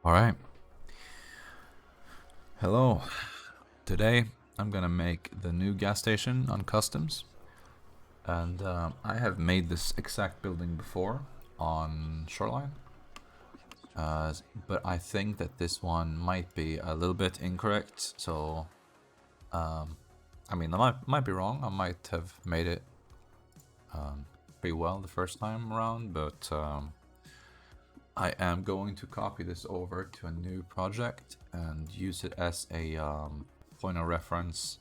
All right. Hello. Today I'm gonna make the new gas station on customs, and I have made this exact building before on Shoreline, but I think that this one might be a little bit incorrect. So, I mean, I might be wrong. I might have made it pretty well the first time around, but I am going to copy this over to a new project and use it as a point of reference.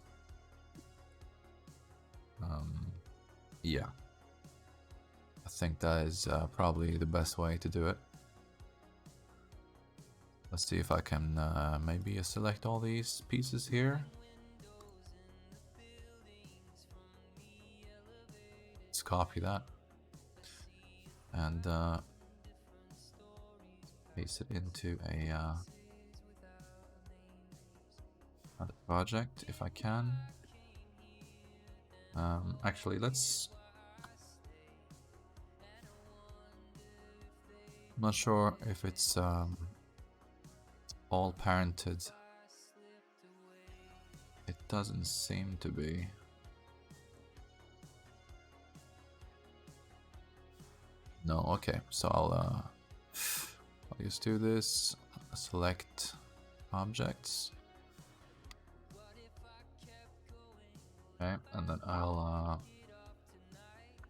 Yeah, I think that is probably the best way to do it. Let's see if I can maybe select all these pieces here. Let's copy that and paste it into a another project if I can. Actually, let's. I'm not sure if it's all parented. It doesn't seem to be. No, okay, so I'll just do this, select objects. Okay, and then I'll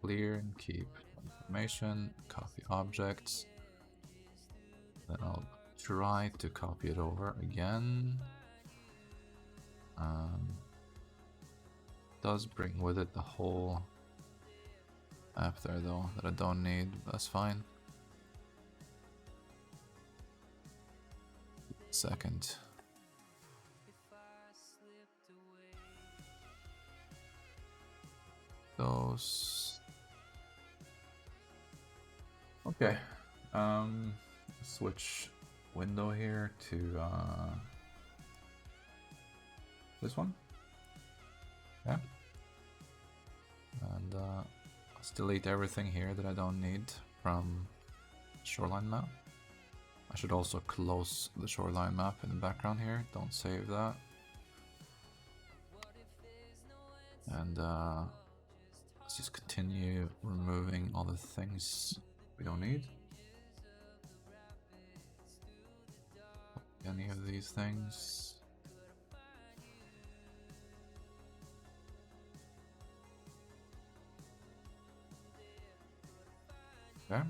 clear and keep information, copy objects. Then I'll try to copy it over again. Does bring with it the whole app there though that I don't need, but that's fine. Second. Those. Okay. Switch window here to this one. Yeah. And let's delete everything here that I don't need from Shoreline map. I should also close the Shoreline map in the background here. Don't save that. And let's just continue removing all the things we don't need. Any of these things. Okay.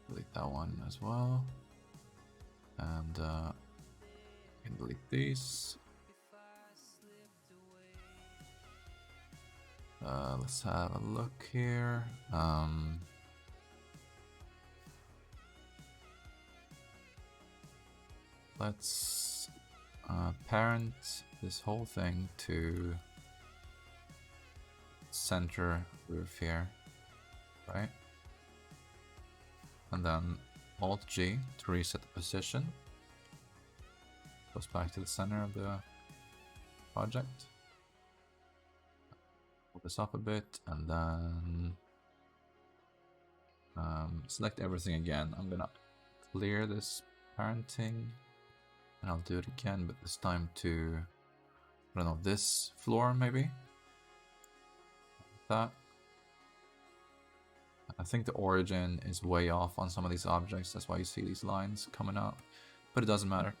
Delete that one as well. And can delete these. Let's have a look here. Let's parent this whole thing to center roof here, right? And then Alt G to reset the position. Goes back to the center of the project. Pull this up a bit and then select everything again. I'm gonna clear this parenting and I'll do it again, but this time to, I don't know, this floor maybe? That. I think the origin is way off on some of these objects, that's why you see these lines coming up, but it doesn't matter.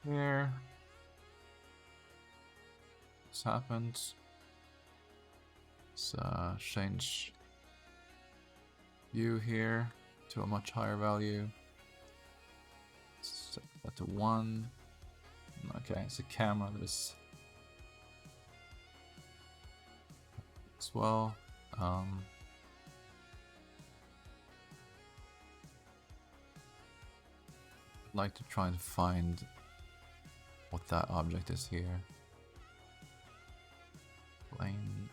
Here. This happens. Let's change view here to a much higher value. Set that to 1. Okay, it's a camera that is as well. I'd like to try and find what that object is here. Plane.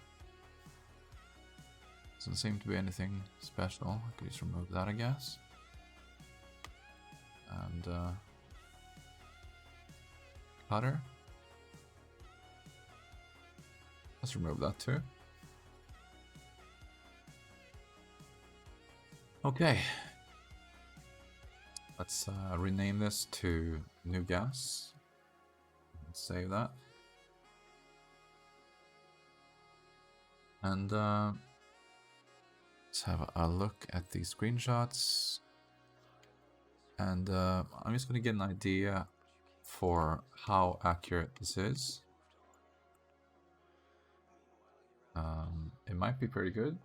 Doesn't seem to be anything special. I could just remove that, I guess. And cutter. Let's remove that too. Okay. Let's rename this to New Gas. Save that. And let's have a look at these screenshots. And I'm just going to get an idea for how accurate this is. It might be pretty good.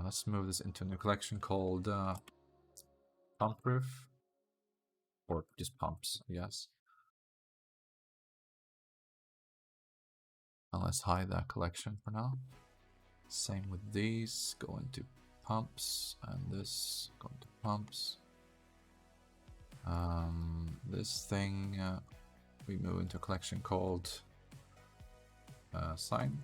Let's move this into a new collection called Pump Roof. Or just pumps, I guess. And let's hide that collection for now. Same with these. Go into pumps. And this, go into pumps. This thing, we move into a collection called Sign.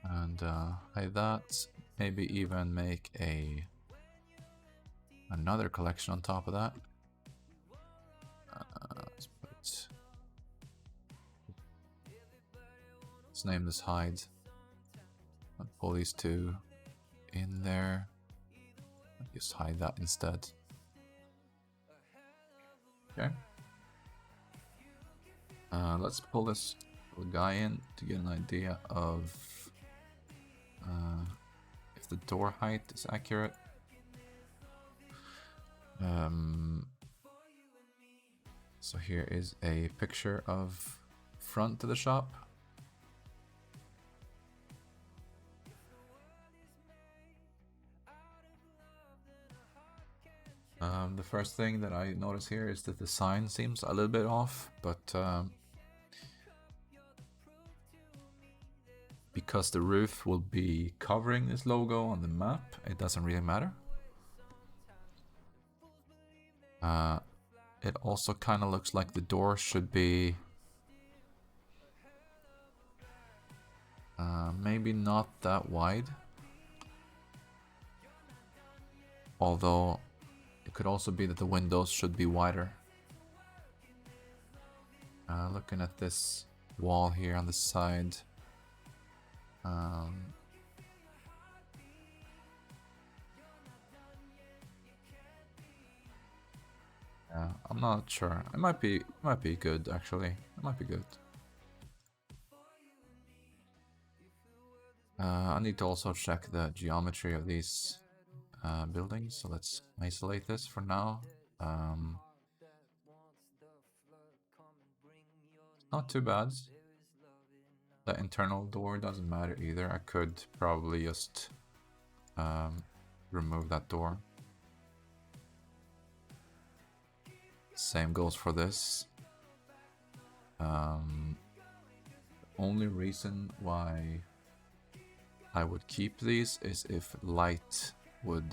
And hide that. Maybe even make another collection on top of that. Let's name this hide. I'll pull these two in there. Just hide that instead. Okay. Let's pull this guy in to get an idea of if the door height is accurate. So here is a picture of front of the shop. The first thing that I notice here is that the sign seems a little bit off, but because the roof will be covering this logo on the map, it doesn't really matter. It also kind of looks like the door should be maybe not that wide. Although it could also be that the windows should be wider. Looking at this wall here on the side. Yeah, I'm not sure. It might be good actually. It might be good. I need to also check the geometry of these buildings, so let's isolate this for now. Not too bad. The internal door doesn't matter either. I could probably just remove that door. Same goes for this. Only reason why I would keep these is if light would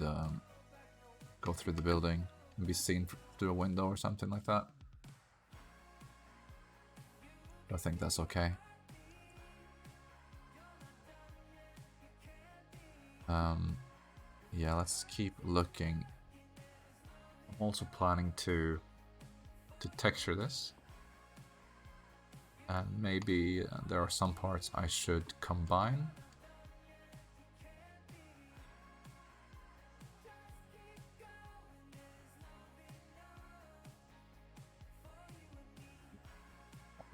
go through the building and be seen through a window or something like that. I think that's okay. Yeah, let's keep looking. I'm also planning to texture this. And maybe there are some parts I should combine.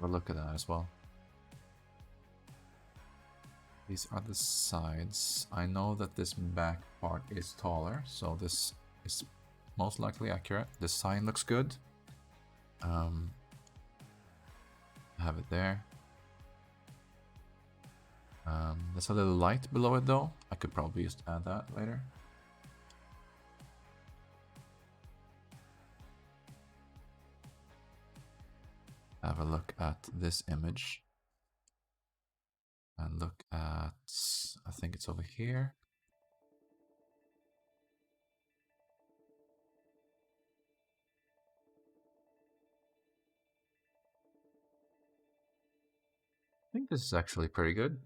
Have a look at that as well. These are the sides. I know that this back part is taller, so this is most likely accurate. The sign looks good. Have it there. There's a little light below it though. I could probably just add that later. Have a look at this image. And look at, I think it's over here. I think this is actually pretty good.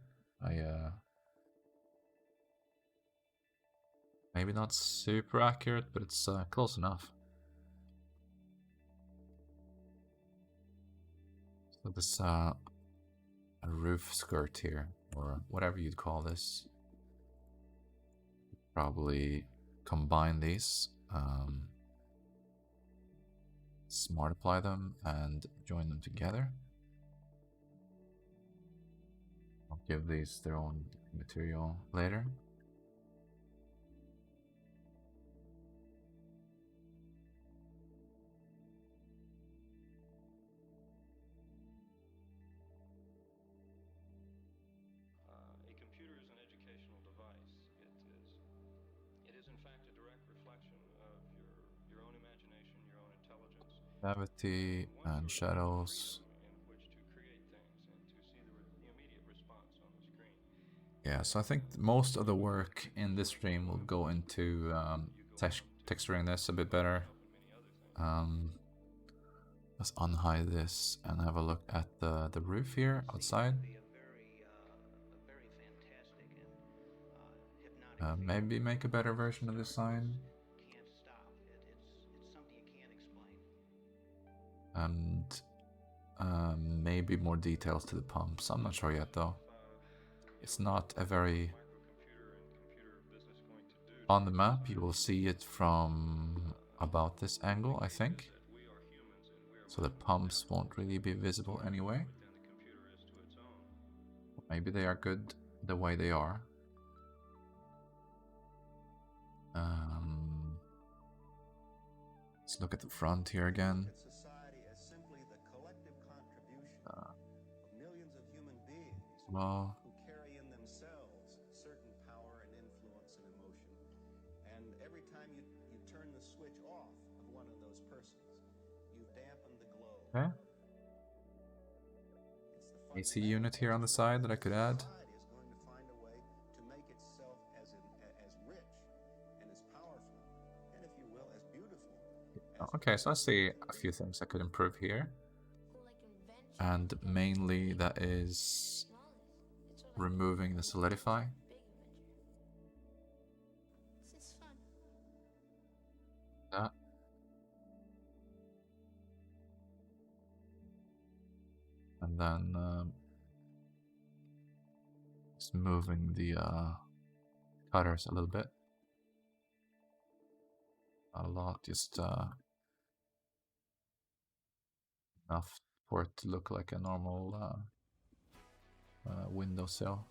Maybe not super accurate, but it's close enough. So this a roof skirt here, or whatever you'd call this. Probably combine these, multiply them and join them together. I'll give these their own material later. A computer is an educational device. It is in fact a direct reflection of your own imagination, your own intelligence. Gravity and shadows. In which to create things and to see the immediate response on the screen. Yeah, so I think most of the work in this stream will go into texturing this a bit better. Let's unhide this and have a look at the roof here outside. Maybe make a better version of the sign. And maybe more details to the pumps. I'm not sure yet though. It's not a very... On the map you will see it from about this angle, I think. So the pumps won't really be visible anyway. Maybe they are good the way they are. Let's look at the front here again. Well, who carry in themselves certain power and influence and emotion. And every time you turn the switch off of one of those persons, you've dampened the glow. okay. AC unit here on the side that I could add. Society is going to find a way to make itself as rich and as powerful, and if you will, as beautiful. Okay, so I see a few things I could improve here. And mainly that is removing the solidify. That. And then just moving the cutters a little bit. Not a lot, just enough for it to look like a normal windowsill.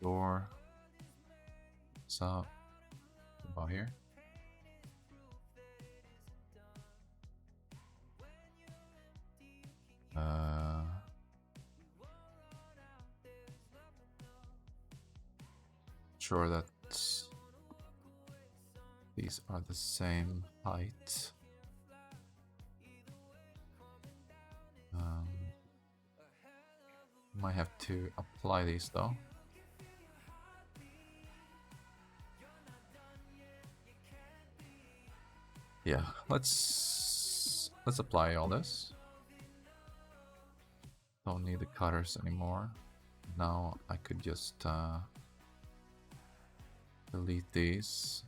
Door. So about here. Sure that these are the same height. Might have to apply these though. Yeah, let's apply all this. Don't need the cutters anymore. Now I could just delete these.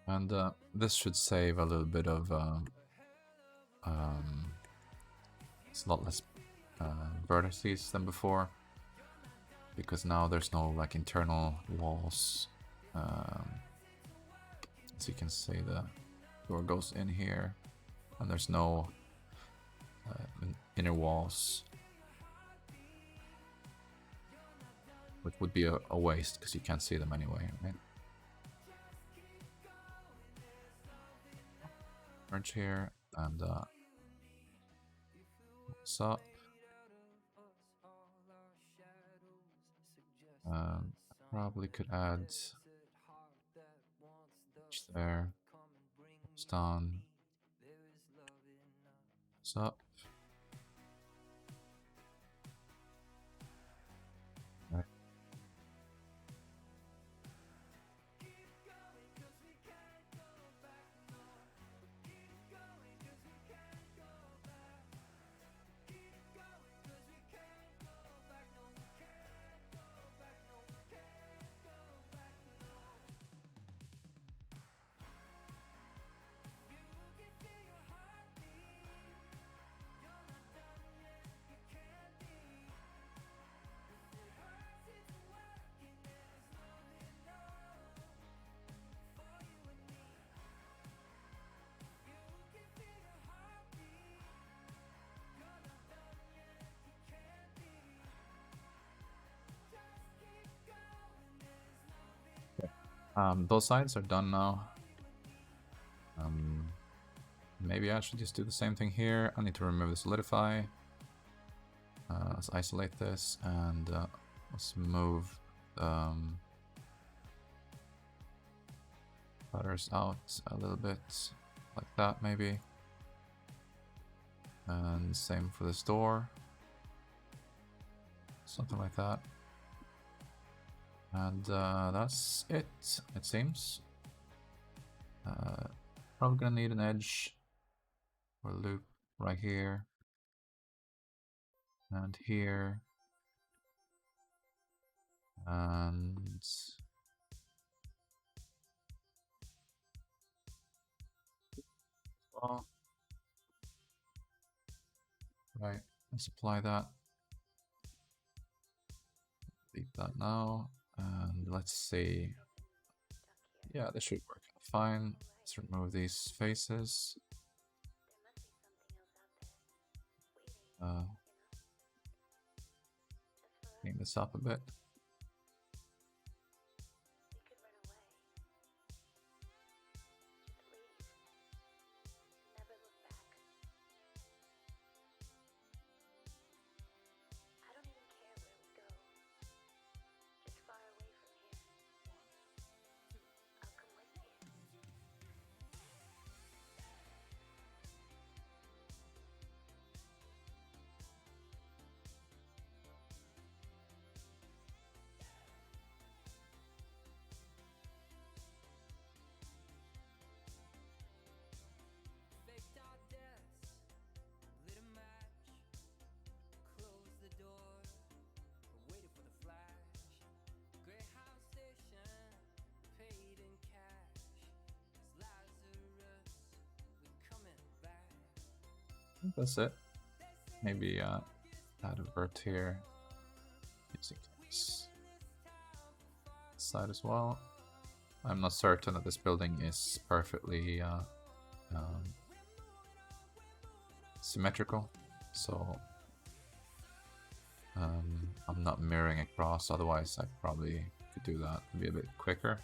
And this should save a little bit of it's a lot less vertices than before, because now there's no like internal walls. As you can see, the door goes in here and there's no inner walls, which would be a waste because you can't see them anyway, right? Merge here and what's up? Probably could add there. It's done. What's up? Right. Those sides are done now. Maybe I should just do the same thing here. I need to remove the solidify. Let's isolate this and let's move butters out a little bit, like that maybe. And same for this door. Something like that. And that's it seems. Probably gonna need an edge or a loop right here. And here. And well, right, let's apply that. Leave that now. And let's see. Yeah, this should work fine. Let's remove these faces. Clean this up a bit. That's it. Maybe add a vert here. Using this side as well. I'm not certain that this building is perfectly symmetrical, so I'm not mirroring across, otherwise I probably could do that and be a bit quicker.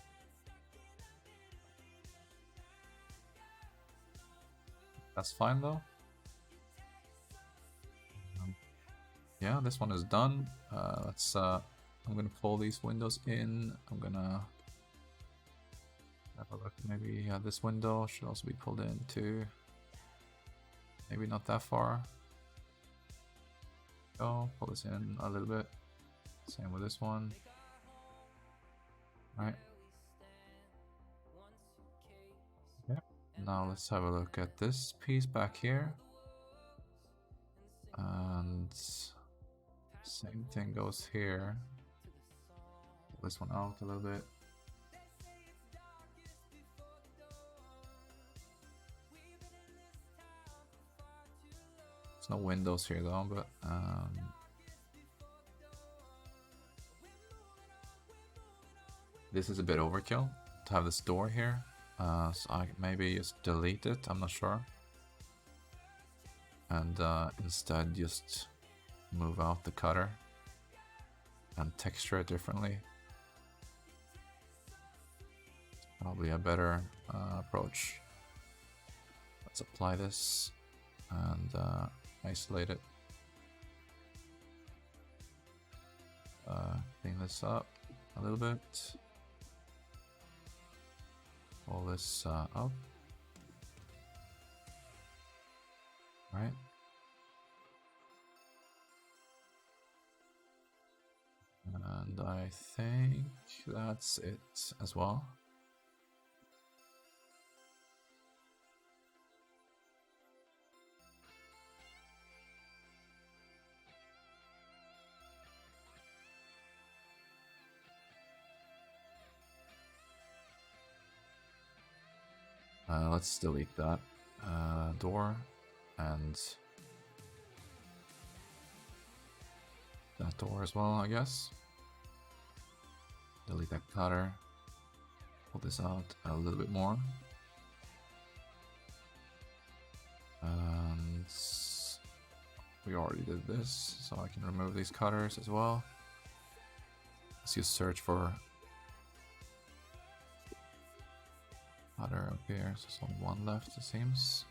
That's fine though. Yeah, this one is done. Let's I'm gonna pull these windows in. I'm gonna have a look. Maybe this window should also be pulled in too. Maybe not that far. Go, pull this in a little bit. Same with this one. Right. Yeah. Now let's have a look at this piece back here. And same thing goes here. Pull this one out a little bit. There's no windows here though, but this is a bit overkill to have this door here. So I maybe just delete it, I'm not sure. And instead just move out the cutter and texture it differently. Probably a better approach. Let's apply this and isolate it. Clean this up a little bit. Pull this up. right? And I think that's it as well. Let's delete that door and that door as well, I guess. Delete that cutter. Pull this out a little bit more. And we already did this, so I can remove these cutters as well. Let's just search for cutter up here. So there's only one left, it seems.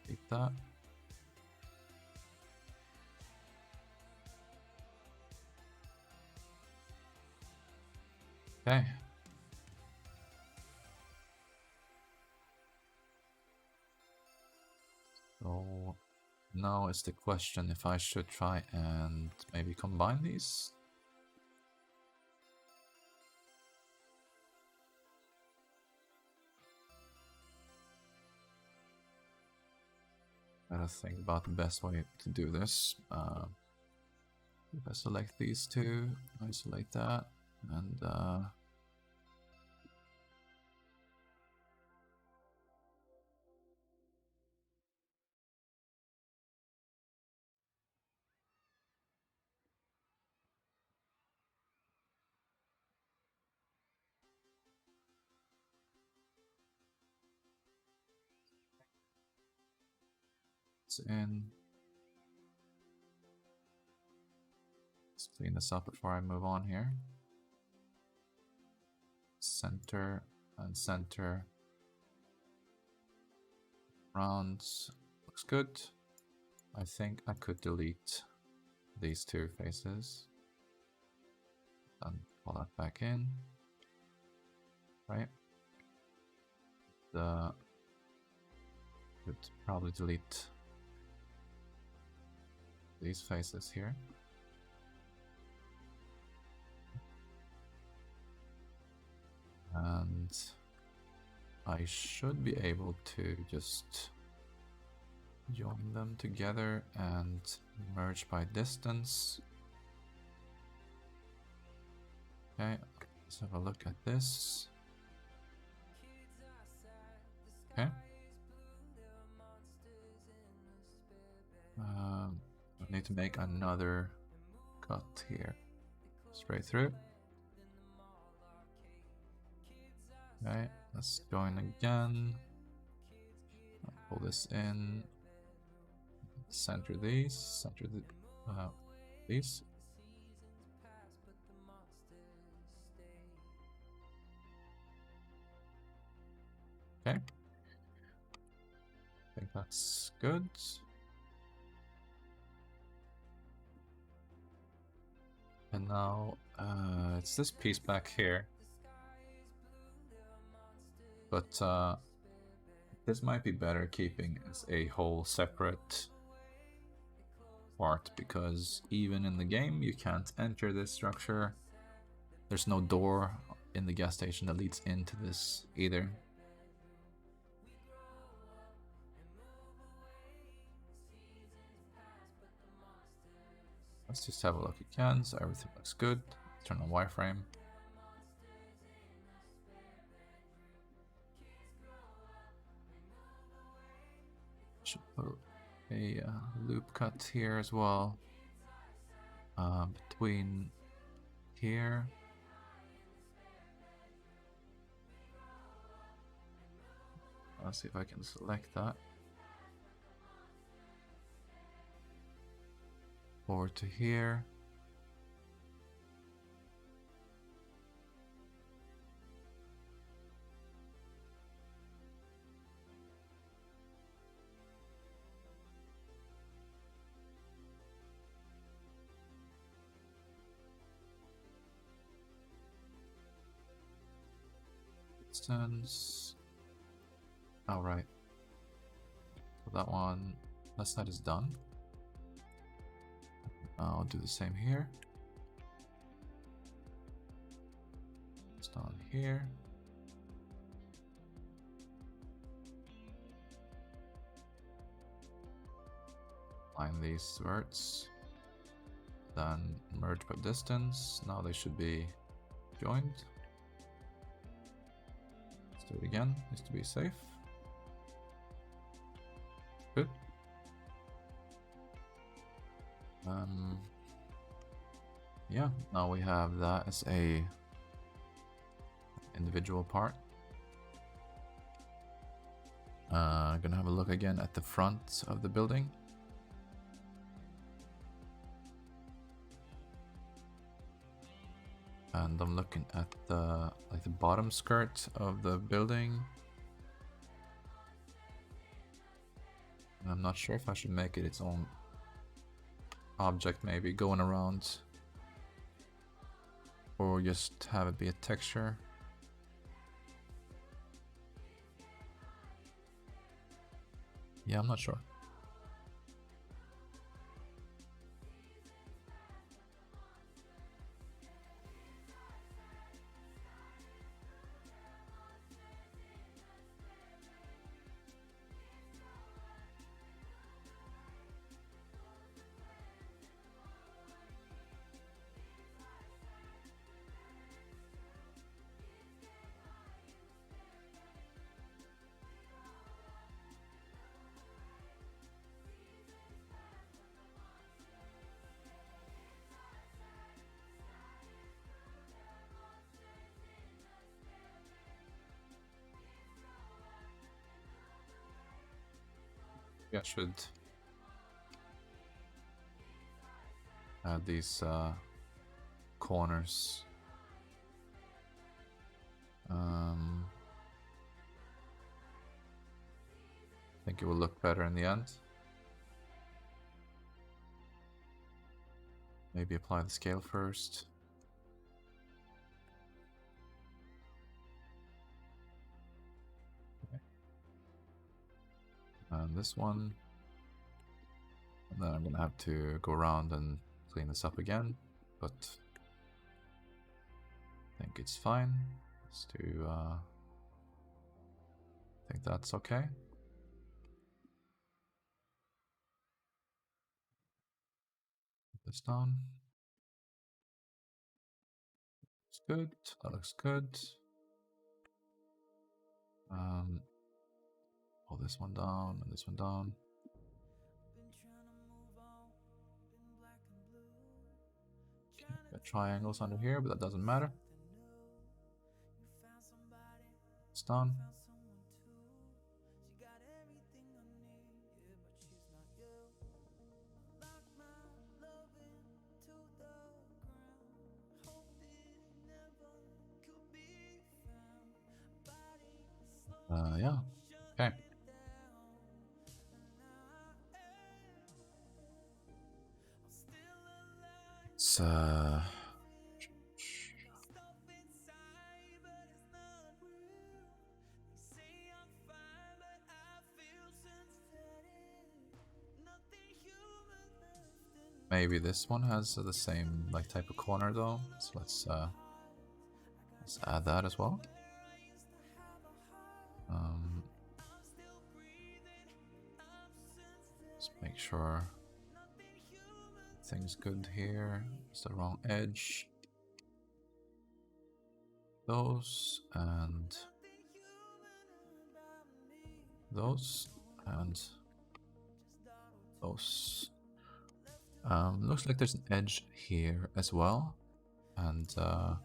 Delete that. Okay. So now is the question if I should try and maybe combine these. Gotta think about the best way to do this. If I select these two, isolate that, and it's in. Let's clean this up before I move on here. Center and center. Rounds. Looks good. I think I could delete these two faces. And pull that back in. Right? Could probably delete these faces here. And I should be able to just join them together and merge by distance. Okay, let's have a look at this. Okay. I need to make another cut here. Straight through. Okay, let's join again. I'll pull this in. Center these. Center these. Okay. I think that's good. And now it's this piece back here. But this might be better keeping as a whole separate part, because even in the game you can't enter this structure. There's no door in the gas station that leads into this either. Let's just have a look again, so everything looks good. Turn on wireframe. Should put a loop cut here as well. Between here. Let's see if I can select that. Forward to here. distance. All right. So that one, that side is done. I'll do the same here. It's down here. Line these verts. Then merge by distance. Now they should be joined. Let's do it again, just to be safe. Good. Yeah, now we have that as a individual part. Gonna have a look again at the front of the building. And I'm looking at the bottom skirt of the building. And I'm not sure if I should make it its own object, maybe going around, or just have it be a texture. Yeah, I'm not sure. I should add these corners. I think it will look better in the end. Maybe apply the scale first. Okay. And this one. And then I'm gonna have to go around and clean this up again, but I think it's fine. Let's do, I think that's okay. Put this down. Looks good. That looks good. Pull this one down and this one down. Okay, got triangles under here, but that doesn't matter. It's done. Yeah. Okay. It's maybe this one has the same type of corner though, so let's add that as well. Just make sure things good here. It's the wrong edge. Those and those and those. Looks like there's an edge here as well, and I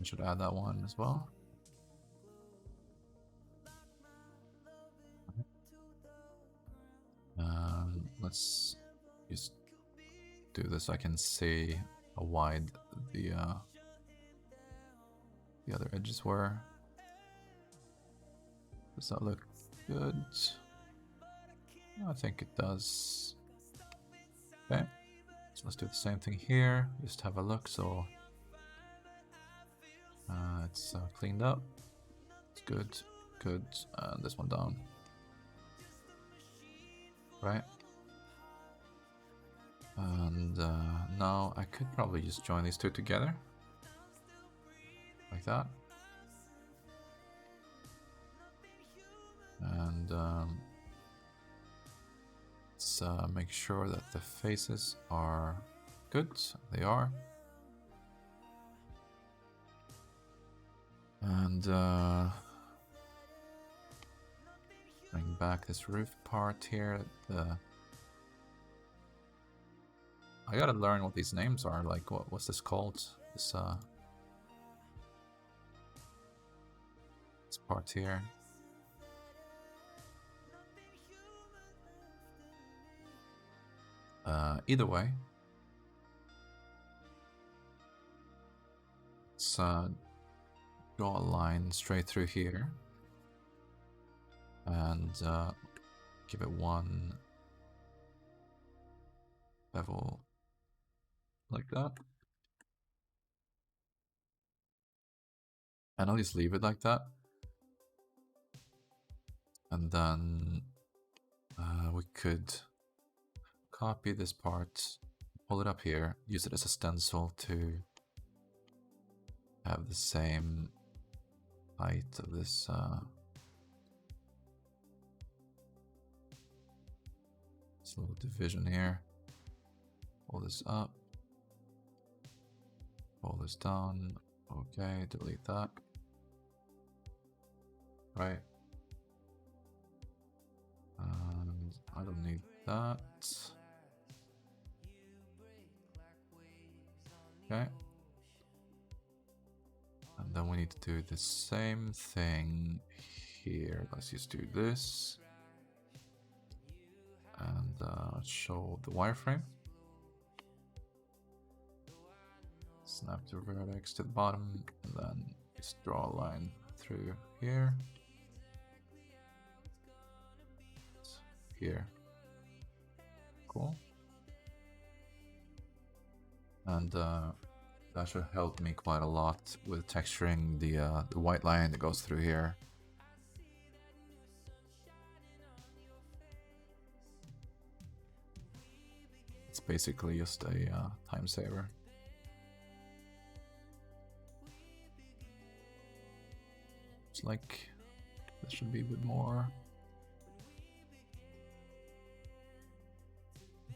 should add that one as well. Let's just do this so I can see how wide the other edges were. Does that look good? I think it does. Okay, so let's do the same thing here. Just have a look. So It's cleaned up. It's good. Good. And this one down. Right. And now I could probably just join these two together. Like that. And let's make sure that the faces are good. They are. And bring back this roof part here. I gotta learn what these names are. Like, what's this called? This part here. Either way, let's draw a line straight through here and give it one level like that. And I'll just leave it like that. And then we could copy this part, pull it up here, use it as a stencil to have the same height of this this little division here. Pull this up, pull this down. Okay, delete that. Right. And I don't need that. Okay. And then we need to do the same thing here. Let's just do this. And show the wireframe. Snap the vertex to the bottom, and then just draw a line through here. Here. Cool. And that should help me quite a lot with texturing the white line that goes through here. It's basically just a time saver. It's like this should be a bit more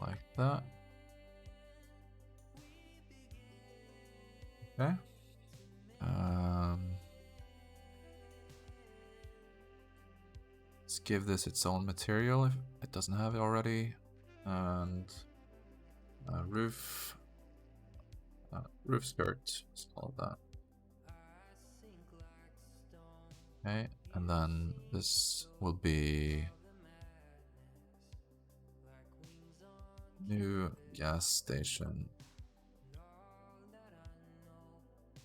like that. Okay. Let's give this its own material if it doesn't have it already. And roof skirt, let's call it that. Okay, and then this will be new gas station.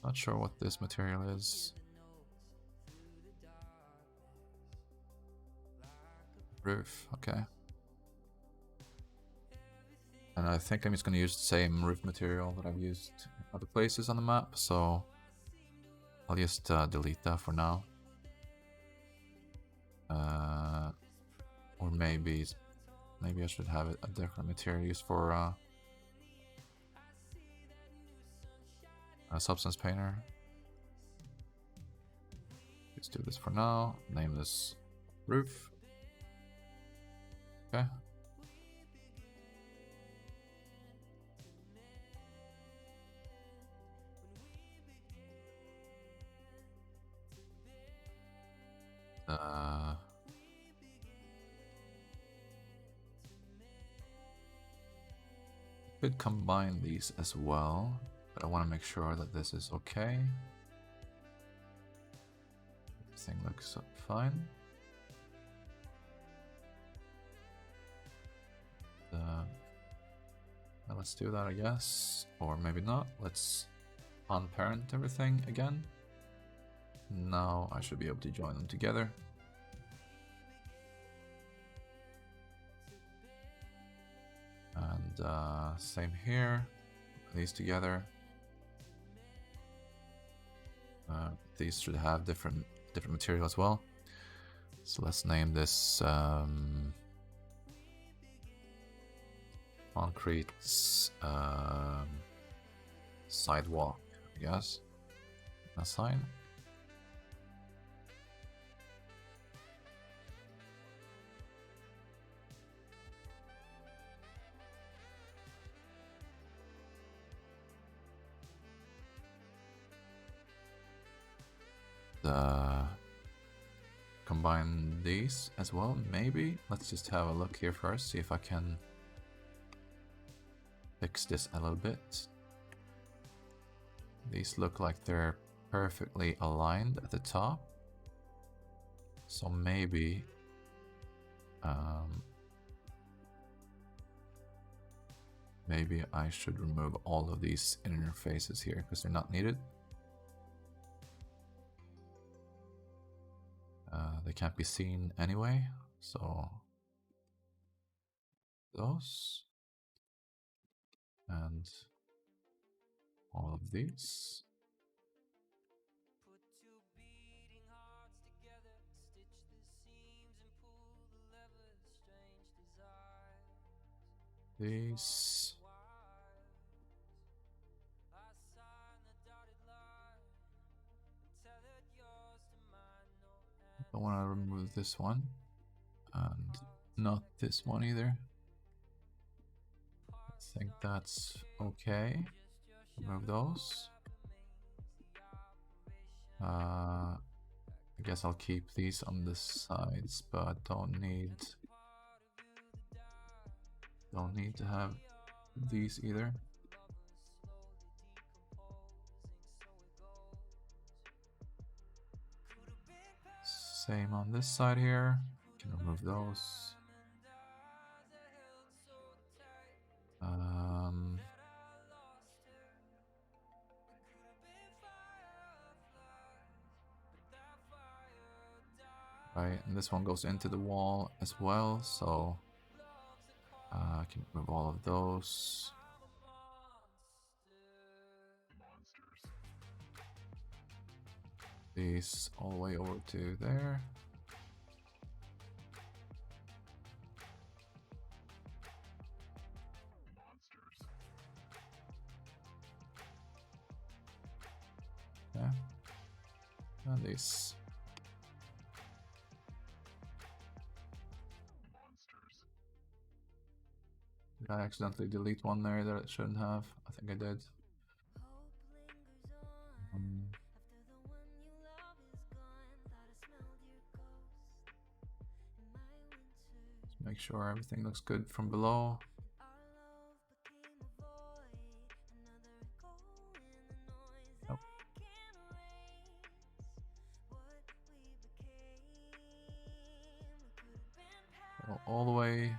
Not sure what this material is. Roof, okay. And I think I'm just going to use the same roof material that I've used in other places on the map, so I'll just delete that for now. Or maybe I should have a different material used for a substance painter. Let's do this for now. Name this roof. Okay. Could combine these as well, but I want to make sure that this is okay. Everything looks fine. Let's do that, I guess, or maybe not. Let's unparent everything again. Now I should be able to join them together. And same here, these together. these should have different material as well. So let's name this concrete sidewalk, I guess. A sign. Combine these as well, maybe. Let's just have a look here first, see if I can fix this a little bit. These look like they're perfectly aligned at the top, so maybe maybe I should remove all of these interfaces here because they're not needed. They can't be seen anyway, so those and all of these. These. I want to remove this one and not this one either. I think that's okay. Remove those. I guess I'll keep these on the sides, but don't need to have these either. Same on this side here. Can remove those. Right, and this one goes into the wall as well, so I can remove all of those. These all the way over to there. Yeah. And these. Did I accidentally delete one there that I shouldn't have? I think I did. Let's make sure everything looks good from below. Yep. Go all the way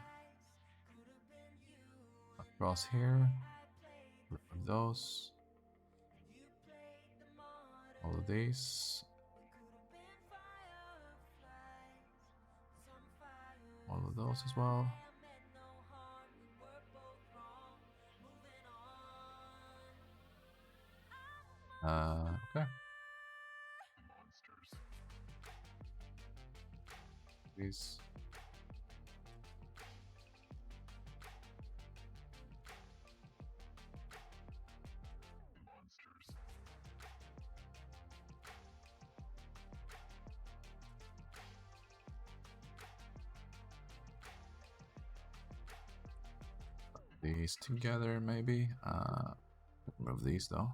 across here. Remove those. All of these. All of those as well. Okay. These. These together, maybe. Remove these though.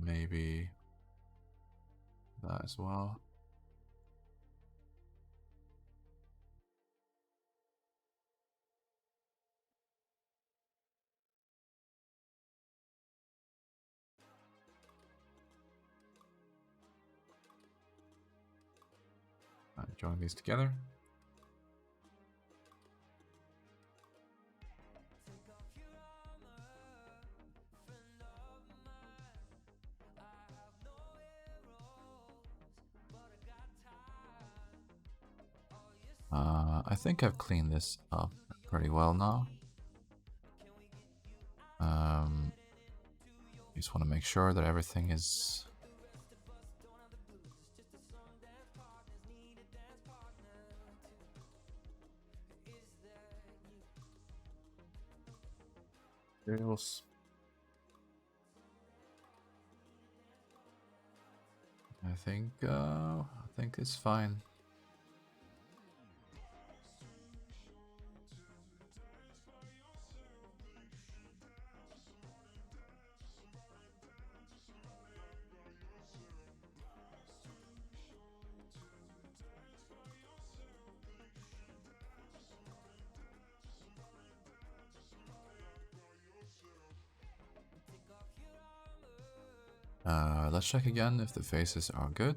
Maybe that as well. Join these together. I think I've cleaned this up pretty well now. Just want to make sure that everything is Materials. I think it's fine. Let's check again if the faces are good.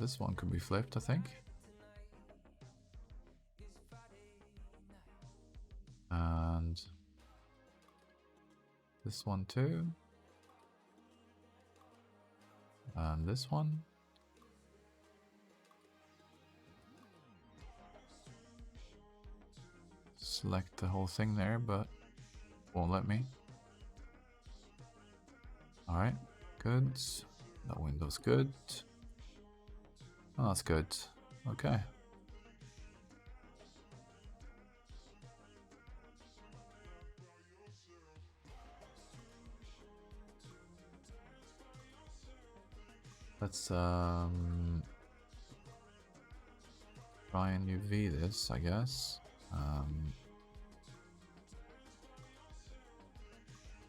This one could be flipped, I think. And this one too. And this one. Select the whole thing there, but won't let me. Alright, good. That window's good. Oh, that's good. Okay. Let's try and UV this, I guess.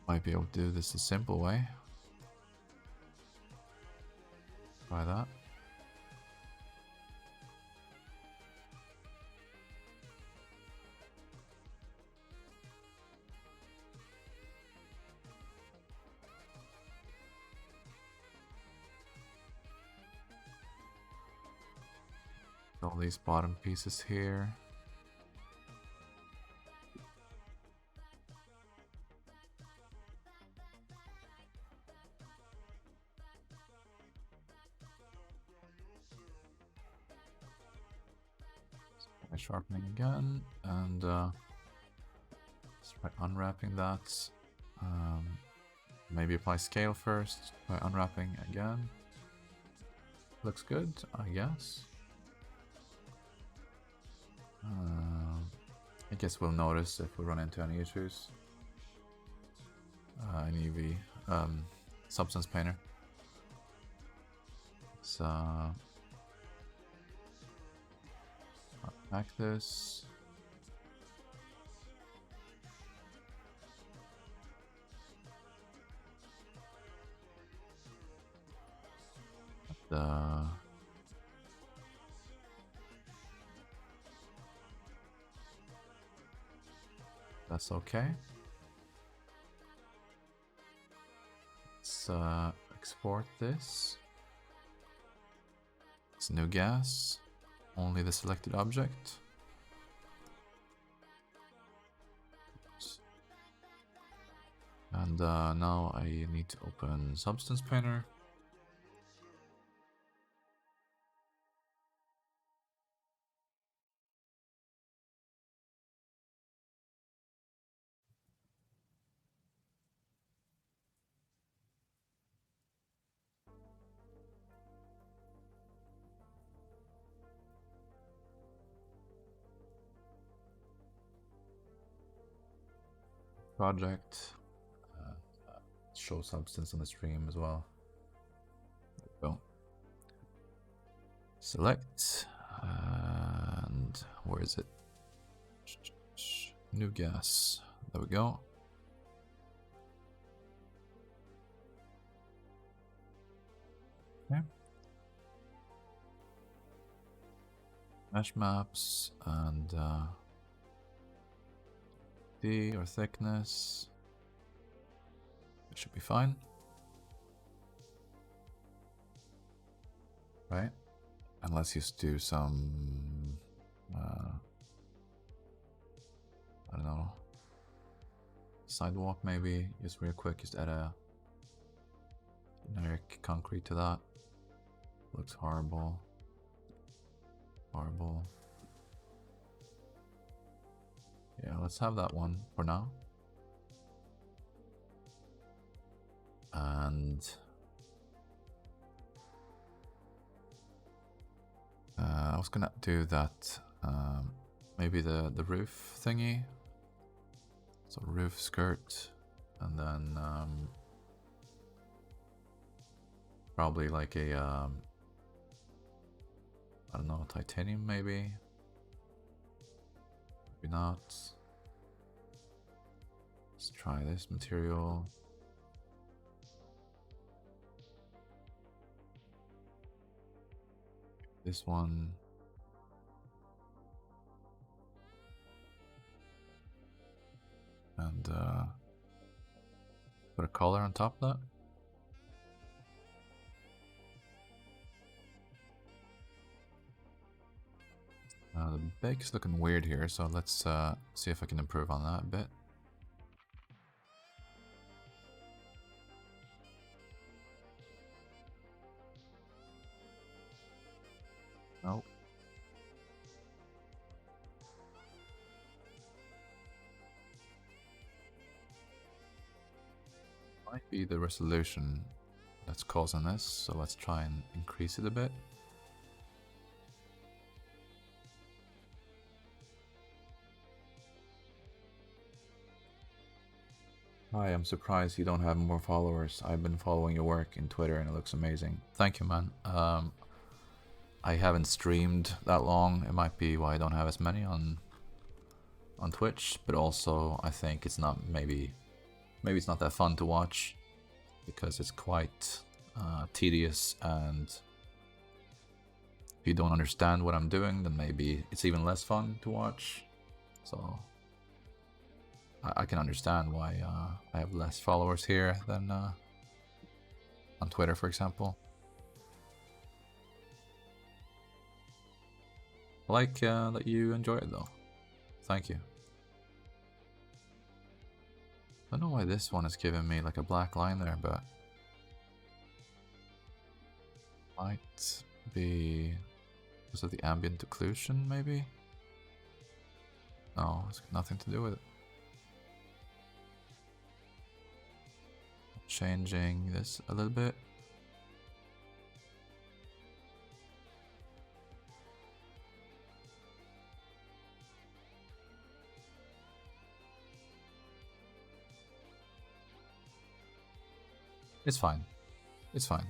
Might be able to do this a simple way. Try that. All these bottom pieces here. Sharpening again, and let's try unwrapping that. Maybe apply scale first by unwrapping again. Looks good, I guess. I guess we'll notice if we run into any issues. An UV substance painter. Let's unpack this. That's okay. Let's export this. It's new gas. Only the selected object. And now I need to open Substance Painter. Project. Show substance on the stream as well. There we go. Select. And where is it? New gas. There we go. Okay. Mesh maps and D or thickness. It should be fine. Right? And let's just do some I don't know, sidewalk maybe, just real quick, just add a generic concrete to that. Looks horrible. Horrible. Yeah, let's have that one for now. And I was gonna do that, maybe the roof thingy. So roof skirt, and then probably like a, I don't know, titanium maybe? Maybe not. Let's try this material. This one. And put a collar on top of that. The bake is looking weird here, so let's see if I can improve on that a bit. Nope. Might be the resolution that's causing this, so let's try and increase it a bit. Hi, I'm surprised you don't have more followers. I've been following your work in Twitter and it looks amazing. Thank you, man. I haven't streamed that long. It might be why I don't have as many on Twitch, but also I think it's not, maybe it's not that fun to watch because it's quite tedious, and if you don't understand what I'm doing, then maybe it's even less fun to watch. So I can understand why I have less followers here than on Twitter, for example. I like that you enjoy it though. Thank you. I don't know why this one is giving me like a black line there, but might be because of the ambient occlusion, maybe? No, it's got nothing to do with it. Changing this a little bit. It's fine. It's fine.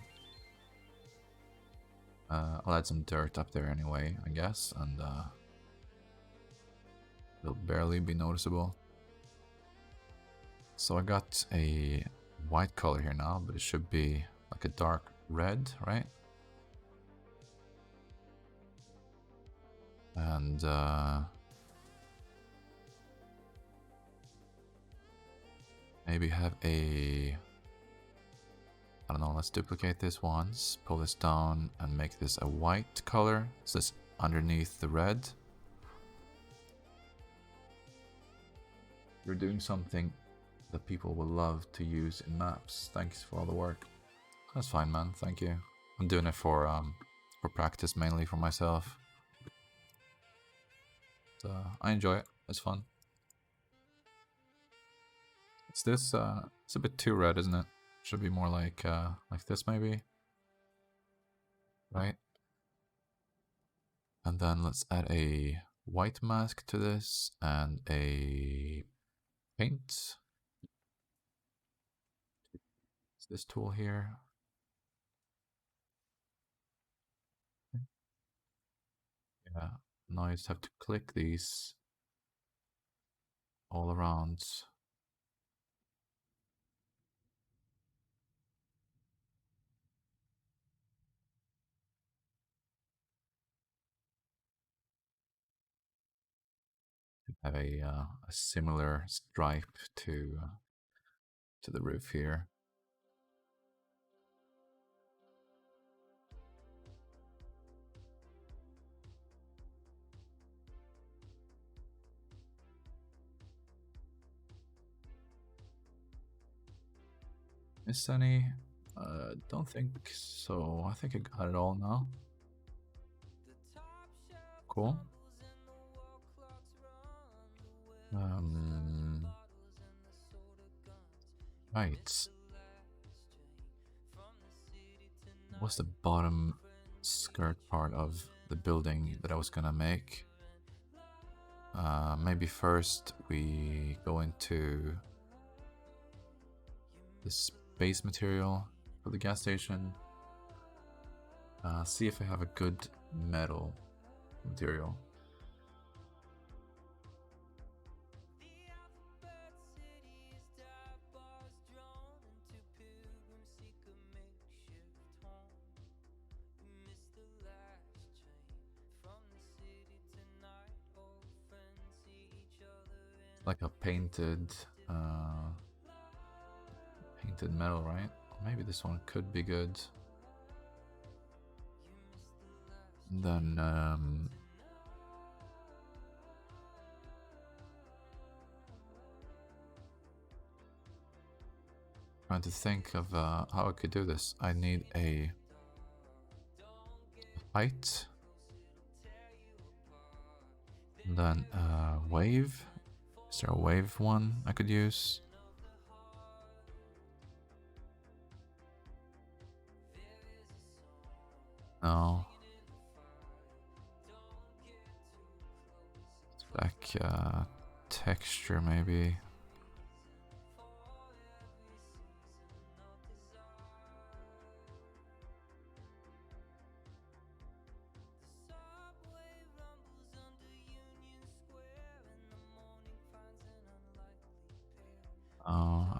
I'll add some dirt up there anyway, I guess, and it'll barely be noticeable. So I got a white color here now, but it should be like a dark red, right? And maybe have a, I don't know, let's duplicate this once, pull this down and make this a white color. So it's underneath the red. You're doing something that people will love to use in maps. Thanks for all the work. That's fine, man. Thank you. I'm doing it for practice, mainly for myself. So I enjoy it. It's fun. It's this. It's a bit too red, isn't it? Should be more like this, maybe. Right. And then let's add a white mask to this and a paint. It's this tool here. Yeah. Now you just have to click these all around. Have a similar stripe to the roof here. Miss any? Don't think so. I think I got it all now. Cool. Right. What's the bottom skirt part of the building that I was gonna make. Maybe first we go into this base material for the gas station. See if I have a good metal material. Like a painted metal, right? Maybe this one could be good. Then trying to think of how I could do this. I need a height, and then wave. Is there a wave one I could use? No. It's like texture maybe.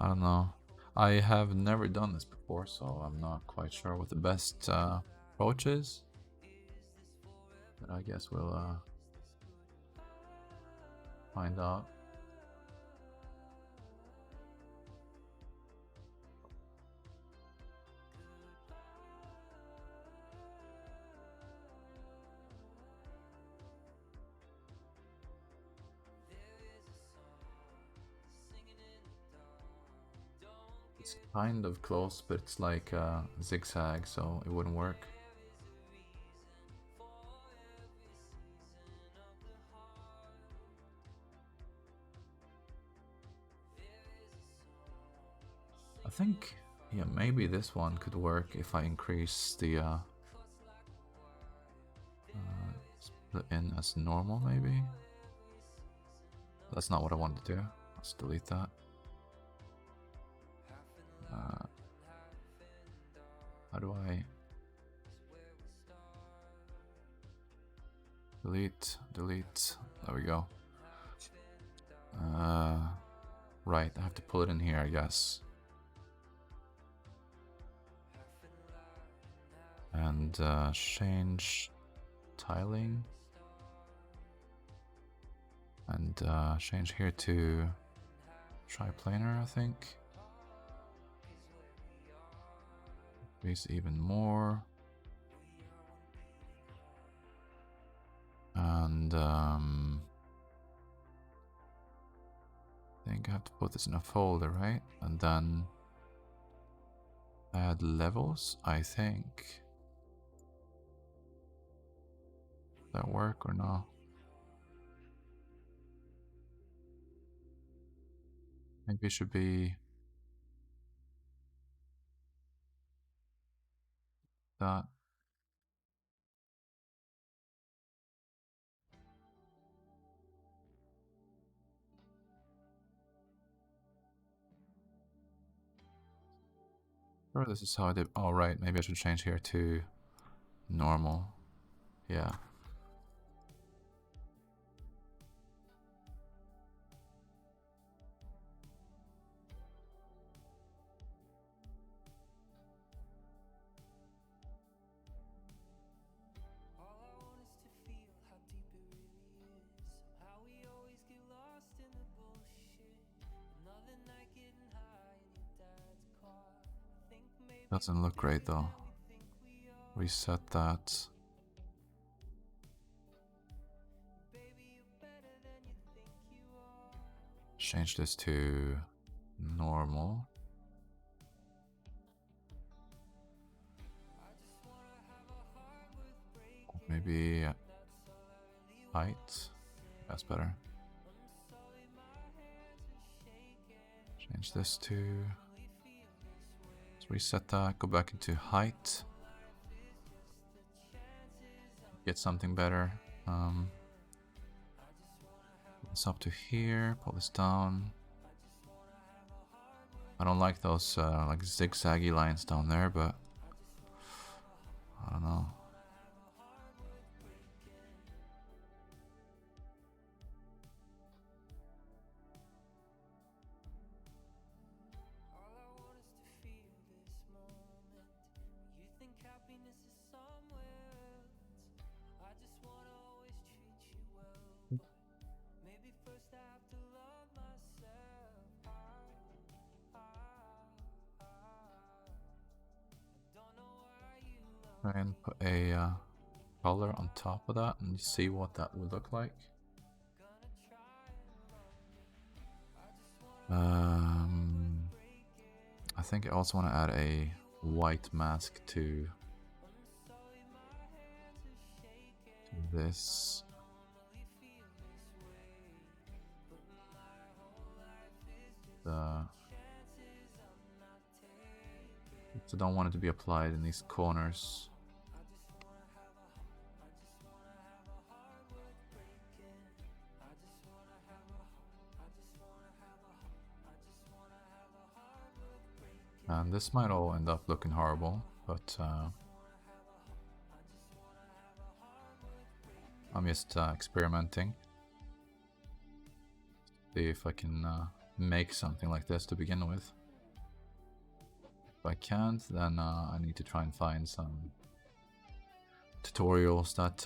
I don't know. I have never done this before, so I'm not quite sure what the best approach is. But I guess we'll find out. It's kind of close, but it's like a zigzag, so it wouldn't work. I think, yeah, maybe this one could work if I increase the split in as normal, maybe. That's not what I wanted to do. Let's delete that. How do I delete? There we go. Right, I have to pull it in here, I guess. And change tiling. And change here to triplanar, I think. Increase even more. And I think I have to put this in a folder, right? And then add levels, I think. Does that work or no? Maybe it should be that. Or this is how I did. Oh, right. Maybe I should change here to normal. Yeah. Doesn't look great though. Reset that. Change this to normal. Maybe height. That's better. Change this to... Let's reset that. Go back into height. get something better. This up to here, pull this down. I don't like those like zigzaggy lines down there, but I don't know. Try and put a color on top of that and see what that would look like. I think I also want to add a white mask to this. So don't want it to be applied in these corners. And this might all end up looking horrible, but I'm just experimenting. See if I can make something like this to begin with. If I can't, then I need to try and find some tutorials that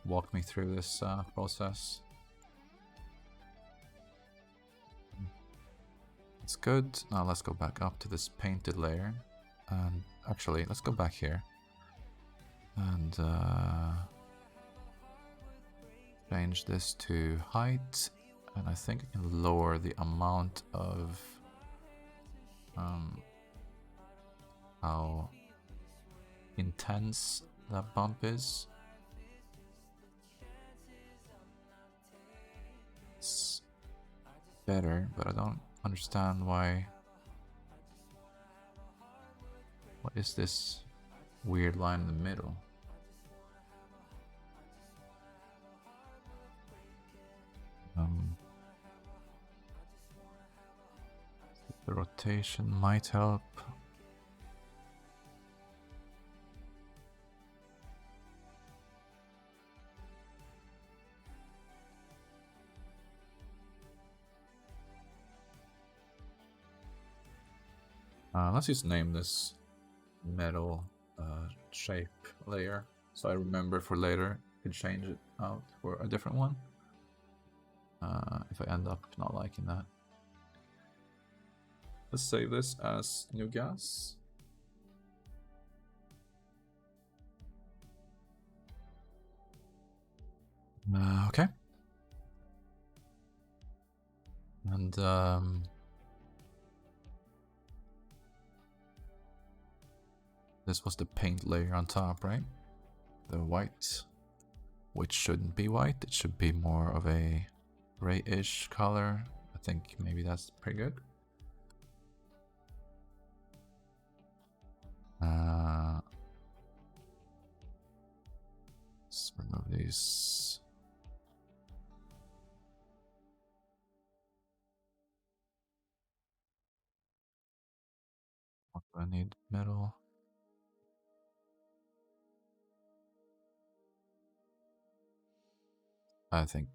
walk me through this process. It's good. Now let's go back up to this painted layer. And actually, let's go back here. And change this to height. And I think I can lower the amount of how intense that bump is. It's better, but I don't understand why. What is this weird line in the middle? The rotation might help. Let's just name this metal shape layer, so I remember for later to change it out for a different one. If I end up not liking that. Let's save this as new gas. Okay. And this was the paint layer on top, right? The white, which shouldn't be white. It should be more of a grayish color. I think maybe that's pretty good. Let's remove these. What do I need? Metal. I think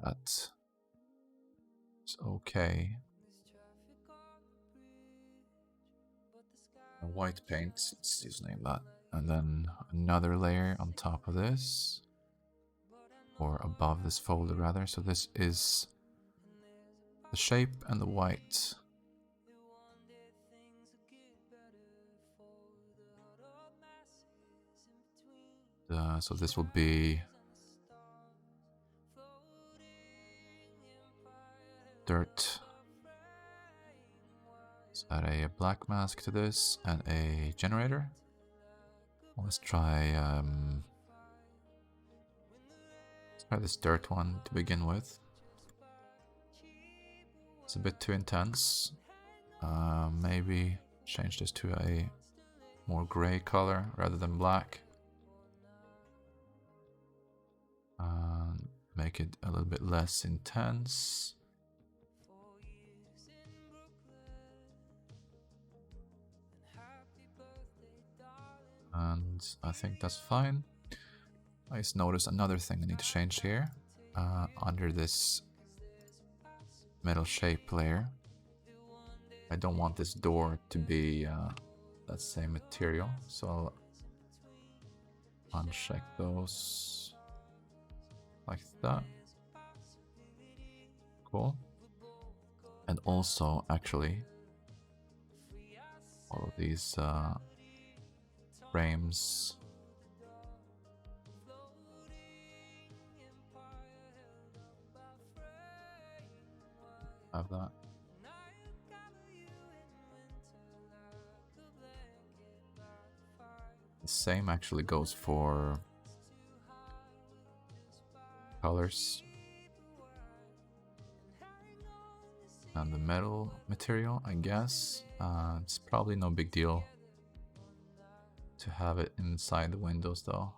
that's okay. A white paint, let's just name that. And then another layer on top of this. Or above this folder rather. So this is the shape and the white. So this will be dirt. Let's add a black mask to this and a generator. Let's try this dirt one to begin with. It's a bit too intense. Maybe change this to a more gray color rather than black. Make it a little bit less intense. And I think that's fine. I just noticed another thing I need to change here. Under this metal shape layer, I don't want this door to be that same material, so I'll uncheck those like that. Cool. And also, actually, all of these frames have that. The same actually goes for colors and the metal material, I guess. It's probably no big deal to have it inside the windows though.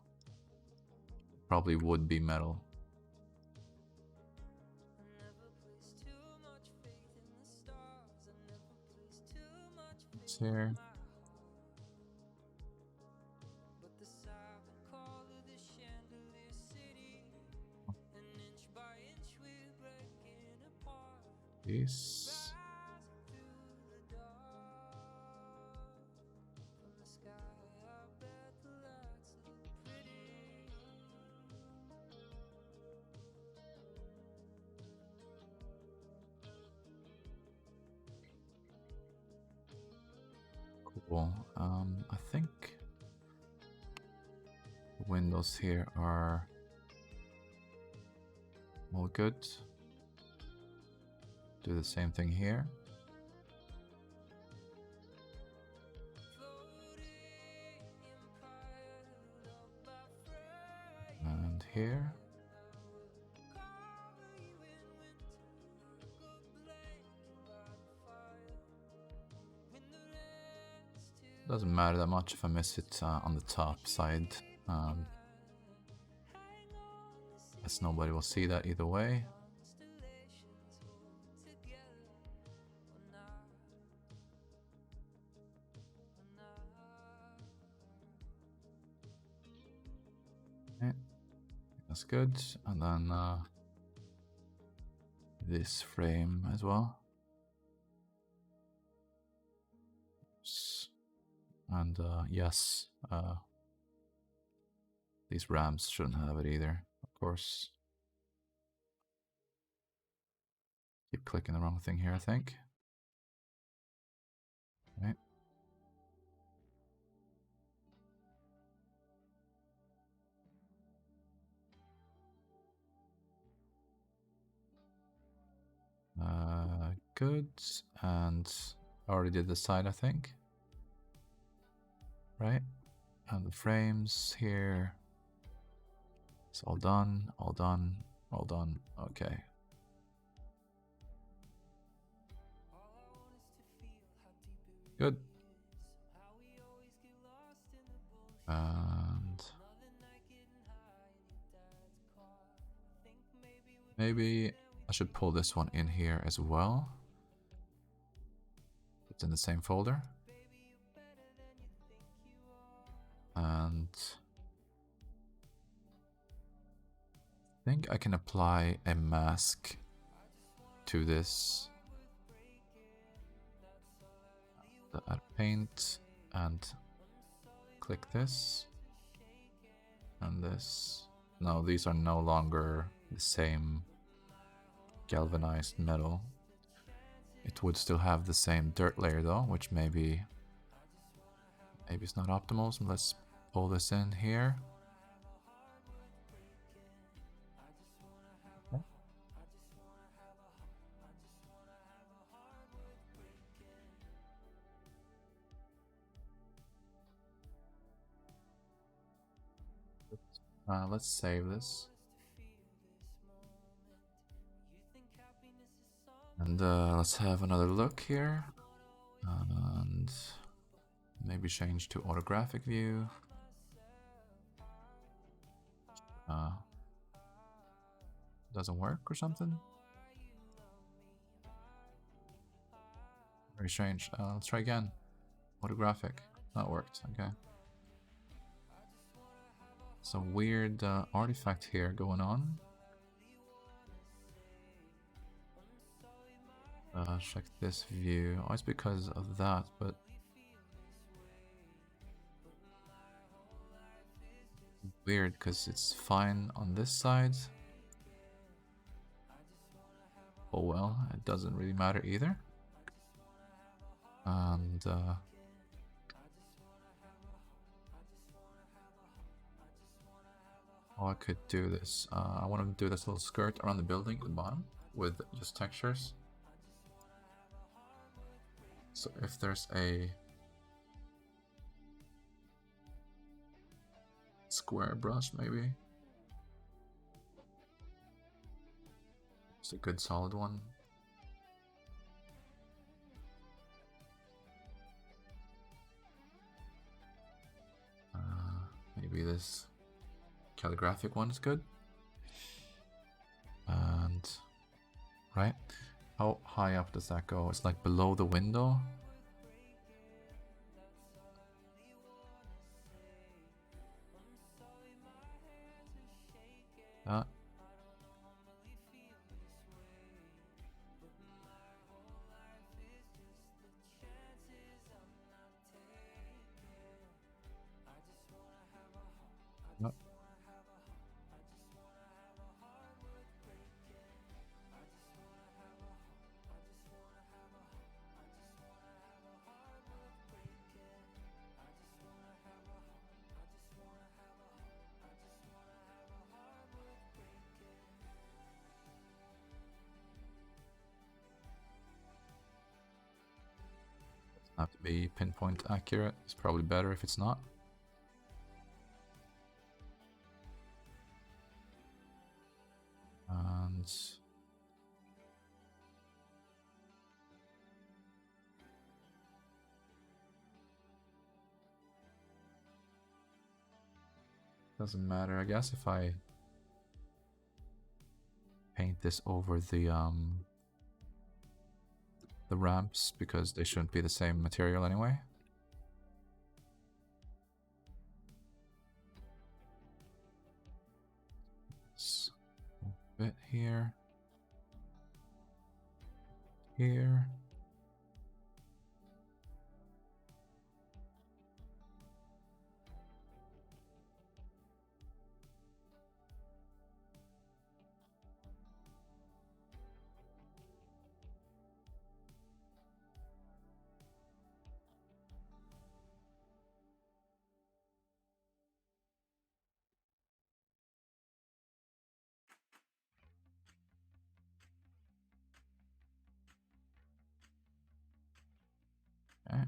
Probably would be metal. It's here. This. Cool. I think the windows here are all good. Do the same thing here. And here. Doesn't matter that much if I miss it on the top side. As nobody will see that either way. Okay. That's good. And then this frame as well. And yes, these ramps shouldn't have it either, of course. Keep clicking the wrong thing here, I think. Okay. Good. And I already did the side, I think. Right? And the frames here. It's all done, all done, all done. Okay. Good. And maybe I should pull this one in here as well. It's in the same folder. And I think I can apply a mask to this. Add paint and click this and this. No, these are no longer the same galvanized metal. It would still have the same dirt layer though, which maybe it's not optimal. So let's pull this in here. Okay. Let's save this. And let's have another look here. And maybe change to orthographic view. doesn't work or something. Very strange. Let's try again. Photographic. That worked. Okay. Some weird artifact here going on. Check this view. Oh, it's because of that, but weird because it's fine on this side. Oh well, it doesn't really matter either. And oh, I could do this. I want to do this little skirt around the building at the bottom with just textures. So if there's a square brush, maybe it's a good solid one. Maybe this calligraphic one is good. And right, how high up does that go? It's like below the window. That. Yep. Have to be pinpoint accurate. It's probably better if it's not. And doesn't matter, I guess, if I paint this over the ramps, because they shouldn't be the same material anyway. It's a bit here. Here. Okay.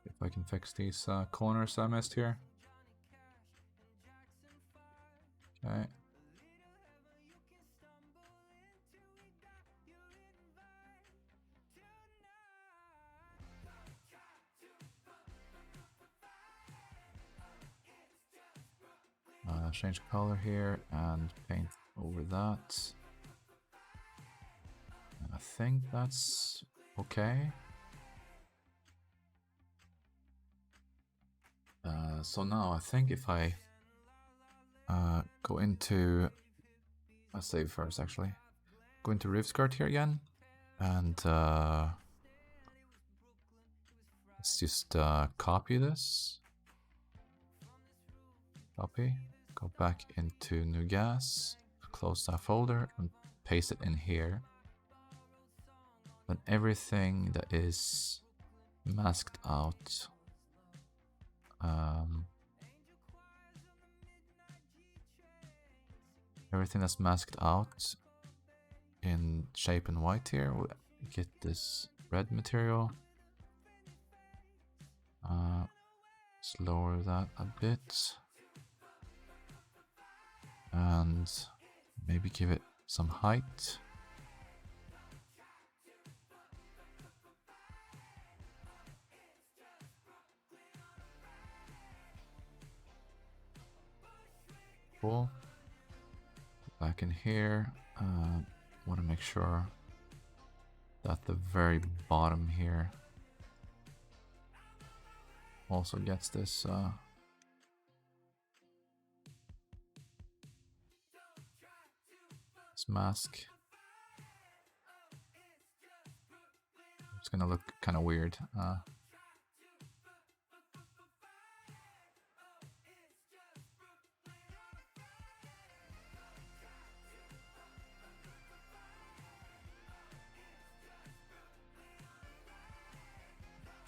If I can fix these corners I missed here. Okay. Change color here and paint over that. And I think that's okay. So now I think if I go into, let's save first actually. Go into RiffSkart here again, and let's just copy this. Copy. Go back into new gas, close that folder, and paste it in here. Then everything that is masked out. everything that's masked out in shape and white here. We'll get this red material. Let's lower that a bit. And maybe give it some height. Cool. Back in here, want to make sure that the very bottom here also gets this this mask. It's gonna look kind of weird.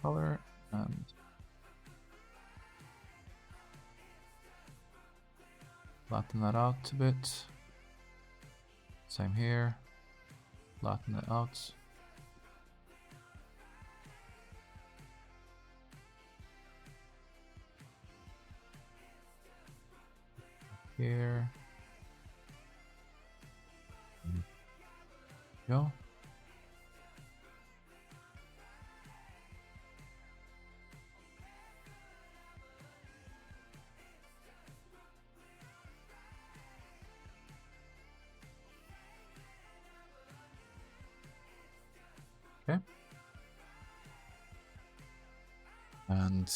Color and flatten that out a bit. Same here. Flatten it out. Here. Go. Okay. And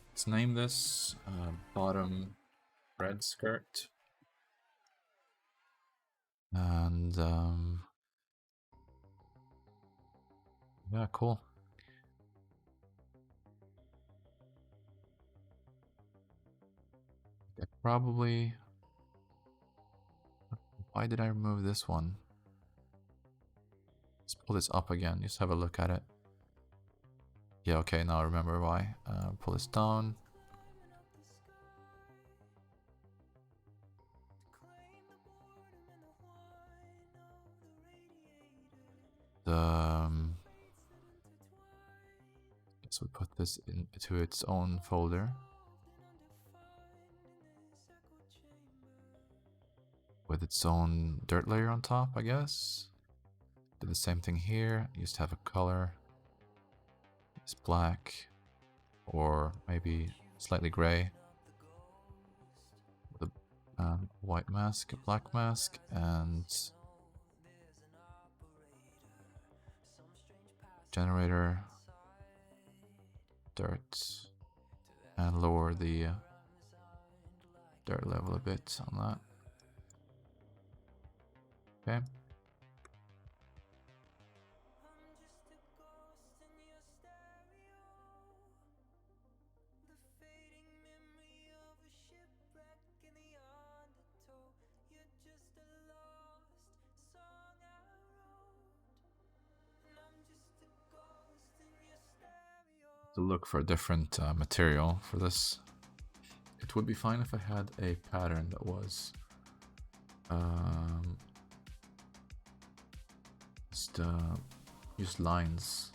let's name this bottom red skirt. And yeah, cool. Yeah, probably. Why did I remove this one? Let's pull this up again, just have a look at it. Yeah, okay, now I remember why. Pull this down. Guess we put this into its own folder. With its own dirt layer on top, I guess. Do the same thing here, just have a color. It's black, or maybe slightly gray. With a white mask, a black mask, and generator, dirt, and lower the dirt level a bit on that. Okay. To look for a different material for this. It would be fine if I had a pattern that was just use lines.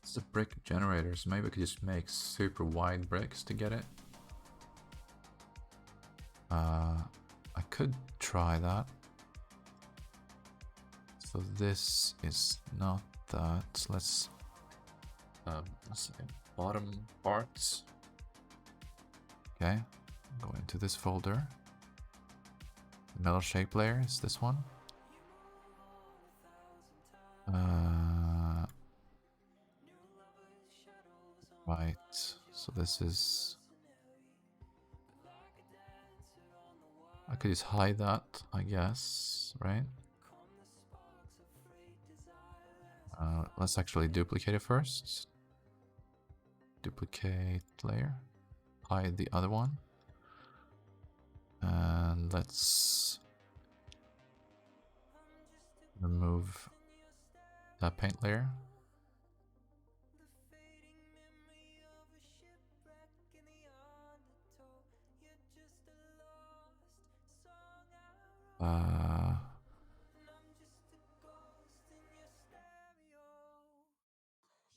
It's the brick generators. Maybe I could just make super wide bricks to get it. I could try that. So this is not that. Let's see, bottom parts. Okay, go into this folder. The metal shape layer is this one. Right, so this is... I could just hide that, I guess, right? Let's actually duplicate it first. Duplicate layer. Hide the other one. And let's remove that paint layer.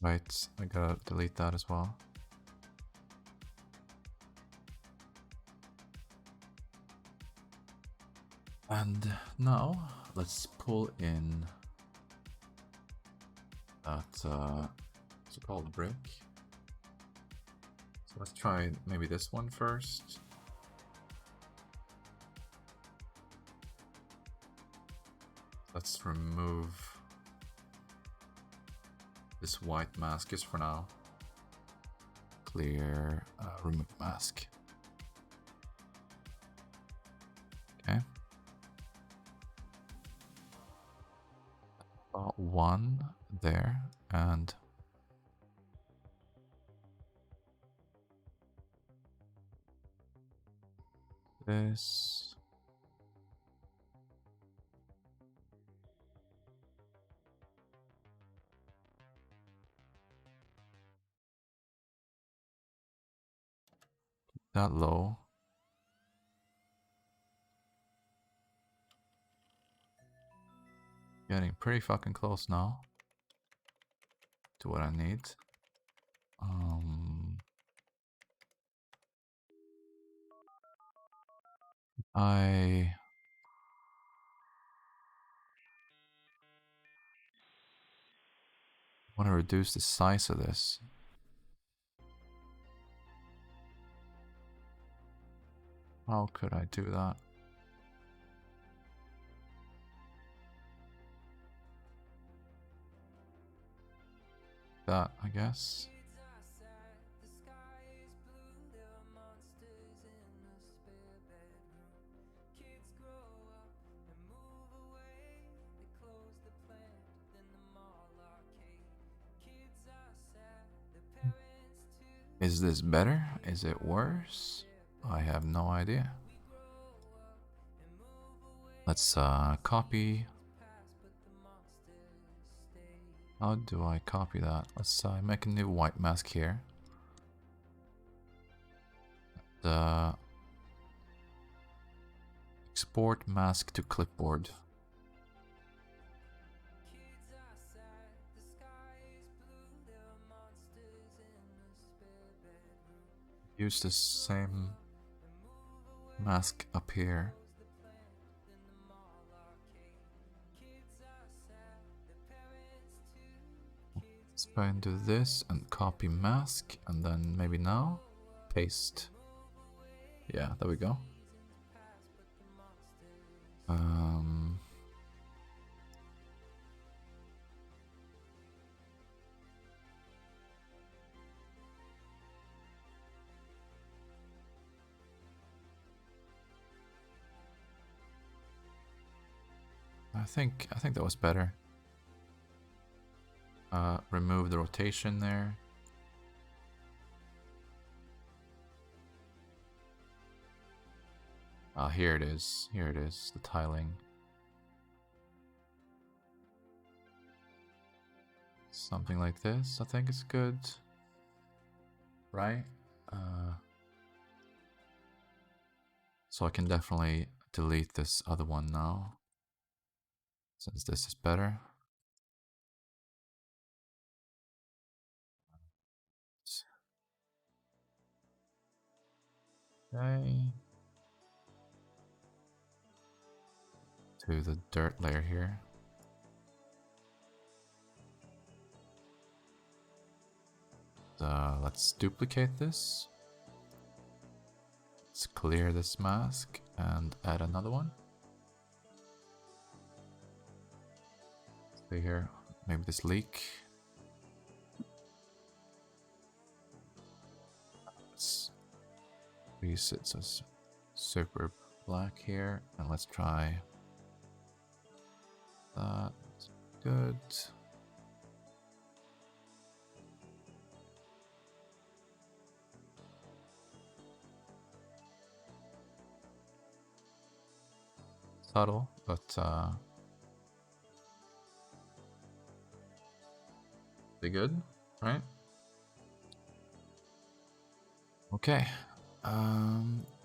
Right, I gotta delete that as well. And now let's pull in that what's it called, brick. So let's try maybe this one first. Let's remove this white mask just for now. Clear, remove mask. Okay. One there, and this. That low. Getting pretty fucking close now to what I need. I want to reduce the size of this. How could I do that? That, I guess. Is this better? Is it worse? I have no idea. Let's copy. How do I copy that? Let's make a new white mask here. Export mask to clipboard. Use the same mask up here. Let's try and do this and copy mask, and then maybe now paste. Yeah, there we go. I think that was better. Remove the rotation there. Here it is. Here it is, the tiling. Something like this, I think it's good. Right? So I can definitely delete this other one now, since this is better. Okay. To the dirt layer here. Let's duplicate this. Let's clear this mask and add another one. See here, maybe this leak. Let's use it so it's super black here, and let's try that. Good. Subtle, but pretty good, right? Okay.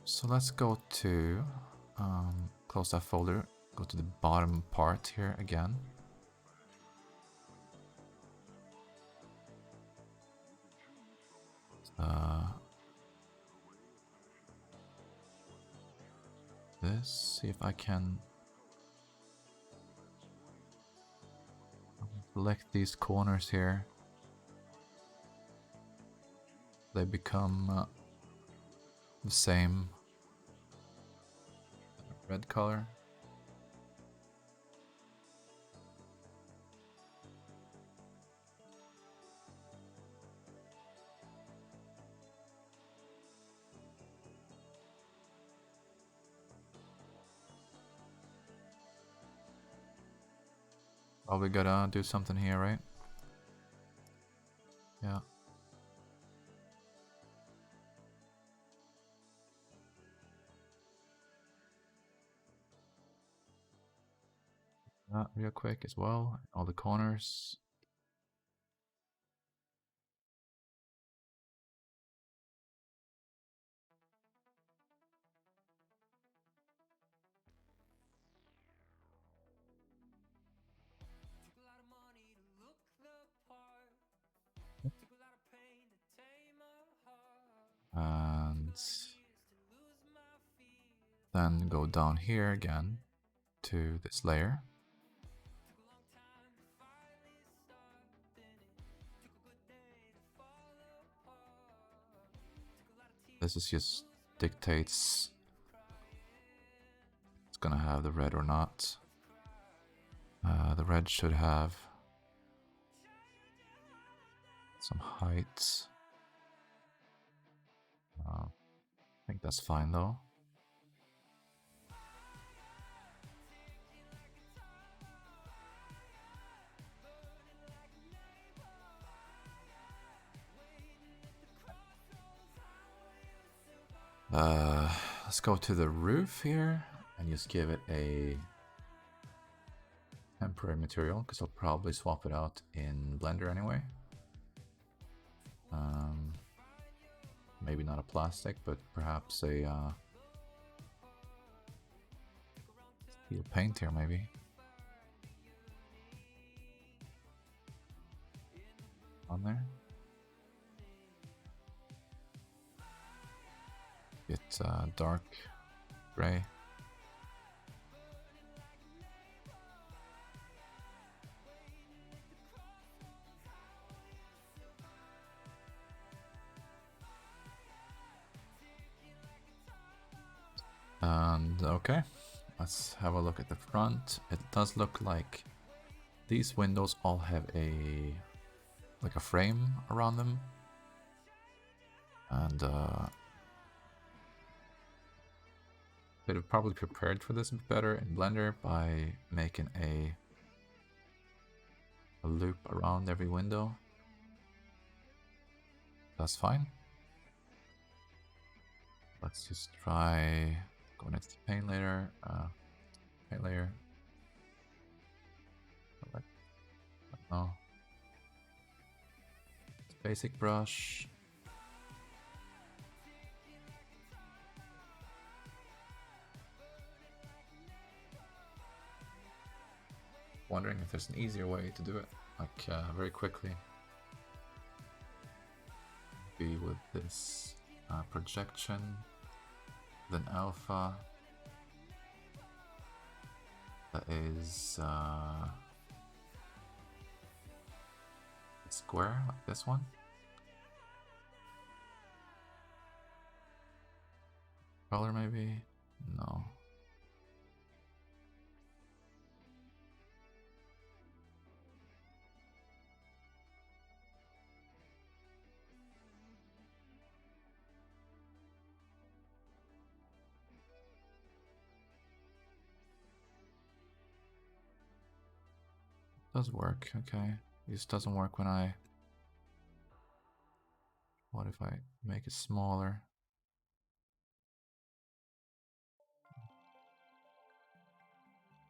So let's go to close that folder. Go to the bottom part here again. This, see if I can select these corners here. They become the same red color. Oh, we gotta do something here, right? Yeah. That real quick as well. All the corners. And then go down here again to this layer. This is just dictates it's gonna have the red or not. The red should have some height. I think that's fine though. Let's go to the roof here and just give it a temporary material because I'll probably swap it out in Blender anyway. Maybe not a plastic, but perhaps a steel paint here maybe. On there. Get dark gray. And okay, let's have a look at the front. It does look like these windows all have a frame around them, and could have probably prepared for this better in Blender by making a loop around every window. That's fine. Let's just try go next to paint layer. Paint layer. No. Basic brush. Wondering if there's an easier way to do it, like very quickly. Maybe with this projection, then alpha. That is a square like this one. Color maybe? No. Does work, okay. This doesn't work when I... What if I make it smaller?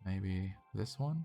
Maybe this one?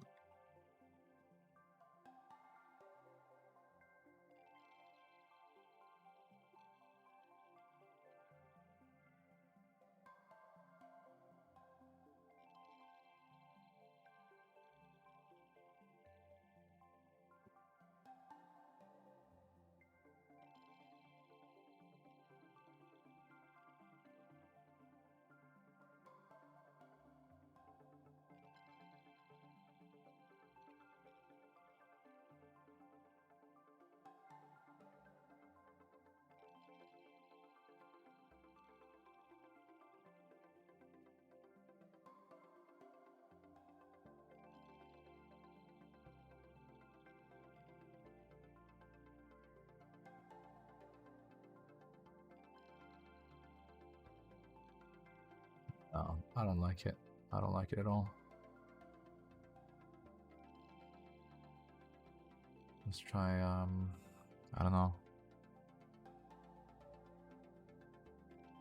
I don't like it. I don't like it at all. Let's try, I don't know.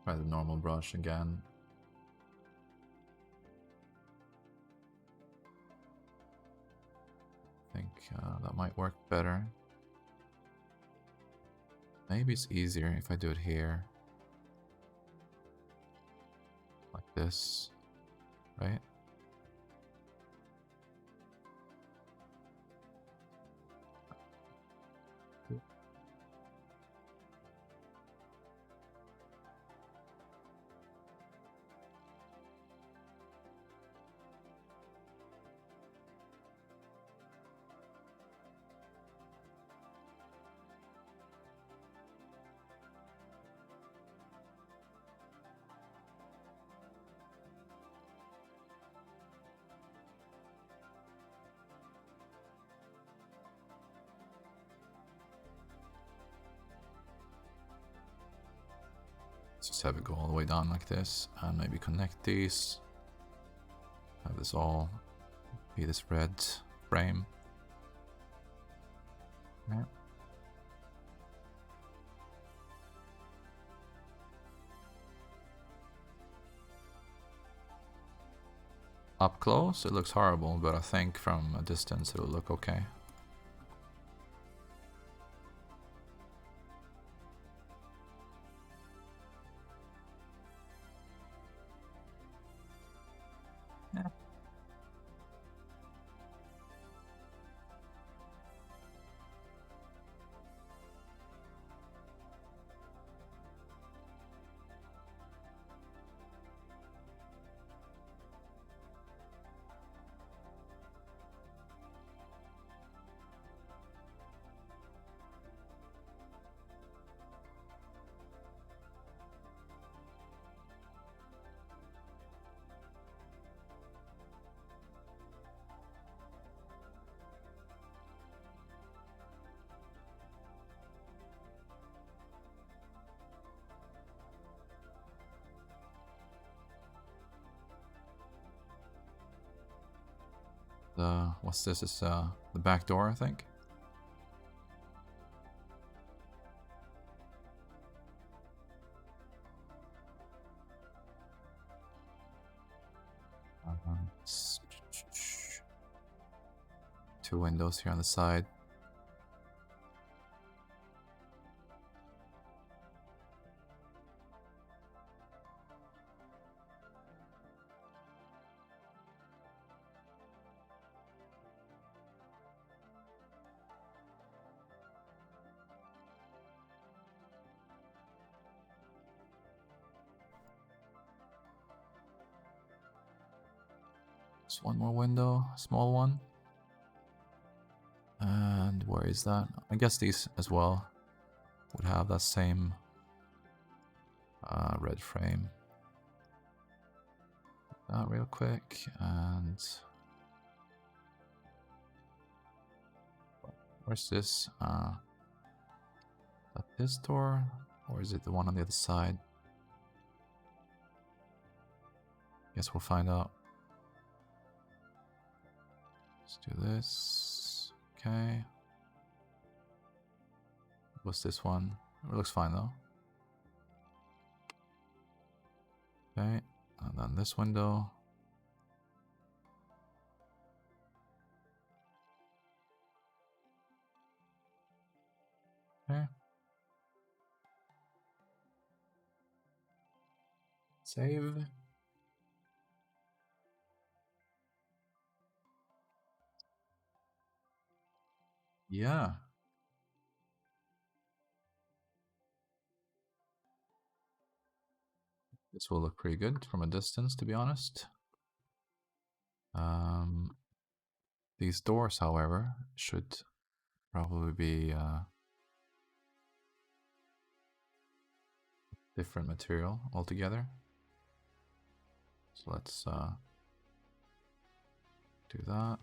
Try the normal brush again. I think that might work better. Maybe it's easier if I do it here. Like this, right? Let's just have it go all the way down like this, and maybe connect these. Have this all be this red frame. Yeah. Up close, it looks horrible, but I think from a distance it'll look okay. Yeah. What's this? Is the back door, I think. Two windows here on the side. Just one more window, small one. And where is that? I guess these as well would have that same red frame. That real quick, and where's this? Is that this door, or is it the one on the other side? Guess we'll find out. Let's do this. Okay. What's this one? It looks fine though. Okay, and then this window. Okay. Save. Yeah. This will look pretty good from a distance, to be honest. These doors, however, should probably be different material altogether. So let's do that.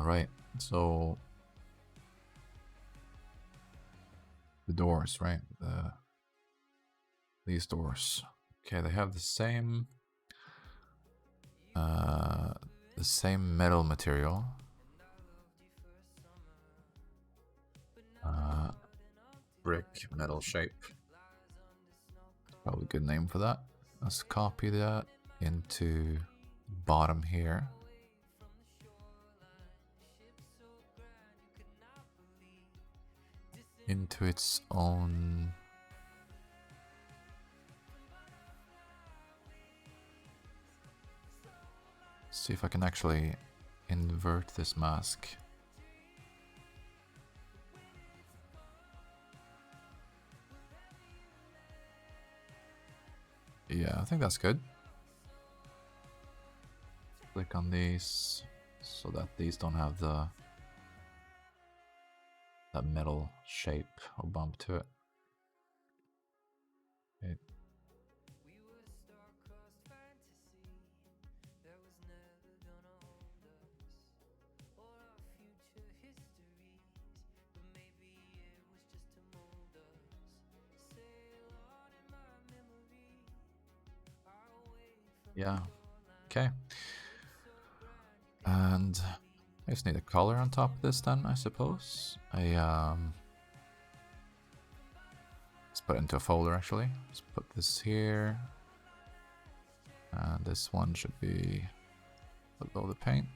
Alright, so the doors, right? These doors. Okay, they have the same metal material. Brick metal shape. Probably a good name for that. Let's copy that into bottom here. Into its own see if I can actually invert this mask. Yeah, I think that's good. Click on these so that these don't have that metal shape or bump to it. Okay. Yeah, okay. And I just need a color on top of this then, I suppose. Let's put it into a folder actually. Let's put this here. And this one should be below the paint.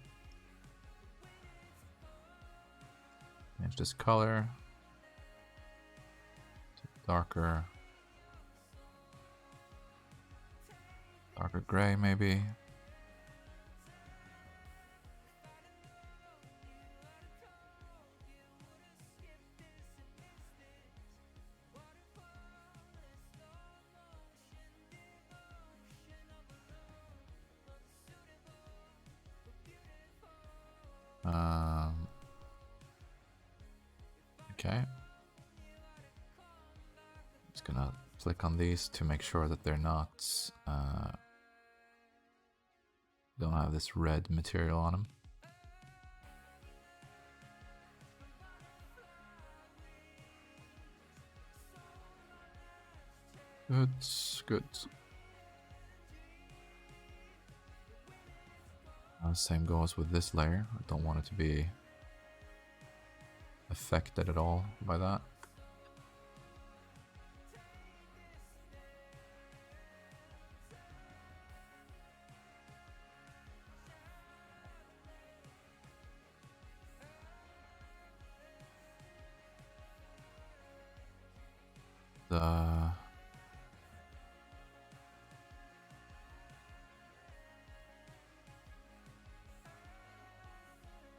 Change this color to darker gray maybe. Okay. Just gonna click on these to make sure that they're not don't have this red material on them. Good. Same goes with this layer. I don't want it to be affected at all by that.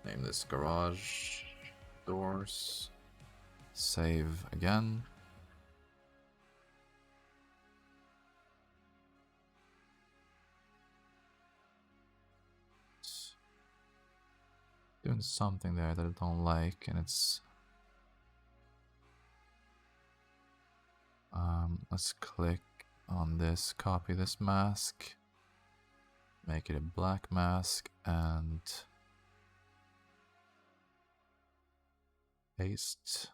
Name this garage doors. Save again. Doing something there that I don't like, and it's let's click on this, copy this mask, make it a black mask, and paste.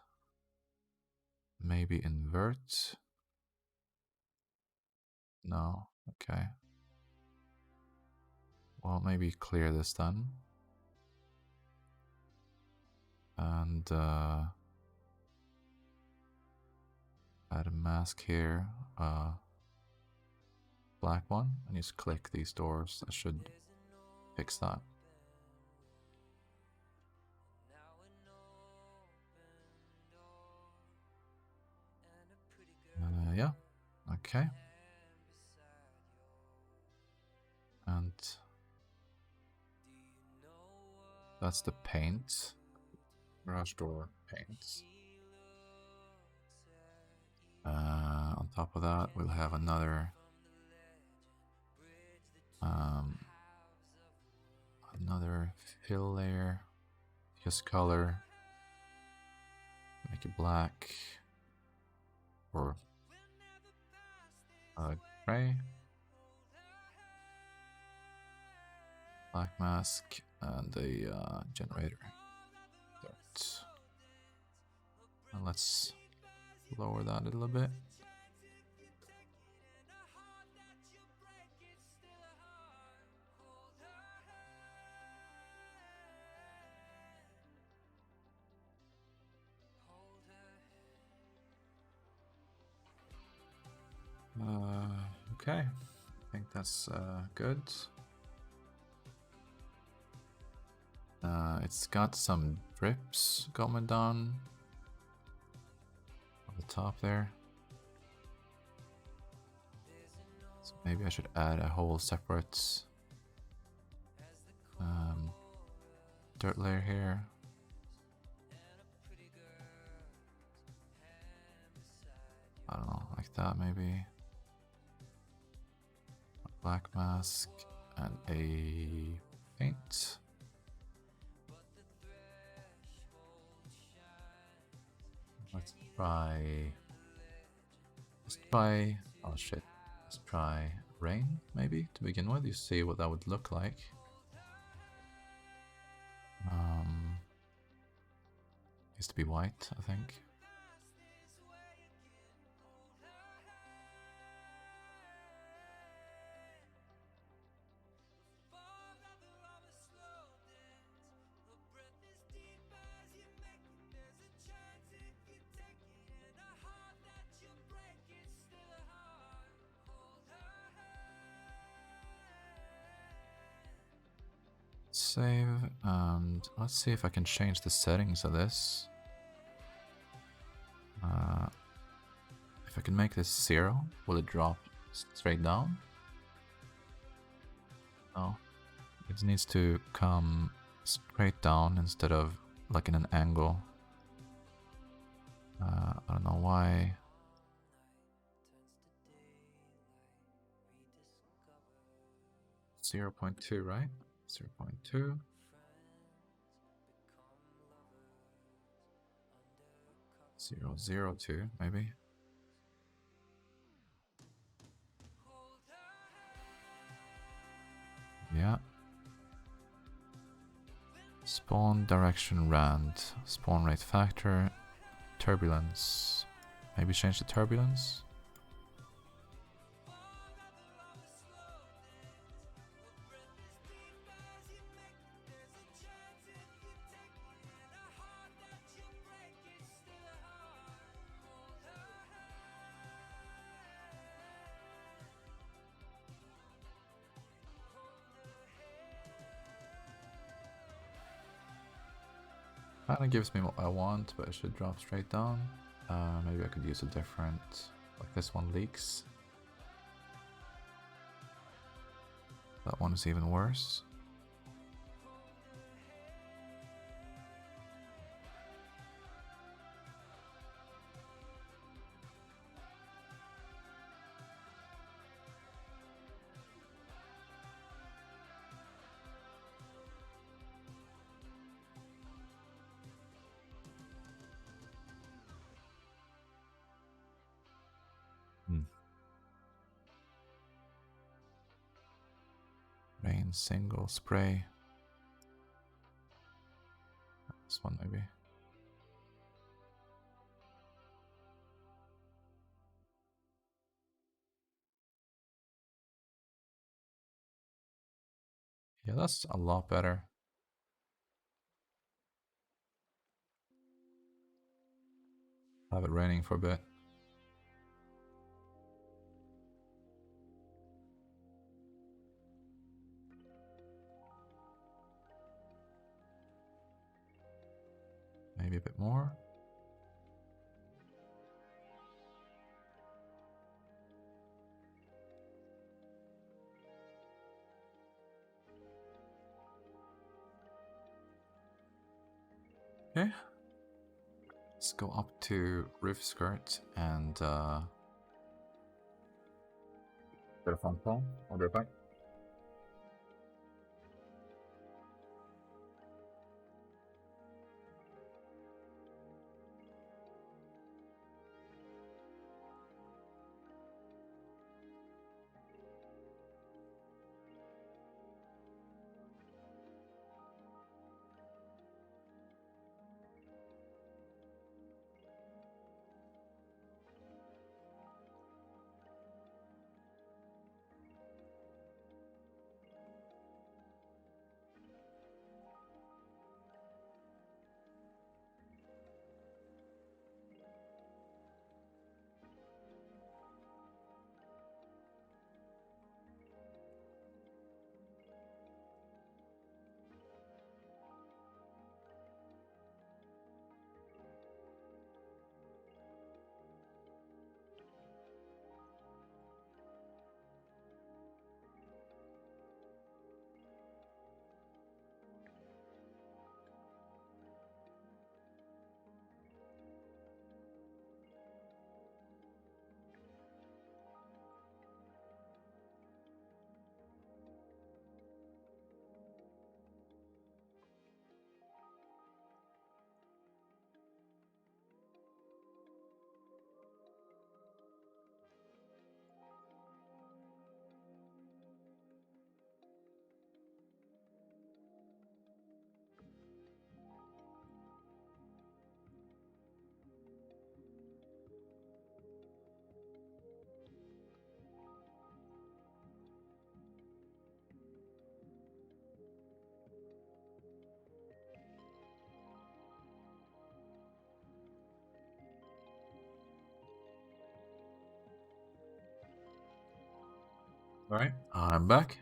Maybe invert. No, okay. Well, maybe clear this then. And add a mask here, black one, and just click these doors. That should fix that. Yeah, okay. And that's the paint. Garage door paints. On top of that, we'll have another fill layer. Just color. Make it black or gray. Black mask, and a generator. Dirt. And let's lower that a little bit. Okay, I think that's good. It's got some drips coming down on the top there. So maybe I should add a whole separate dirt layer here. I don't know, like that maybe. A black mask and a paint. Let's try. Oh shit. Let's try rain maybe to begin with. You see what that would look like. Needs to be white, I think. Save, and let's see if I can change the settings of this. If I can make this 0, will it drop straight down? No. It needs to come straight down instead of like in an angle. I don't know why. 0.2, right? 0.2. 0.02, maybe. Yeah. Spawn direction rand. Spawn rate factor. Turbulence. Maybe change the turbulence. Kinda gives me what I want, but it should drop straight down. Maybe I could use a different, like this one leaks. That one is even worse. Rain single spray. This one maybe. Yeah, that's a lot better. Have it raining for a bit. Maybe a bit more. Okay. Let's go up to roof skirt and bit of fun call. I'll be right back. Alright, I'm back.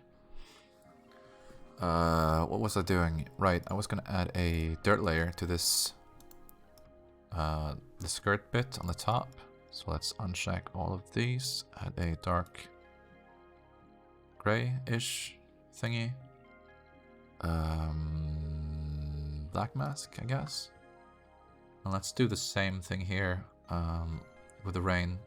What was I doing? Right, I was gonna add a dirt layer to this, the skirt bit on the top. So let's uncheck all of these, add a dark gray-ish thingy. Black mask, I guess. And let's do the same thing here, with the rain.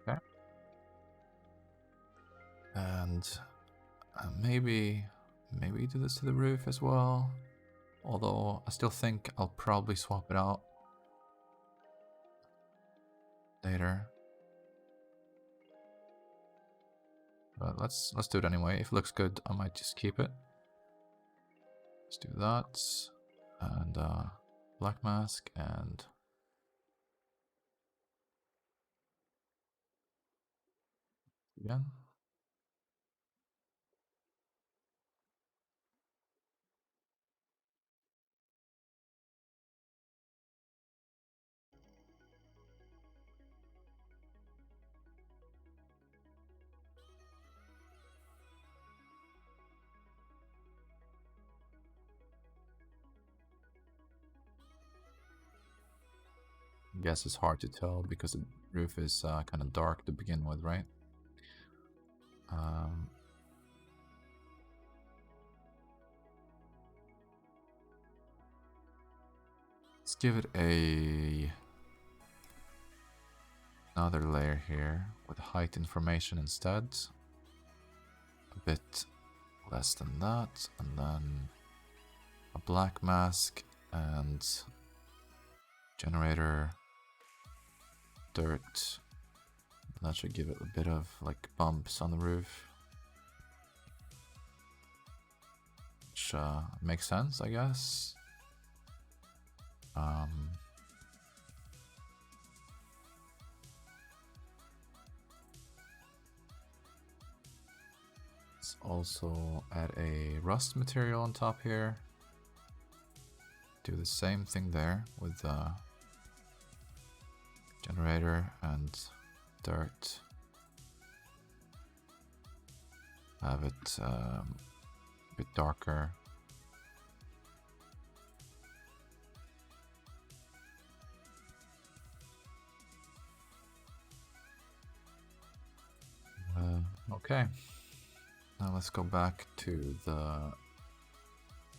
Okay. And maybe do this to the roof as well. Although I still think I'll probably swap it out later. But let's do it anyway. If it looks good, I might just keep it. Let's do that. And black mask and again. I guess it's hard to tell because the roof is kind of dark to begin with, right? Let's give it another layer here with height information instead. A bit less than that, and then a black mask and generator dirt. That should give it a bit of like bumps on the roof, which makes sense, I guess. Let's also add a rust material on top here. Do the same thing there with the generator and dirt. Have it a bit darker. Okay. Now let's go back to the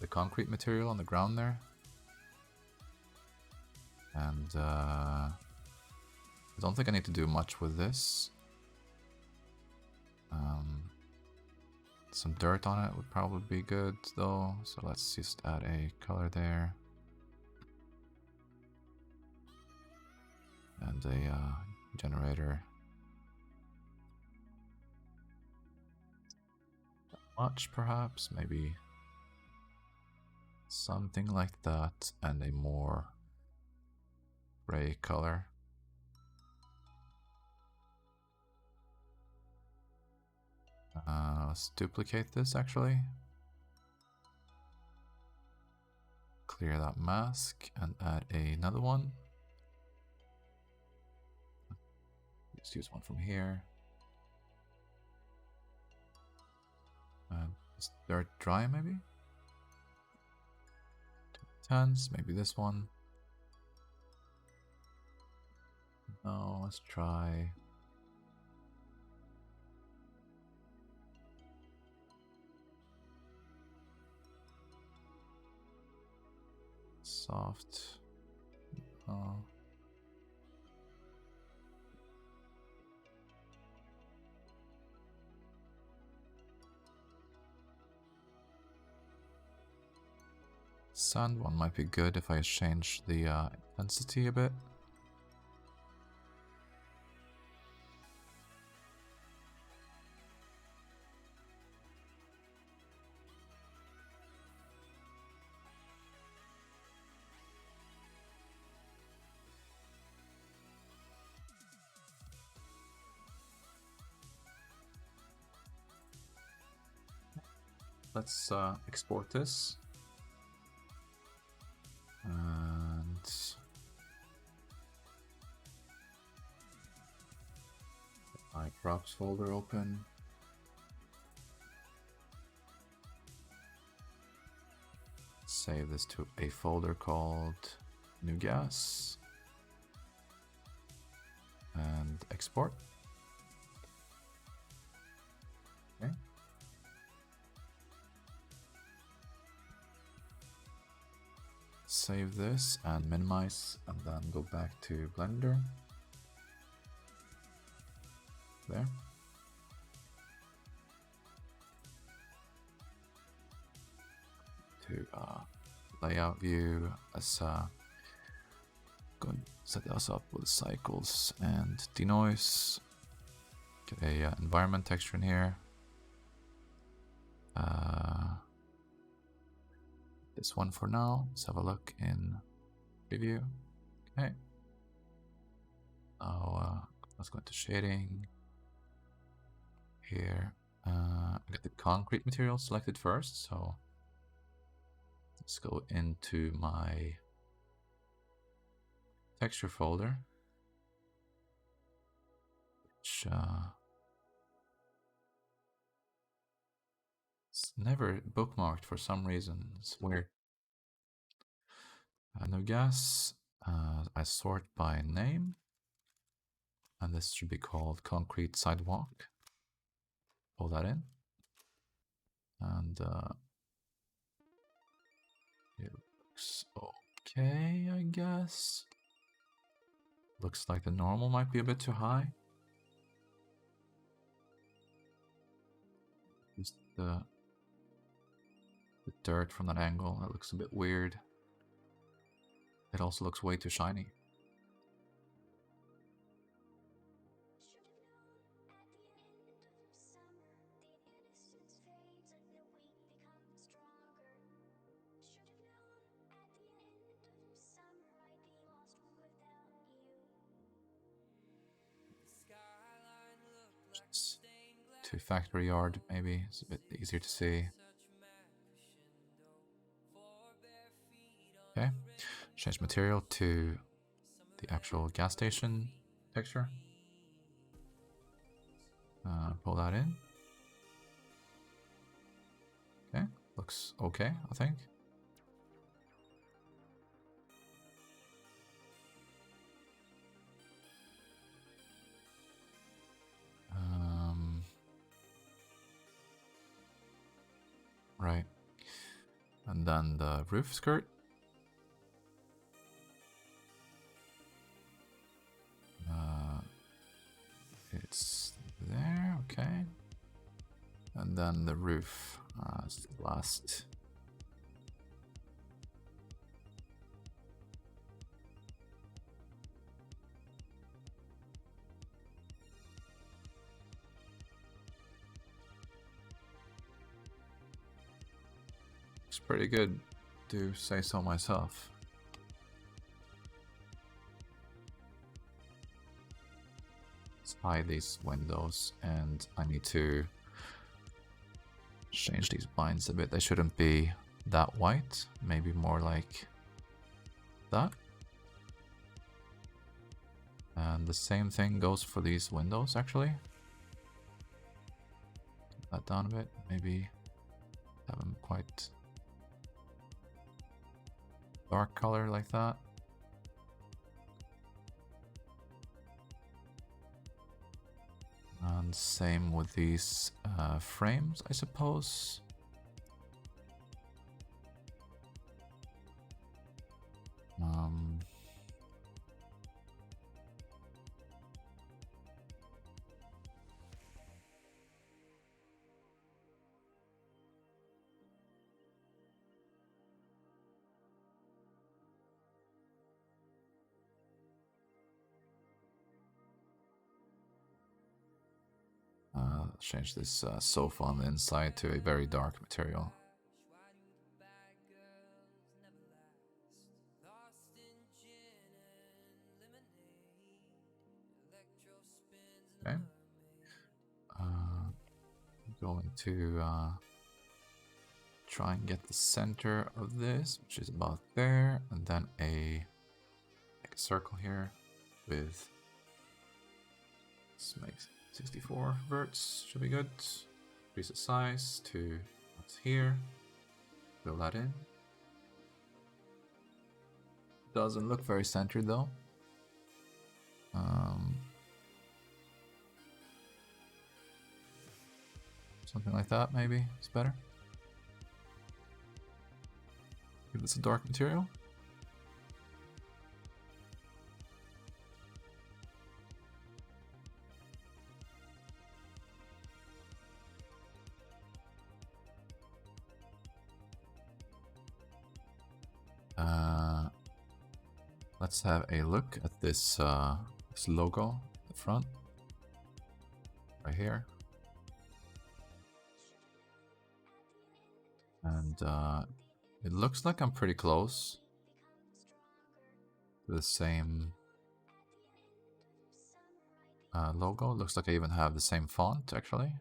concrete material on the ground there. And I don't think I need to do much with this. Some dirt on it would probably be good though, so let's just add a color there. And a generator. Not much perhaps, maybe something like that, and a more gray color. Let's duplicate this actually. Clear that mask and add another one. Let's use one from here. Is dirt dry maybe? Tons, maybe this one. No, let's try. Soft. Oh. Sand one might be good if I change the intensity a bit. let's export this. And my props folder open. Save this to a folder called new gas and export. Okay. Save this and minimize, and then go back to Blender. There. To layout view, as go and set us up with cycles and denoise. Get a environment texture in here. This one for now. Let's have a look in preview. Okay. Now let's go into shading. Here, I got the concrete material selected first, so let's go into my texture folder, which it's never bookmarked for some reason. It's weird. No gas. I sort by name, and this should be called concrete sidewalk. Pull that in, and it looks okay, I guess. Looks like the normal might be a bit too high. Just the dirt from that angle, that looks a bit weird. It also looks way too shiny. To factory yard, maybe it's a bit easier to see. Okay, change material to the actual gas station texture. Pull that in. Okay, looks okay, I think. Right, and then the roof skirt. It's there, okay. And then the roof is the last. It's pretty good, to say so myself. Let's hide these windows, and I need to change these blinds a bit. They shouldn't be that white, maybe more like that. And the same thing goes for these windows, actually. Get that down a bit, maybe have them quite dark color like that. And same with these frames, I suppose. Change this sofa on the inside to a very dark material. Okay. Going to try and get the center of this, which is about there, and then make a circle here with, let's make 64 verts, should be good. Increase the size to what's here, fill that in. Doesn't look very centered though. Something like that, maybe it's better. Give this a dark material. Let's have a look at this this logo at the front, right here, and it looks like I'm pretty close to the same logo. Looks like I even have the same font actually.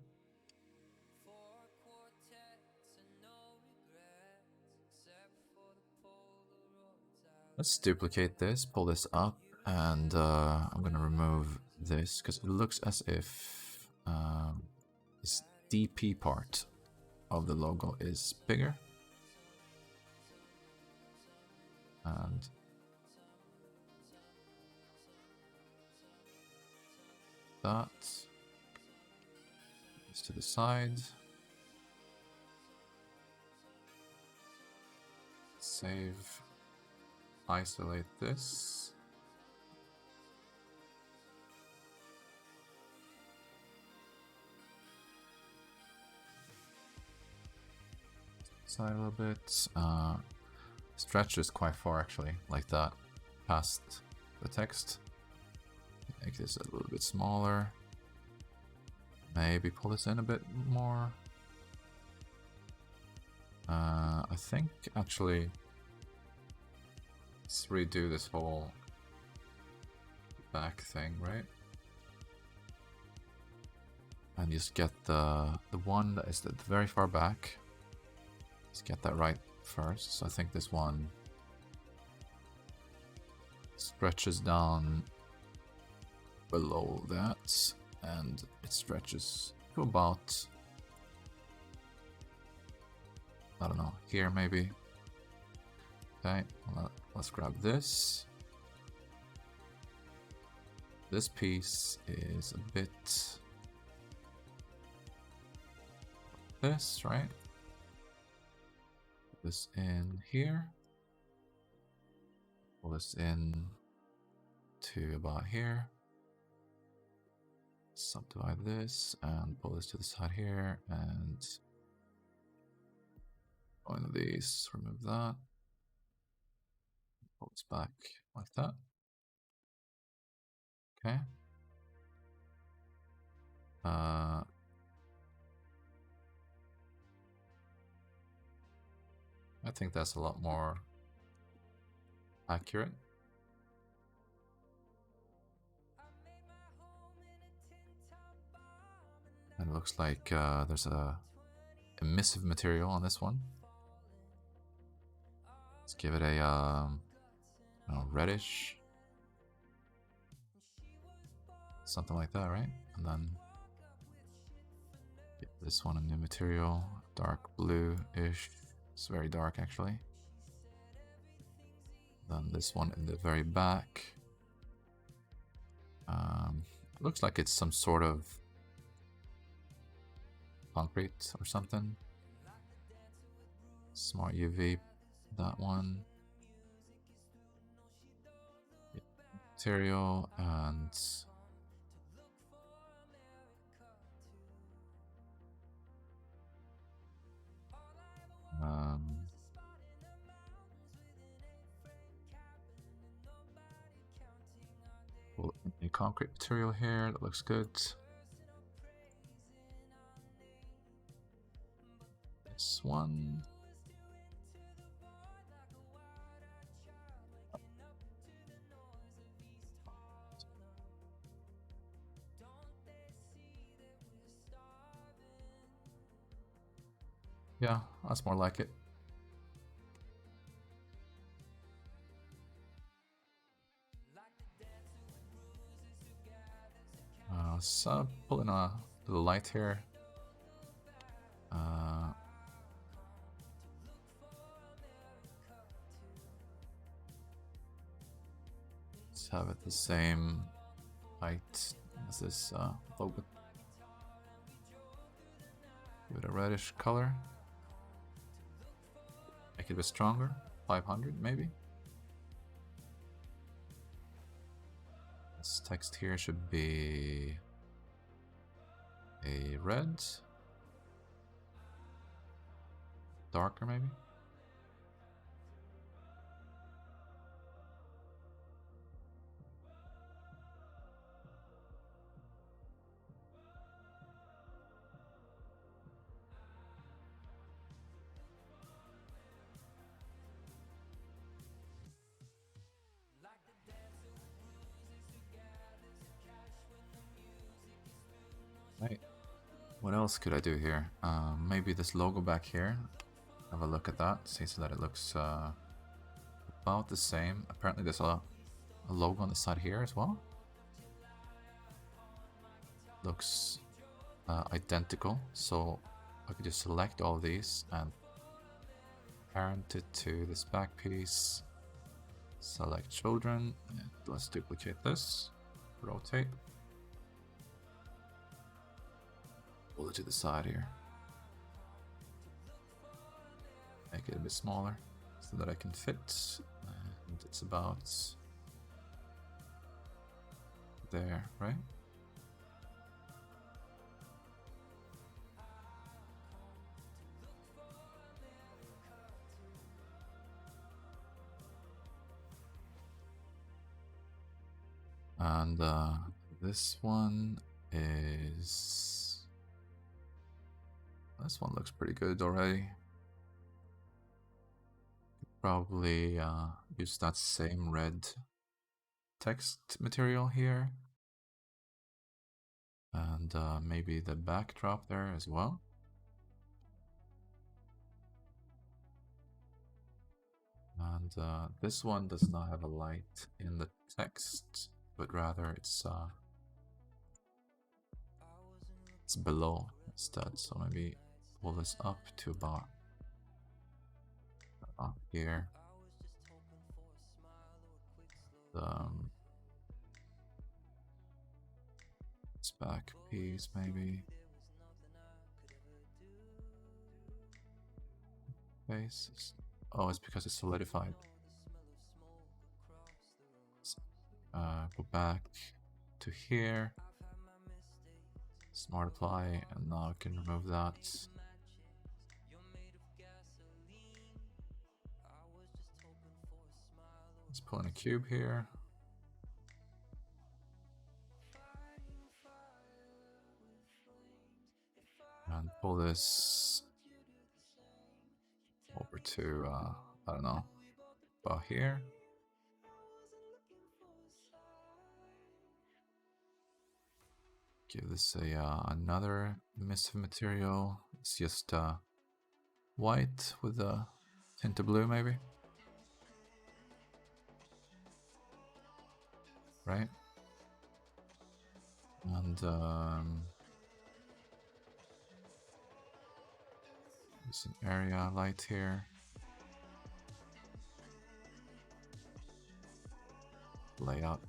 Let's duplicate this, pull this up, and I'm gonna remove this because it looks as if this DP part of the logo is bigger. And that is to the side. Save. Isolate this. Side a little bit. Stretches quite far actually, like that, past the text. Make this a little bit smaller. Maybe pull this in a bit more. I think actually, let's redo this whole back thing, right? And just get the one that is at the very far back. Let's get that right first. So I think this one stretches down below that, and it stretches to about, I don't know, here maybe. Okay, let's grab this. This piece is a bit this, right? Put this in here. Pull this in to about here. Subdivide this and pull this to the side here, and one of these, remove that. Pull this back like that. Okay. I think that's a lot more accurate. And it looks like there's a emissive material on this one. Let's give it a I don't know, reddish, something like that, right? And then give this one a new material, dark blue-ish. It's very dark actually. Then this one in the very back. Looks like it's some sort of concrete or something. Smart UV, that one. Material and a concrete material here, that looks good. This one. Yeah, that's more like it. So pull in a little light here. Let's have it the same height as this logo. Give it a reddish color. Make it a bit stronger. 500 maybe. This text here should be a red. Darker maybe. Right. What else could I do here? Maybe this logo back here. Have a look at that. See so that it looks about the same. Apparently there's a logo on the side here as well. Looks identical. So I could just select all these and parent it to this back piece. Select children. And let's duplicate this. Rotate. Pull it to the side here. Make it a bit smaller so that I can fit. And it's about there, right? And this one is... This one looks pretty good already. Probably use that same red text material here. And maybe the backdrop there as well. And this one does not have a light in the text, but rather it's below instead. So maybe pull this up to about up here. This back piece maybe. Base. Oh, it's because it's solidified. Go back to here. Smart apply, and now I can remove that. Let's pull in a cube here. And pull this over to, I don't know, about here. Give this another emissive material. It's just white with a tint of blue, maybe. Right? And there's an area light here. Layout.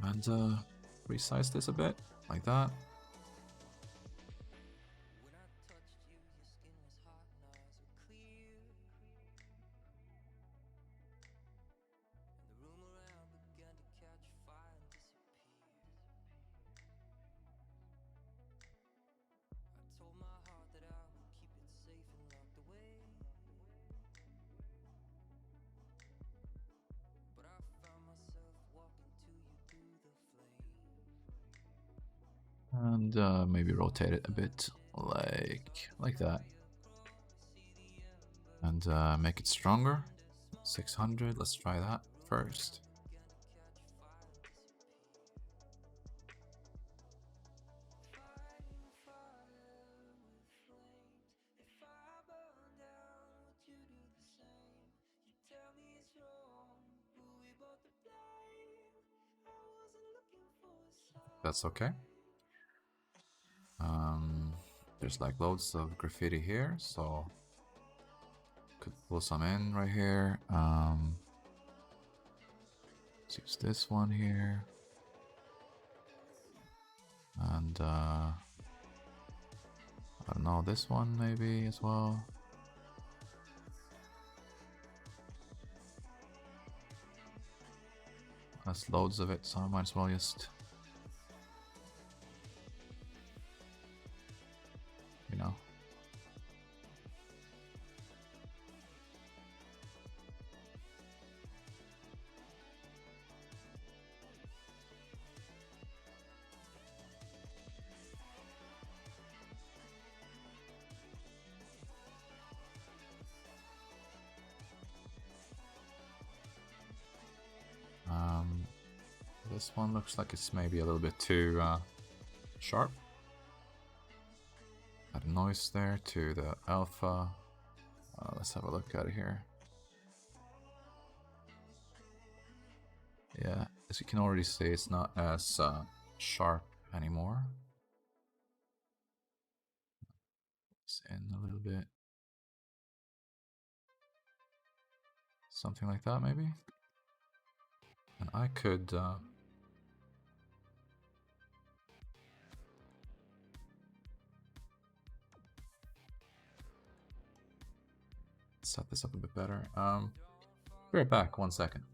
And resize this a bit, like that. And maybe rotate it a bit, like that. And make it stronger. 600, let's try that first. that's okay. There's like loads of graffiti here, so could pull some in right here. Let's use this one here. And I don't know, this one maybe as well. That's loads of it, so I might as well just, you know. This one looks like it's maybe a little bit too sharp. Add a noise there to the alpha. Let's have a look at it here. Yeah, as you can already see, it's not as sharp anymore. It's in a little bit. Something like that, maybe? And I could... set this up a bit better. Be right back, 1 second.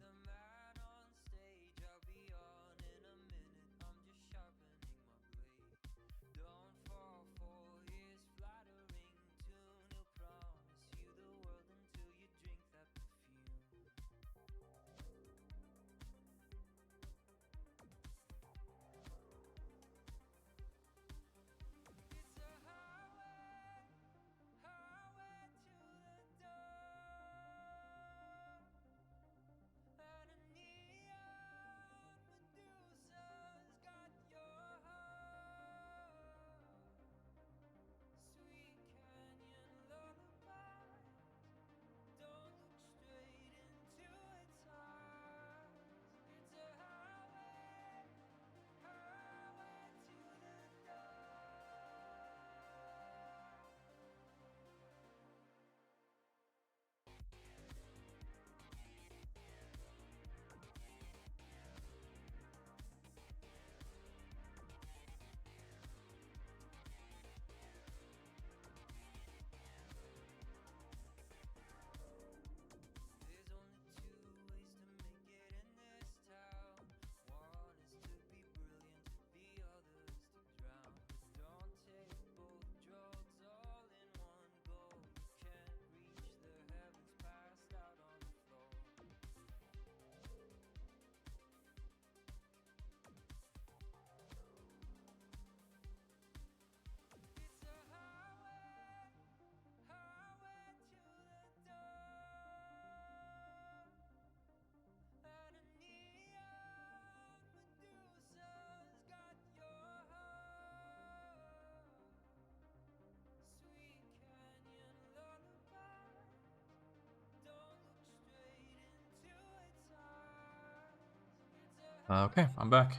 Okay, I'm back.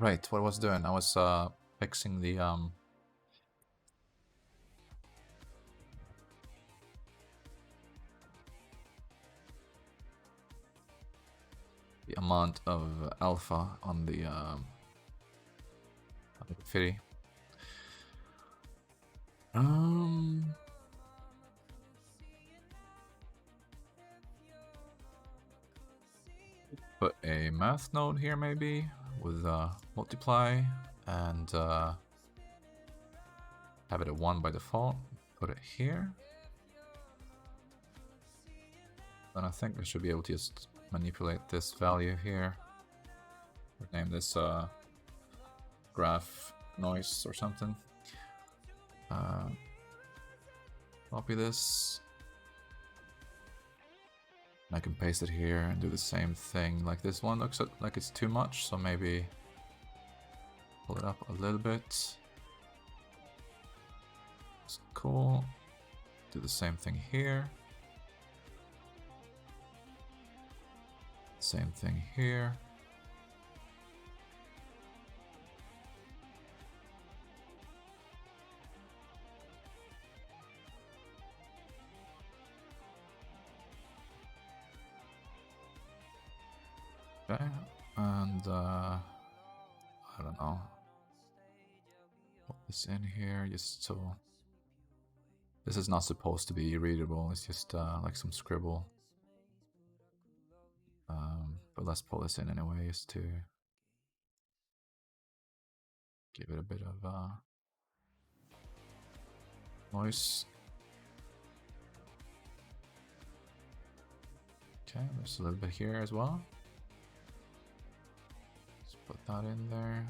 Right, what I was doing, I was fixing the amount of alpha on the graffiti. Put a math node here maybe with multiply and have it at 1 by default. Put it here. Then I think I should be able to just manipulate this value here. Name this graph noise or something. Copy this. And I can paste it here and do the same thing. Like this one looks like it's too much, so maybe pull it up a little bit. It's cool. Do the same thing here. Same thing here. Okay, and I don't know. Put this in here just so. This is not supposed to be readable, it's just like some scribble. But let's pull this in anyway, just to give it a bit of noise. Okay, there's a little bit here as well. Let's put that in there.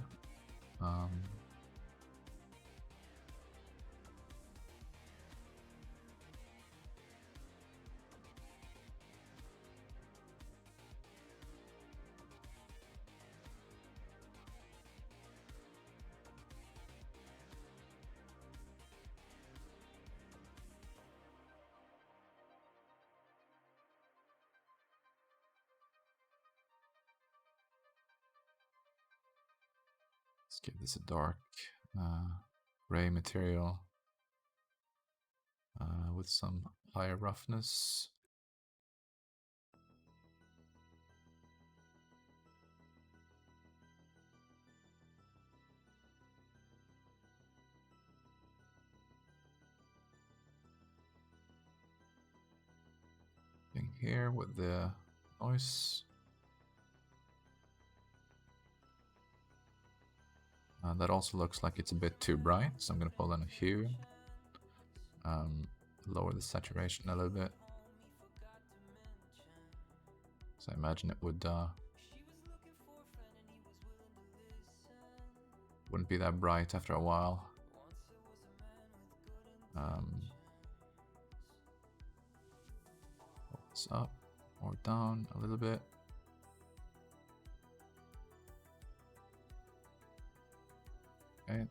Let's give this a dark gray material with some higher roughness. Thing here with the noise. That also looks like it's a bit too bright, so I'm gonna pull in a hue. Lower the saturation a little bit. So I imagine it would wouldn't be that bright after a while. Pull this up or down a little bit. Okay.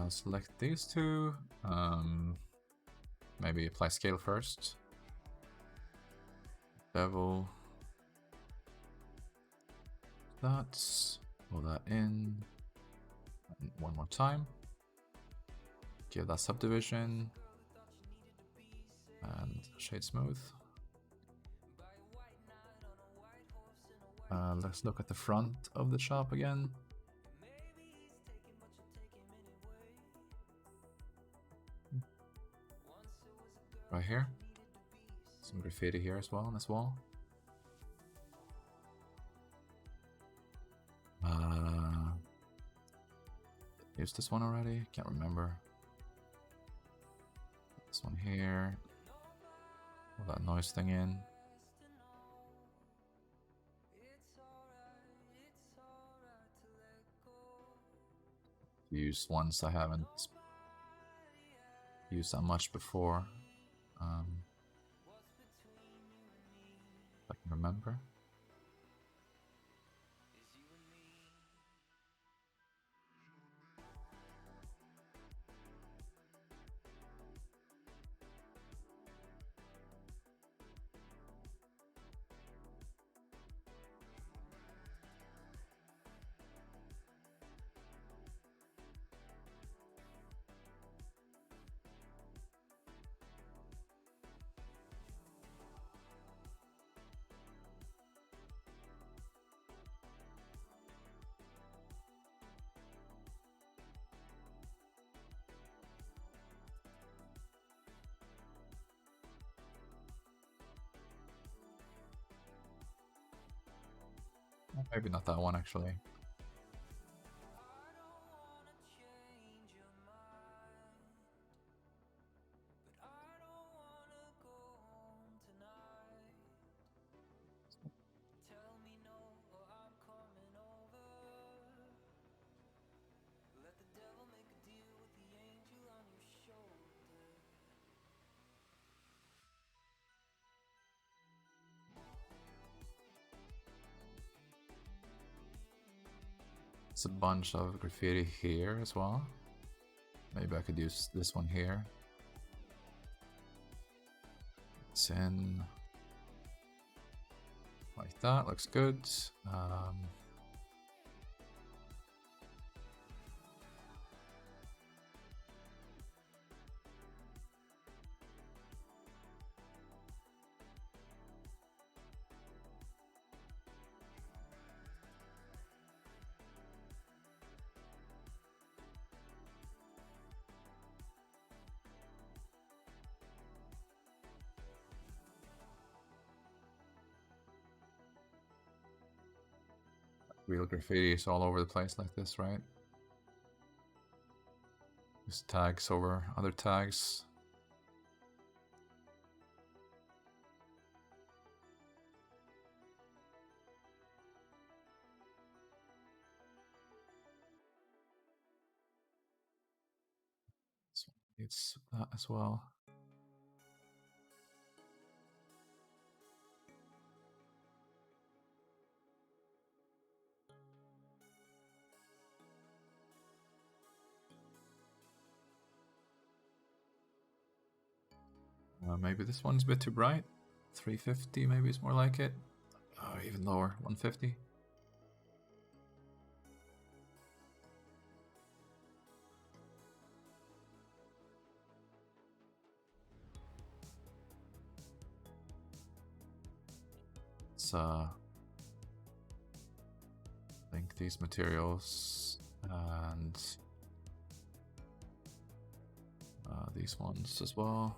Select these two. Maybe apply scale first. Bevel. That. Pull that in. And one more time. Give that subdivision. And shade smooth. Let's look at the front of the shop again. Right here. Some graffiti here as well on this wall. Used this one already? Can't remember. This one here. Pull that noise thing in. Use ones I haven't used that much before. If I can remember. Maybe not that one actually. It's a bunch of graffiti here as well. Maybe I could use this one here. It's in like that, looks good. Real graffiti is all over the place like this, right? Just tags over other tags. This one needs that as well. Maybe this one's a bit too bright. 350 maybe is more like it. Oh, even lower, 150. Let's link these materials and these ones as well.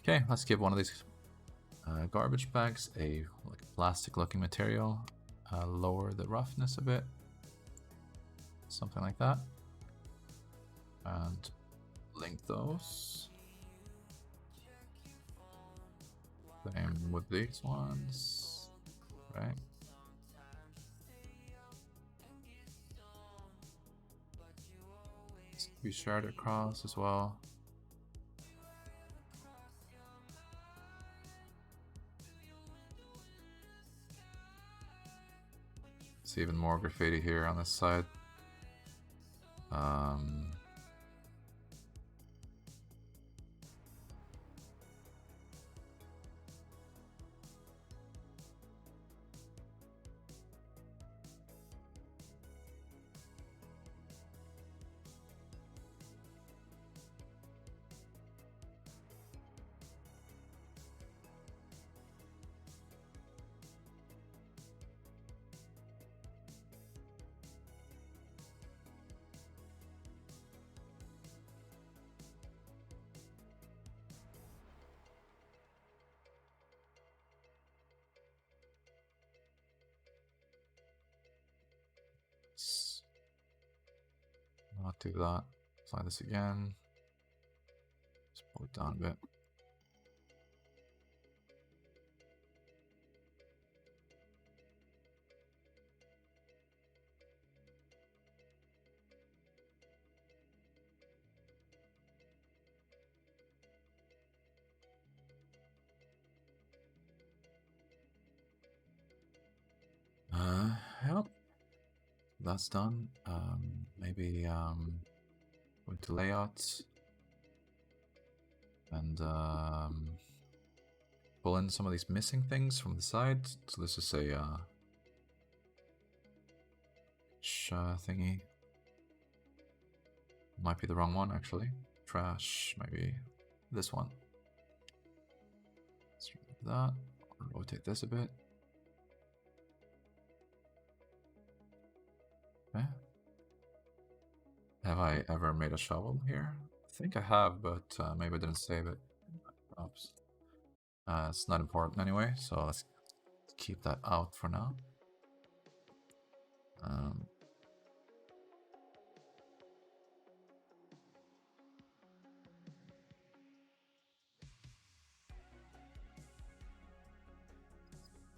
Okay, let's give one of these garbage bags a plastic looking material, lower the roughness a bit, something like that, and link those. Same with these ones, right? Be shared across as well. See even more graffiti here on this side. Not do that. Apply this again. Just pull it down a bit. Yep. That's done. Maybe go into layouts and pull in some of these missing things from the side. So this is a thingy. Might be the wrong one actually. Trash, maybe this one. Let's remove that. Rotate this a bit. Okay. Have I ever made a shovel here? I think I have, but maybe I didn't save it. Oops. It's not important anyway, so let's keep that out for now. Um,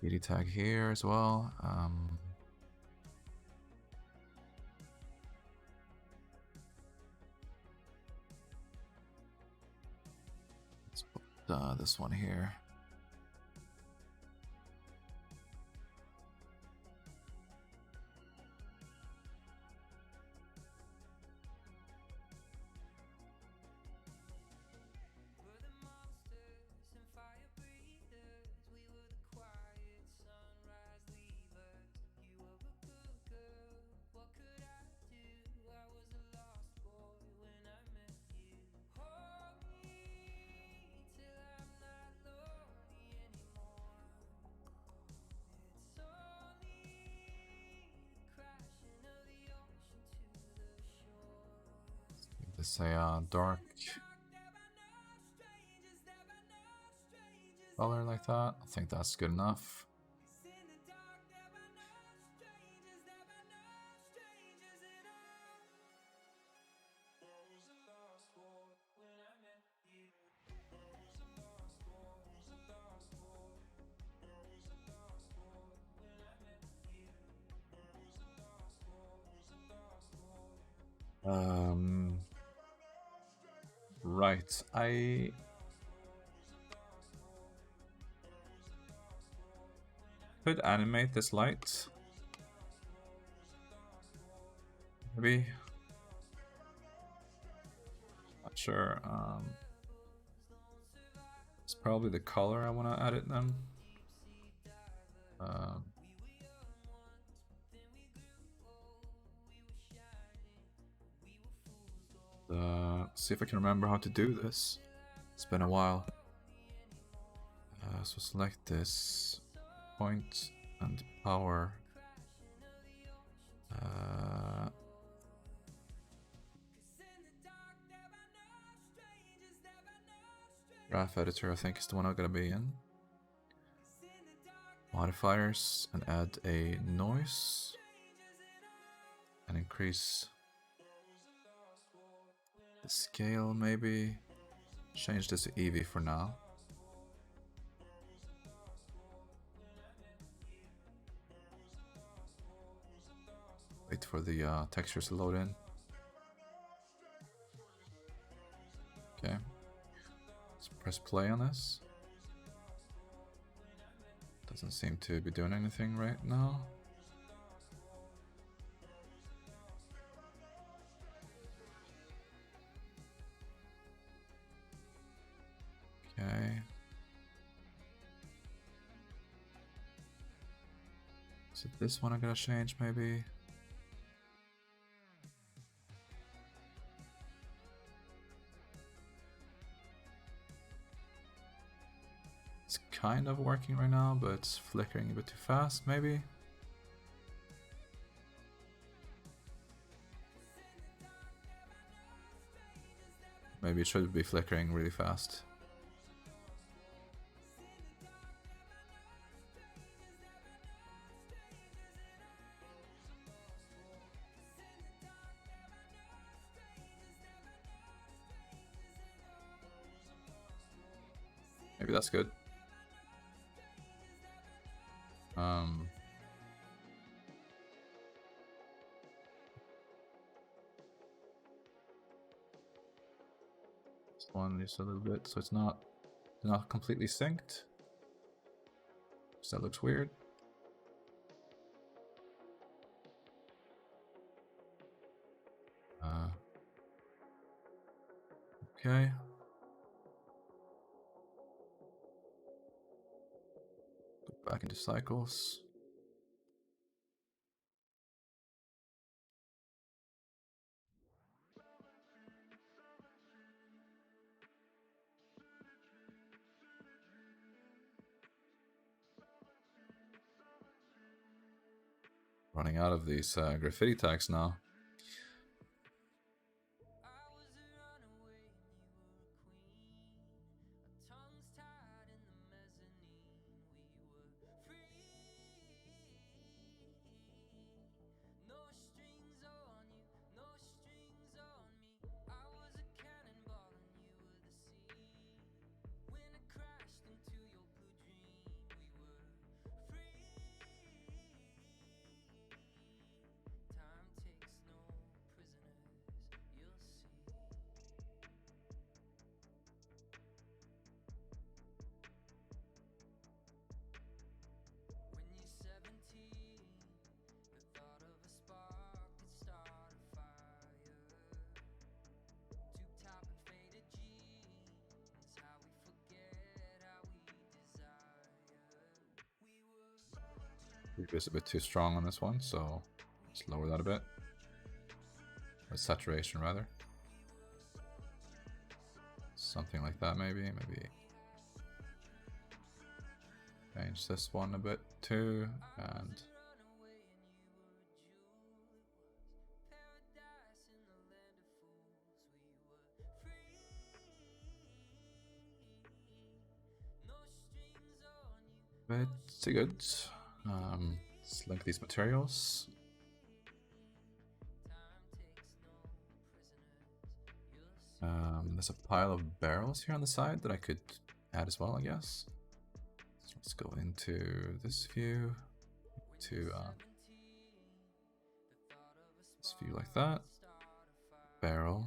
BD tag here as well. Let's put this one here. Let's say dark color like that. I think that's good enough. Right, I could animate this light. Maybe. Not sure. It's probably the color I want to edit them. See if I can remember how to do this. It's been a while. So select this point and power. Graph editor, I think, is the one I'm gonna be in. Modifiers and add a noise and increase the scale, maybe. Change this to Eevee for now. Wait for the textures to load in. Okay. Let's press play on this. Doesn't seem to be doing anything right now. Okay. Is it this one I gotta change, maybe? It's kind of working right now, but it's flickering a bit too fast, maybe? Maybe it should be flickering really fast. Maybe that's good. This one just a little bit, so it's not completely synced. So that looks weird. Okay. Go back into cycles. Running out of these graffiti tags now. Previous a bit too strong on this one, so let's lower that a bit. Or saturation rather. Something like that maybe. Change this one a bit too, and pretty good. Let's link these materials. There's a pile of barrels here on the side that I could add as well, I guess. So let's go into this view, to this view like that. Barrel.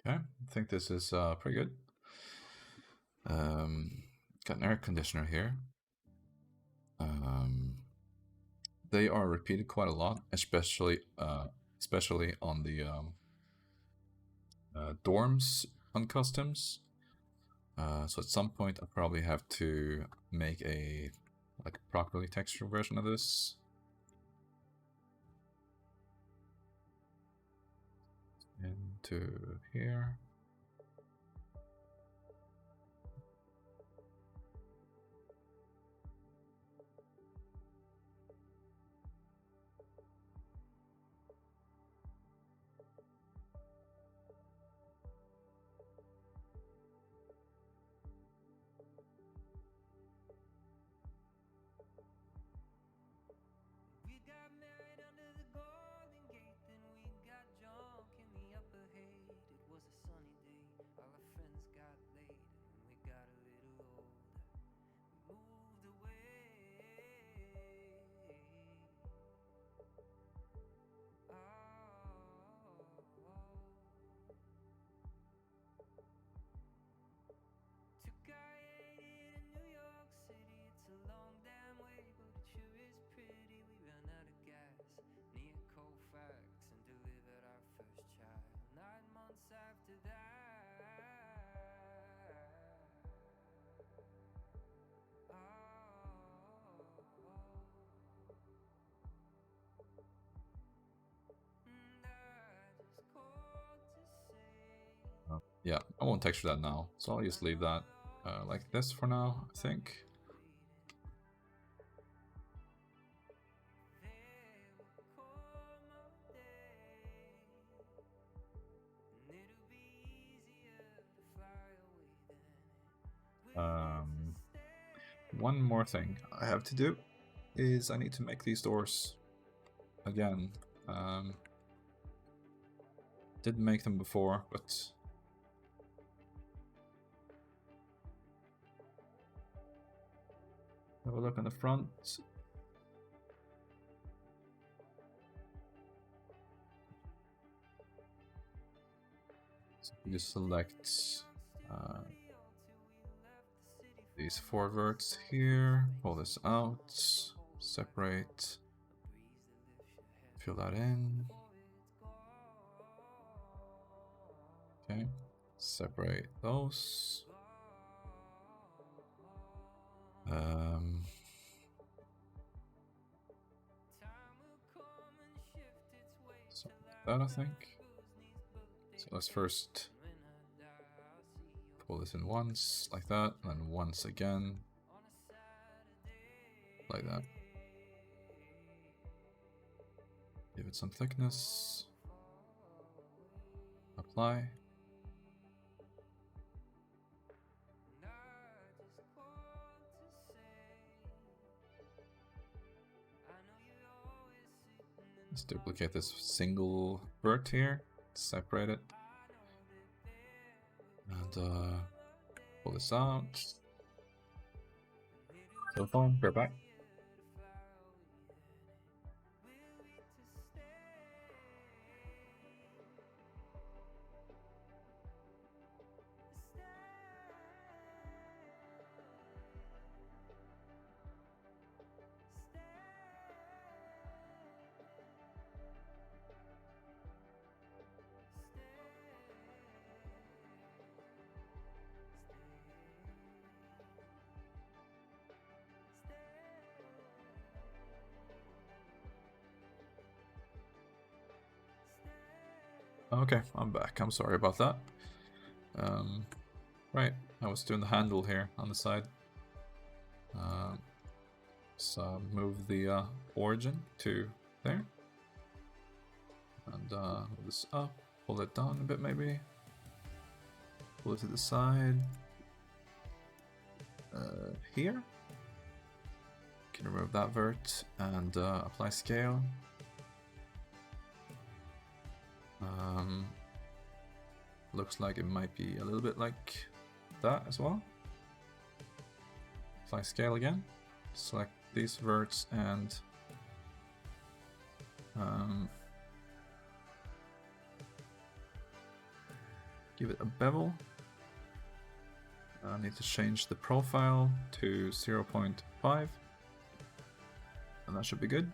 Okay, I think this is pretty good. Got an air conditioner here. They are repeated quite a lot, especially on the dorms on customs. So at some point I probably have to make a properly textured version of this. Into here. Yeah, I won't texture that now, so I'll just leave that like this for now, I think. One more thing I have to do is I need to make these doors again. did make them before, but have a look on the front. So you just select these 4 verts here, pull this out, separate, fill that in. Okay, separate those. So that I think. So let's first pull this in once, like that, and then once again, like that. Give it some thickness. Apply. Let's duplicate this single vert here, separate it, and pull this out. So fine, we're back. Okay, I'm back. I'm sorry about that. Right, I was doing the handle here on the side. So move the origin to there. And move this up, pull it down a bit maybe. Pull it to the side. Here. Can remove that vert and apply scale. Looks like it might be a little bit like that as well. Apply scale again. Select these verts and give it a bevel. I need to change the profile to 0.5, and that should be good.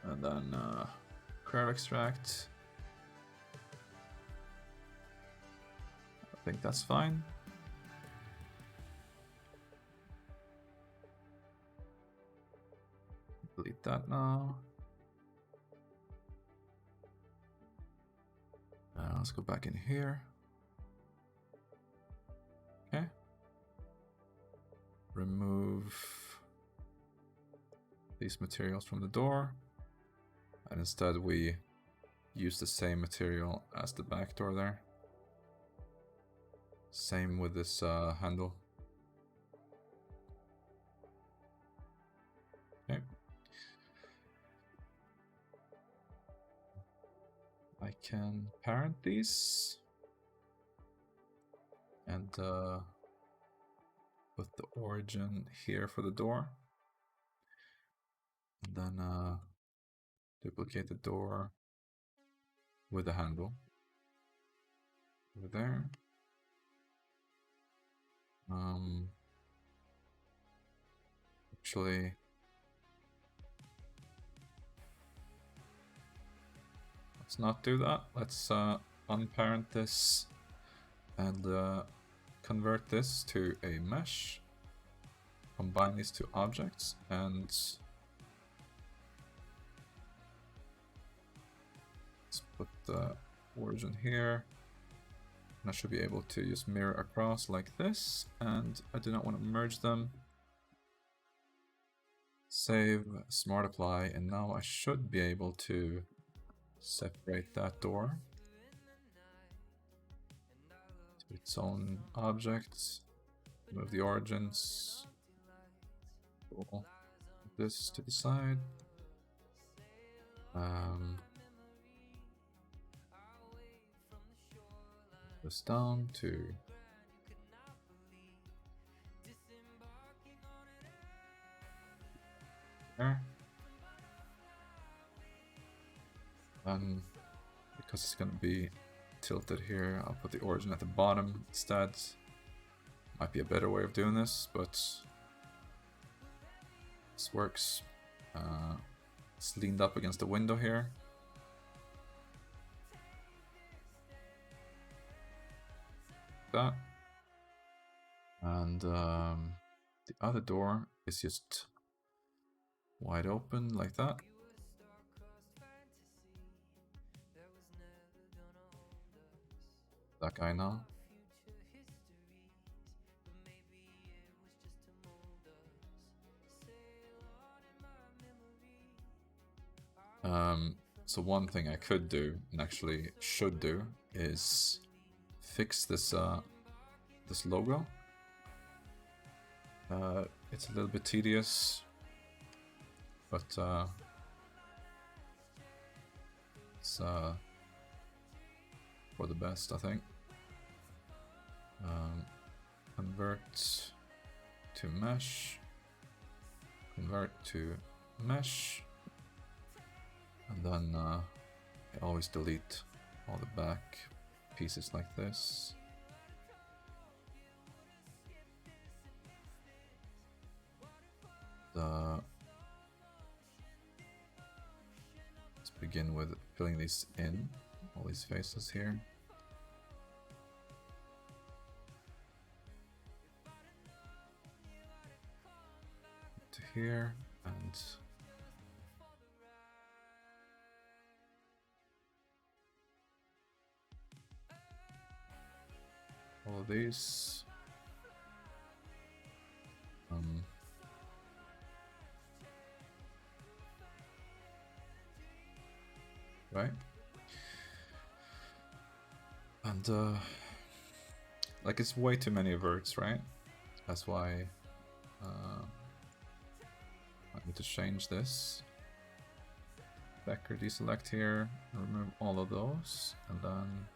And then curve extract. I think that's fine. Delete that now. Let's go back in here. Okay. Remove these materials from the door. And instead we use the same material as the back door there. Same with this handle. Okay. I can parent these and put the origin here for the door. And then duplicate the door with the handle over there. Actually, let's not do that. Let's unparent this and convert this to a mesh. Combine these two objects and let's put the origin here. And I should be able to just mirror across like this, and I do not want to merge them. Save, smart apply, and now I should be able to separate that door to its own object. Move the origins. Pull this to the side. this down to there. And because it's gonna be tilted here, I'll put the origin at the bottom instead. Might be a better way of doing this, but this works. It's leaned up against the window here. That. And the other door is just wide open like that. That guy now. So one thing I could do, and actually should do, is fix this this logo. It's a little bit tedious, but it's for the best, I think. Convert to mesh. Convert to mesh. And then I always delete all the back pieces like this. Let's begin with filling these in, all these faces here. To here, and all of these. Right? And like it's way too many verts, right? That's why I need to change this. Vector deselect here, remove all of those, and then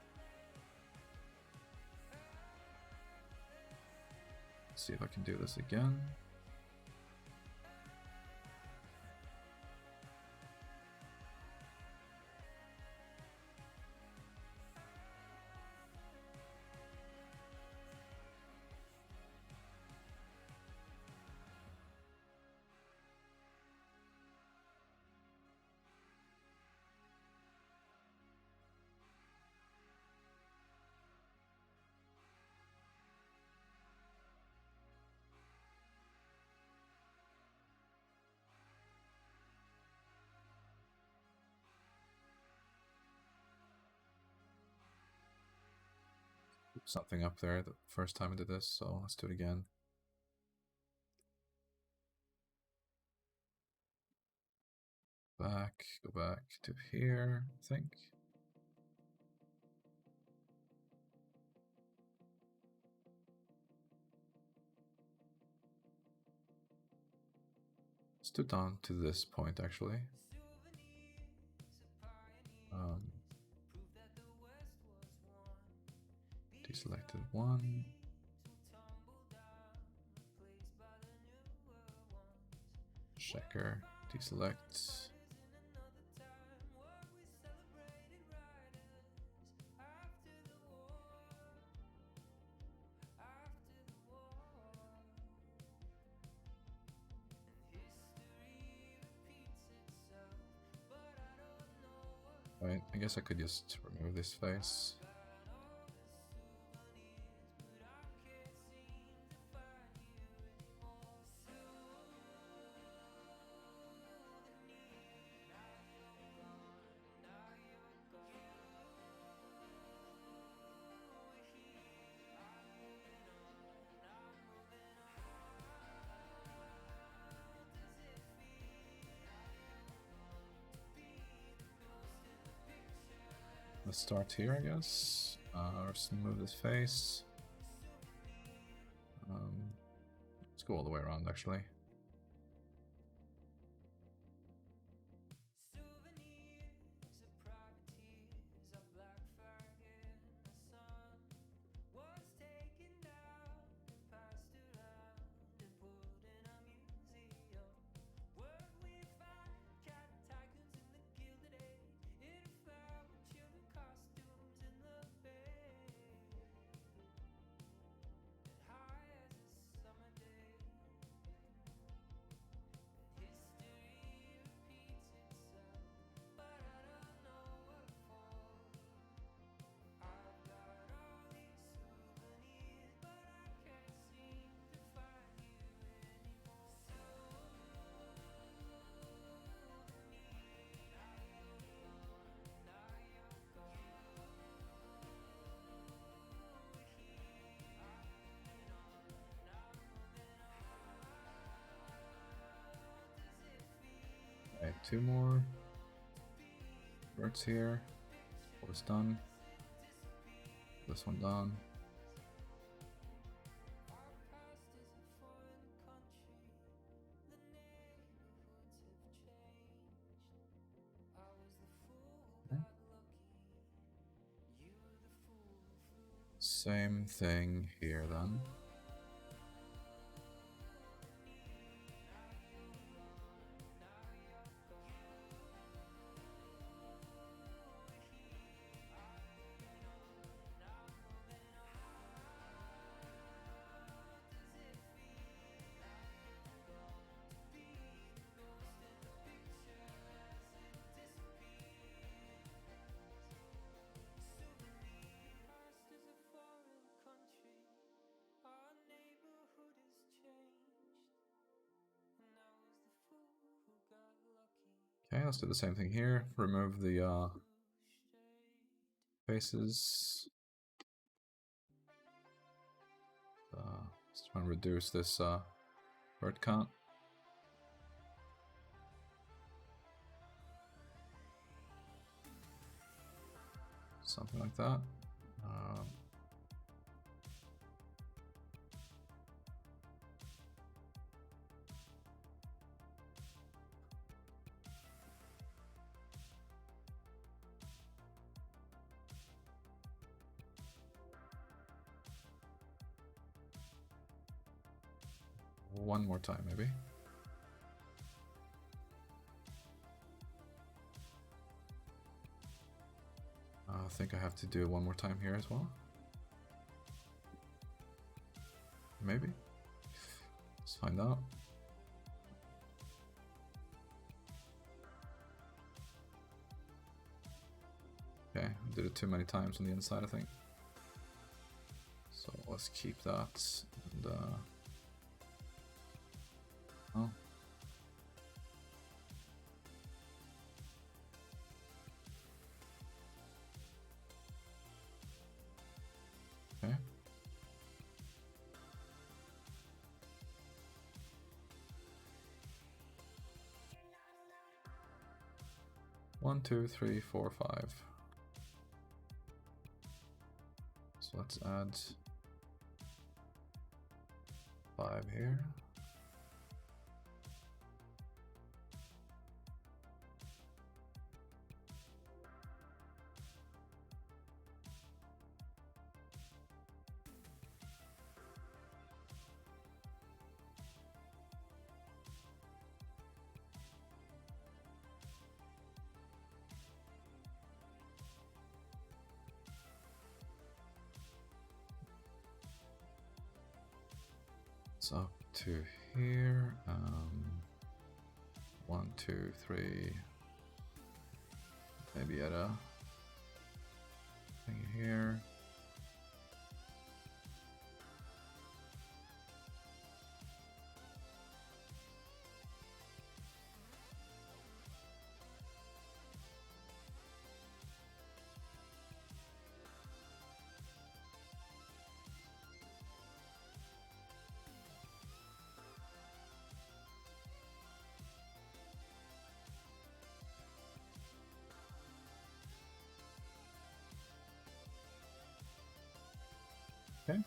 see if I can do this again. Something up there the first time I did this, so let's do it again. Back, go back to here, I think. Let's do down to this point actually. Deselected one. Checker, deselect. Right, I guess I could just remove this face. Let's start here, I guess. Let's move this face. Let's go all the way around, actually. 2 more. Birds here. 4's done. This one done. Same thing here then. Okay, let's do the same thing here. Remove the faces. Just trying to reduce this bird count. Something like that. One more time, maybe. I think I have to do it one more time here as well. Maybe. Let's find out. Okay, I did it too many times on the inside, I think. So let's keep that. And, oh. Okay. One, two, three, four, 5. So let's add 5 here. It's up to here. 1, 2, 3. Maybe at a thing here. Okay.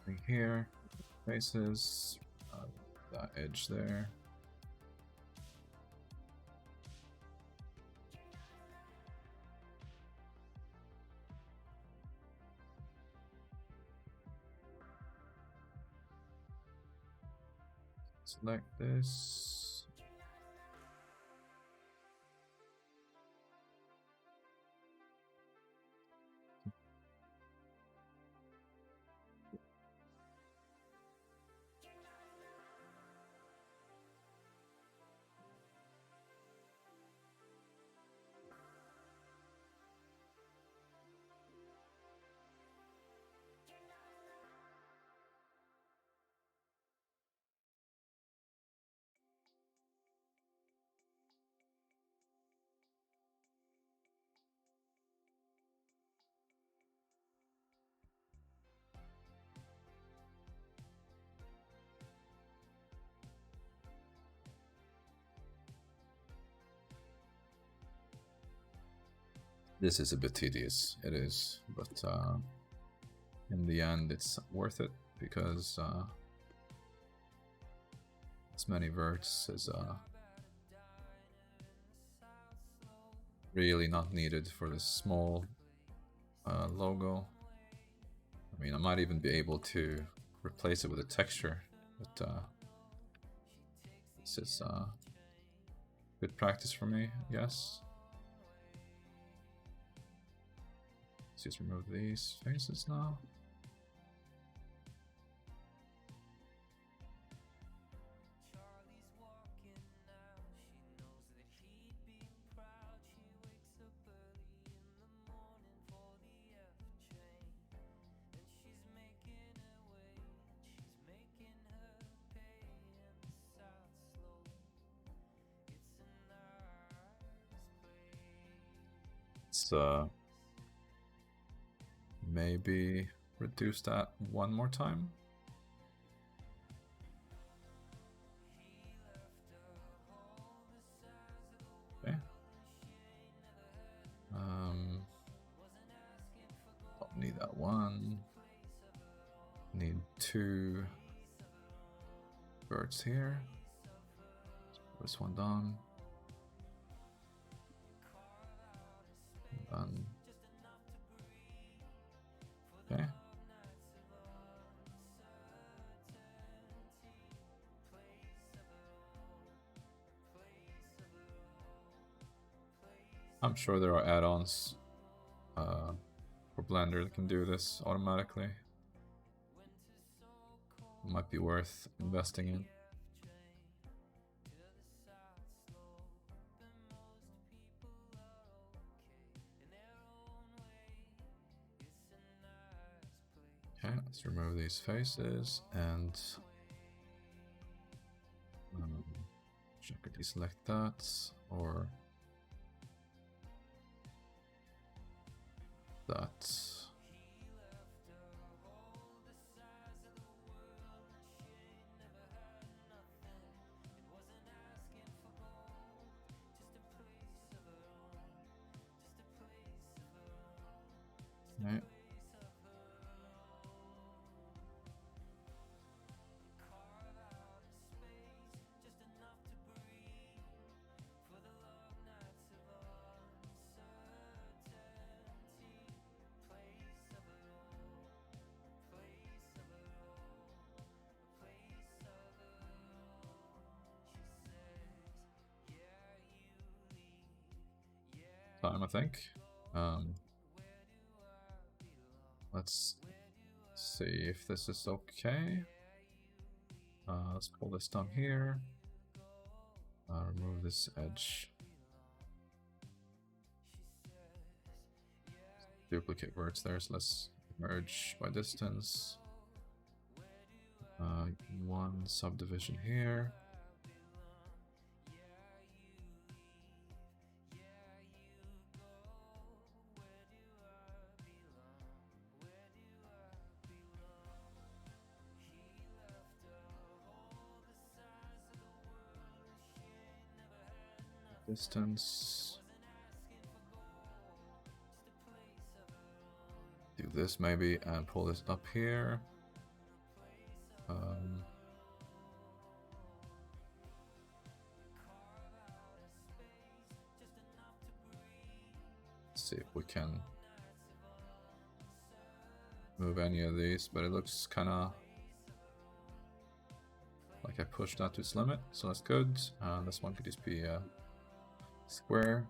Thing here, faces, that edge there. Select this. This is a bit tedious, it is, but in the end it's worth it because as many vertices really not needed for this small logo. I mean, I might even be able to replace it with a texture, but this is good practice for me, I guess. Let's just remove these faces now. Let's maybe reduce that one more time. Okay. Don't need that one. Need 2 birds here. This one done. Done. Okay. I'm sure there are add-ons for Blender that can do this automatically. Might be worth investing in. Okay, let's remove these faces and should I deselect that or that? Okay. Time, I think. Let's see if this is okay. Let's pull this down here. Remove this edge. Duplicate words there, so let's merge by distance. One subdivision here. Distance. Do this maybe and pull this up here. See if we can move any of these, but it looks kind of like I pushed that to its limit, so that's good. This one could just be a square.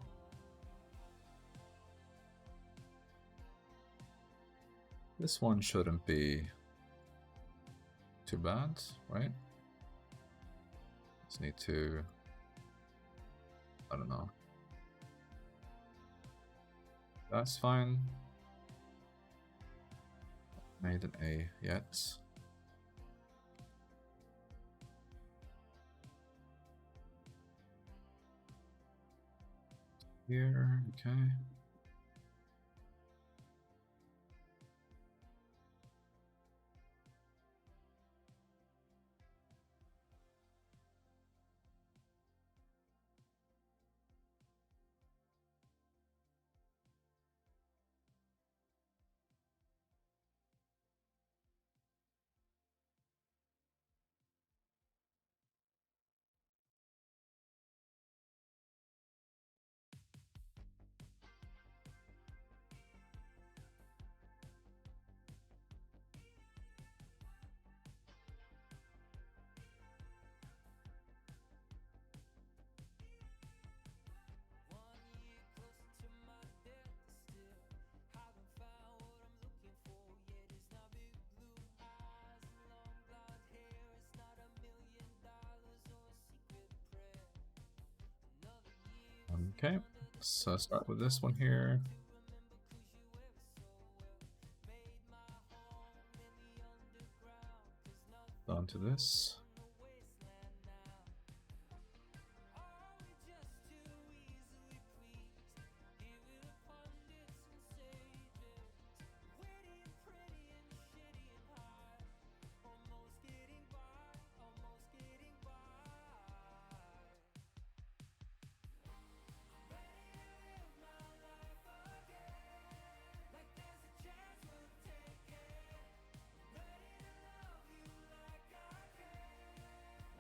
This one shouldn't be too bad, right? Just need to, I don't know. That's fine. Made an A yet. Here, okay. Okay, let's start with this one here. On to this.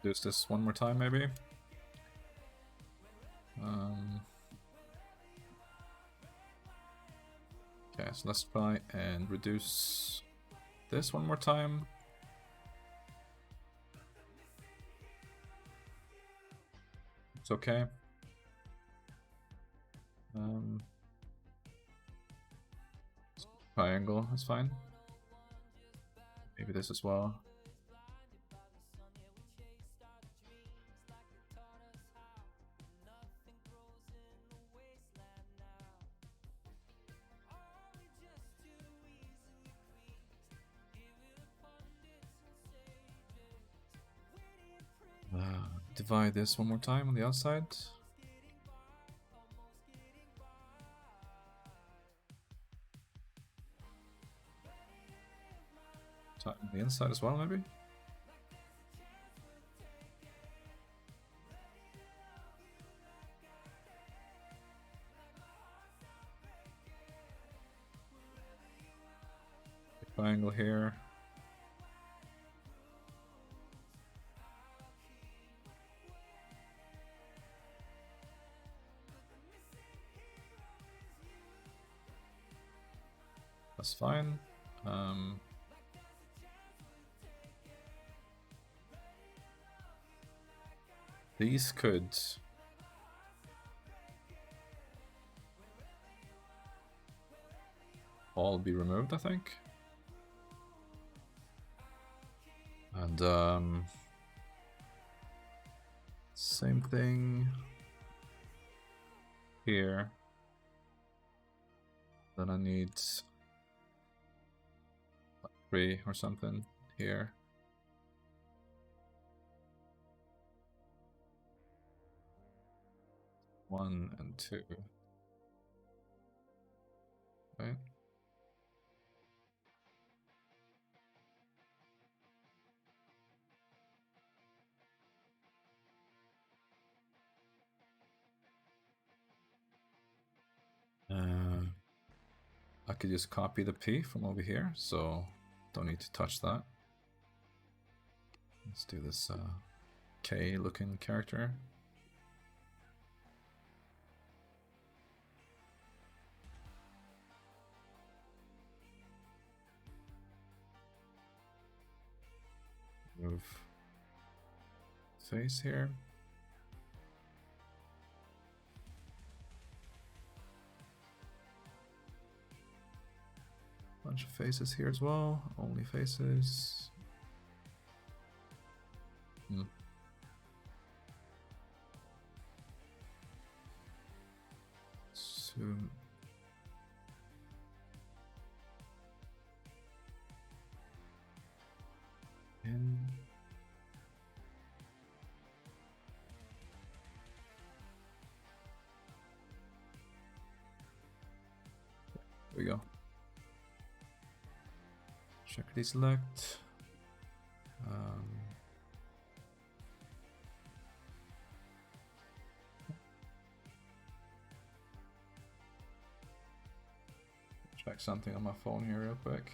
Do this one more time, maybe. Okay, so let's try and reduce this one more time. It's okay. Triangle is fine. Maybe this as well. Divide this one more time on the outside. On the inside as well, maybe. Triangle here. That's fine. These could all be removed, I think. And same thing here. Then I need 3 or something here. One and 2. Right? I could just copy the P from over here, so don't need to touch that. Let's do this K looking character. Move face here. Bunch of faces here as well. Only faces. Zoom. In. There we go. Check deselect. Check something on my phone here real quick.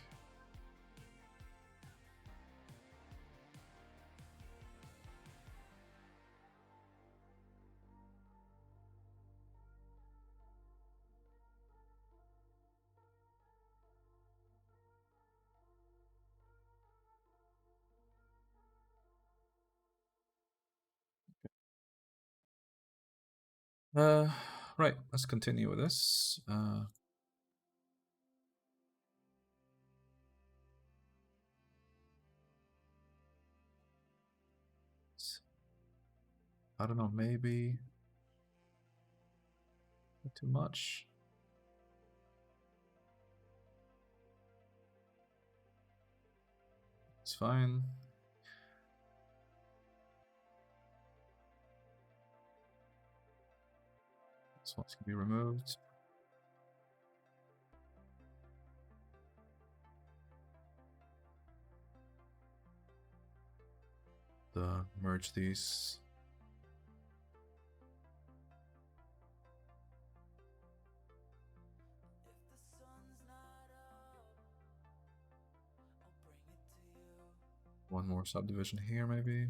Right, let's continue with this. I don't know, maybe Not too much. It's fine. This one's gonna be removed. Merge these. One more subdivision here, maybe.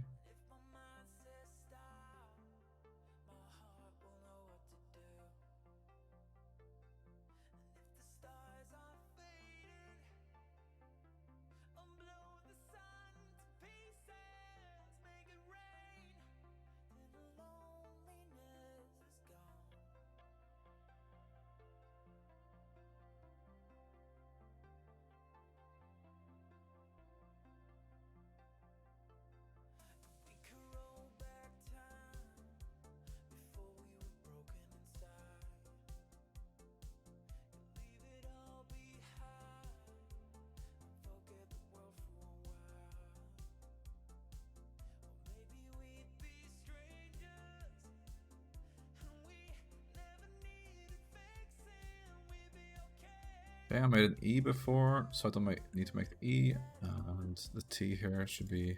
Okay, I made an E before, so I don't need to make the E, and the T here should be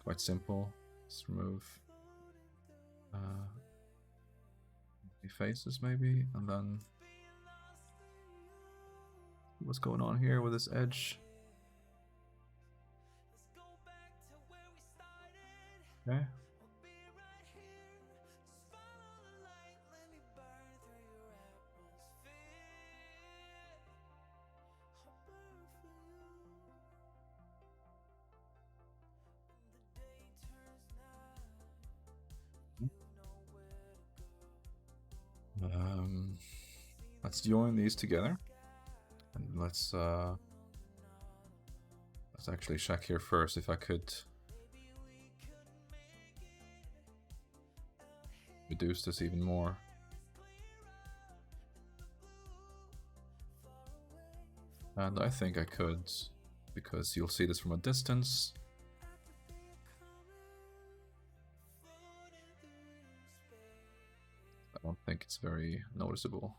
quite simple. Let's remove the faces maybe, and then what's going on here with this edge? Okay. Let's join these together, and let's actually check here first if I could reduce this even more. And I think I could, because you'll see this from a distance. I don't think it's very noticeable.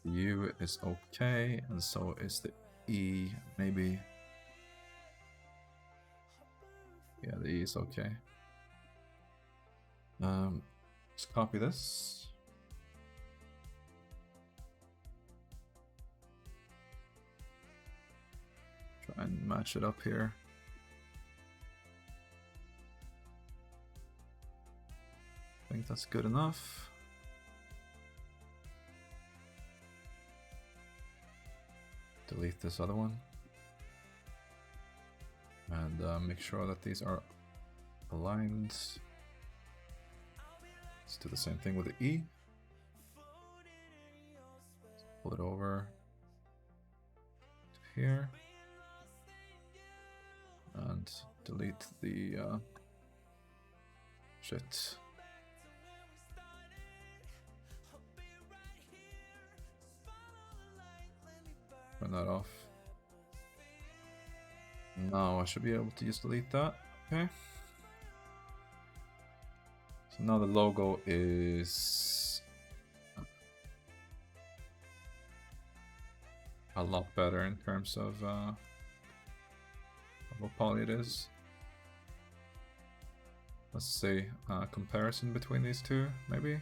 The U is okay, and so is the E, maybe. Yeah, the E is okay. Let's copy this. Try and match it up here. I think that's good enough. Delete this other one. And make sure that these are aligned. Let's do the same thing with the E. Pull it over to here. And delete the shit. Turn that off. Now I should be able to just delete that. Okay. So now the logo is a lot better in terms of what poly it is. Let's see a comparison between these two, maybe.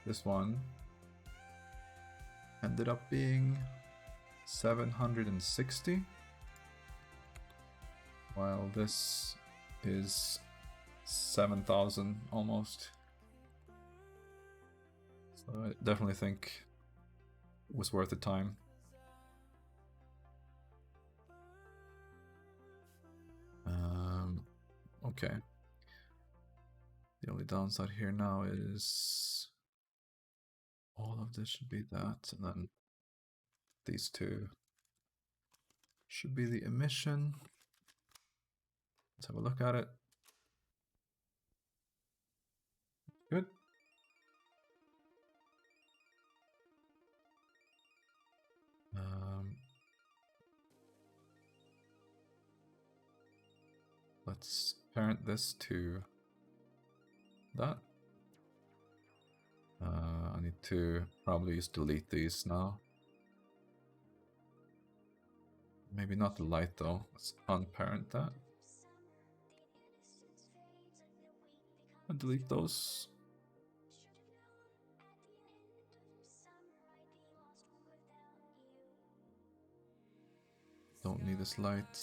This one ended up being 760, while this is 7,000 almost. So I definitely think it was worth the time. Okay. The only downside here now is All of this should be that, and then these two should be the emission. Let's have a look at it. Good. Let's parent this to that. I need to probably just delete these now. Maybe not the light though. Let's unparent that. And delete those. Don't need this light.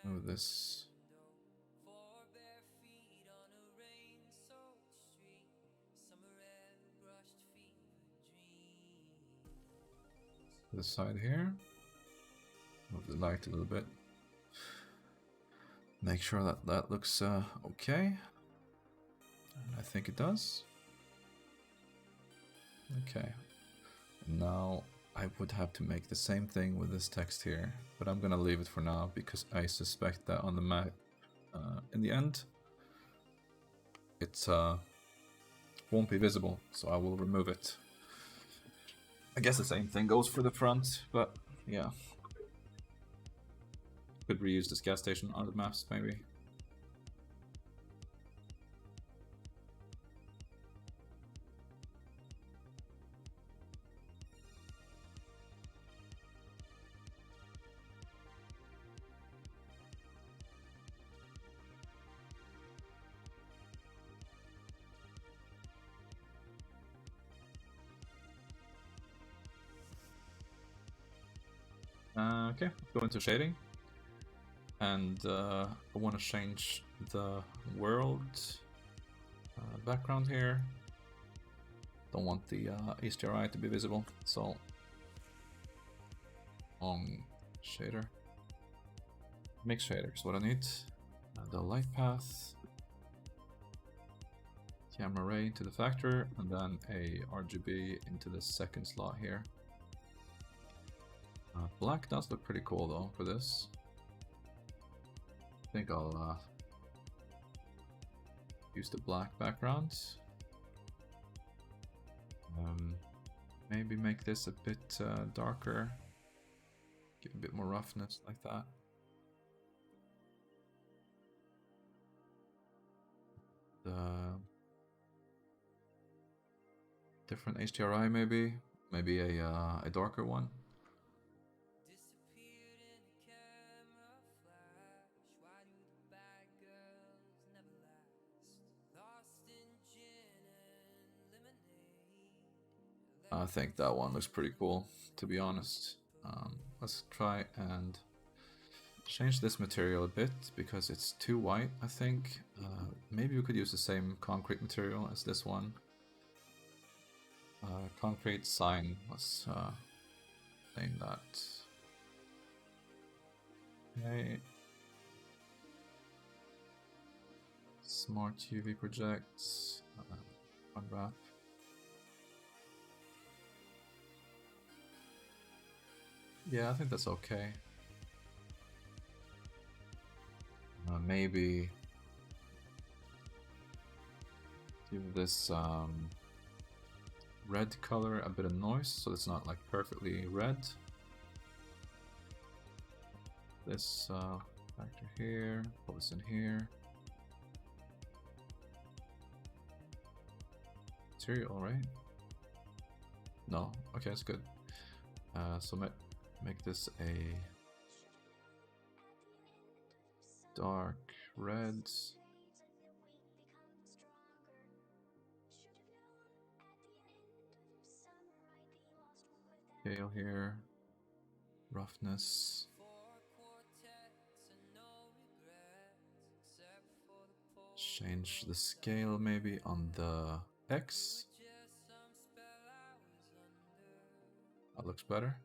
Move this. This side here. Move the light a little bit. Make sure that that looks okay. And I think it does. Okay. Now I would have to make the same thing with this text here, but I'm gonna leave it for now because I suspect that on the map, in the end, it won't be visible, so I will remove it. I guess the same thing goes for the front, but yeah. Could reuse this gas station on the maps, maybe. Okay, let's go into shading. And I want to change the world background here. Don't want the HDRI to be visible, so on shader. Mix shader is what I need. The light path, camera ray into the factor, and then a RGB into the second slot here. Black does look pretty cool though for this. I think I'll use the black background. Maybe make this a bit darker. Give a bit more roughness like that. The different HDRI maybe a darker one. I think that one looks pretty cool, to be honest. Let's try and change this material a bit because it's too white, I think. Maybe we could use the same concrete material as this one. Concrete sign, let's name that. Okay. Smart UV projects, unwrap. Yeah, I think that's okay. Maybe give this red color a bit of noise so it's not like perfectly red. This factor here, pull this in here. Material, right? No, okay, that's good. So make this a dark red. Scale here, roughness. Change the scale maybe on the X. That looks better.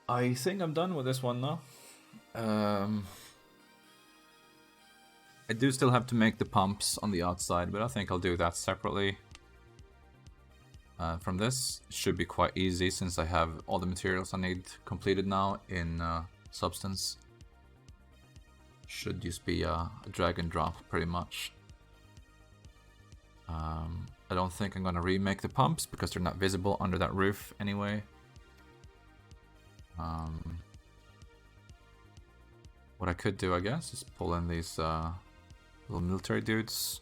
I think I'm done with this one now. I do still have to make the pumps on the outside, but I think I'll do that separately. From this, it should be quite easy since I have all the materials I need completed now in Substance. Should just be a drag and drop pretty much. I don't think I'm gonna remake the pumps because they're not visible under that roof anyway. What I could do, I guess, is pull in these little military dudes.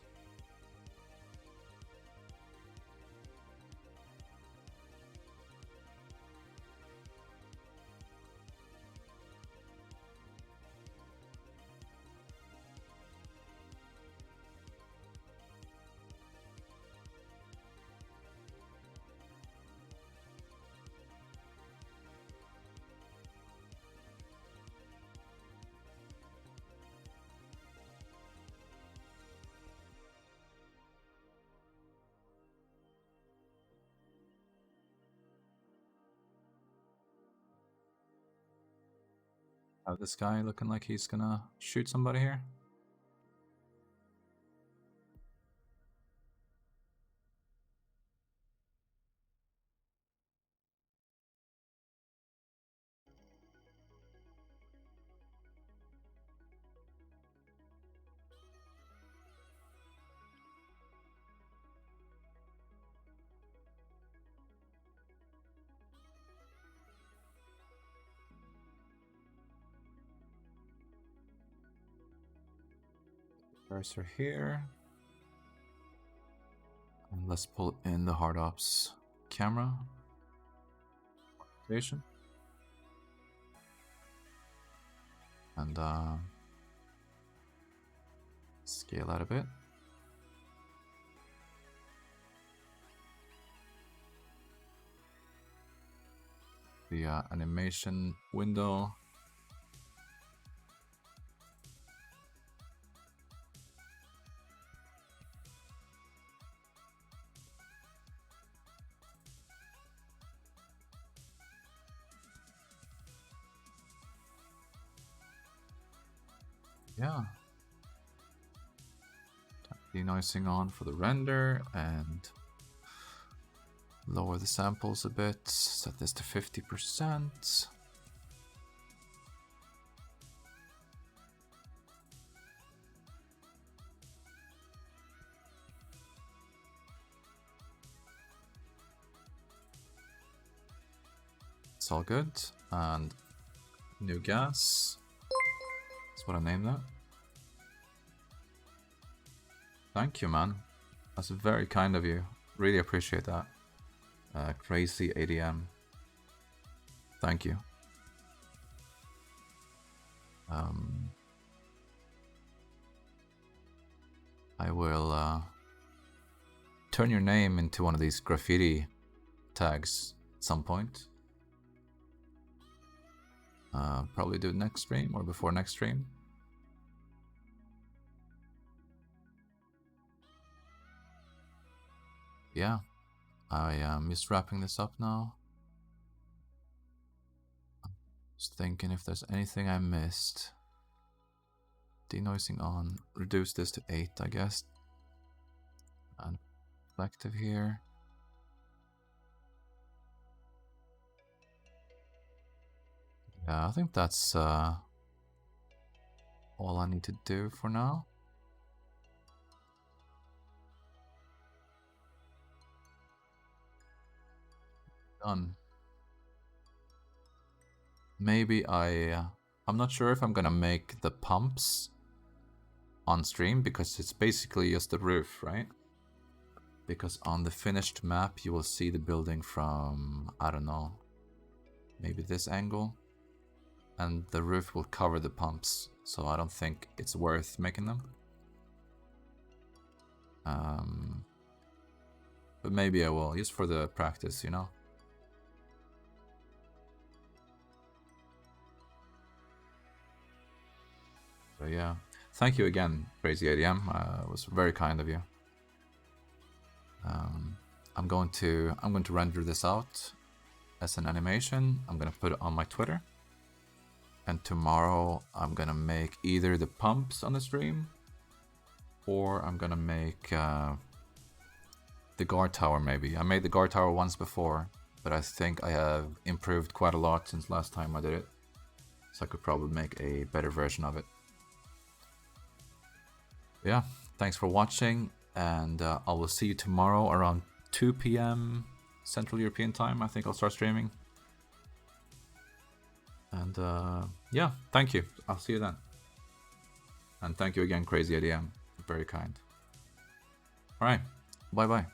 This guy looking like he's gonna shoot somebody here. Cursor here. And let's pull in the hard ops camera. Activation. And scale out a bit. The animation window. Yeah. Denoising on for the render and lower the samples a bit. Set this to 50%. It's all good. And new gas. That's what I named that. Thank you, man. That's very kind of you. Really appreciate that. Crazy ADM. Thank you. I will turn your name into one of these graffiti tags at some point. Probably do it next stream or before next stream. Yeah, I am just wrapping this up now. Just thinking if there's anything I missed. Denoising on. Reduce this to 8, I guess. And reflective here. Yeah, I think that's all I need to do for now. Done. Maybe I'm not sure if I'm gonna make the pumps on stream because it's basically just the roof, right? Because on the finished map you will see the building from, I don't know, maybe this angle. And the roof will cover the pumps, so I don't think it's worth making them. But maybe I will, just for the practice, you know? So yeah, thank you again, Crazy ADM. It was very kind of you. I'm going to render this out as an animation. I'm gonna put it on my Twitter. And tomorrow I'm gonna make either the pumps on the stream, or I'm gonna make the guard tower maybe. I made the guard tower once before, but I think I have improved quite a lot since last time I did it. So I could probably make a better version of it. Yeah, thanks for watching, and I will see you tomorrow around 2 p.m. Central European time. I think I'll start streaming. And yeah, thank you. I'll see you then. And thank you again, Crazy ADM. Very kind. Alright, bye bye.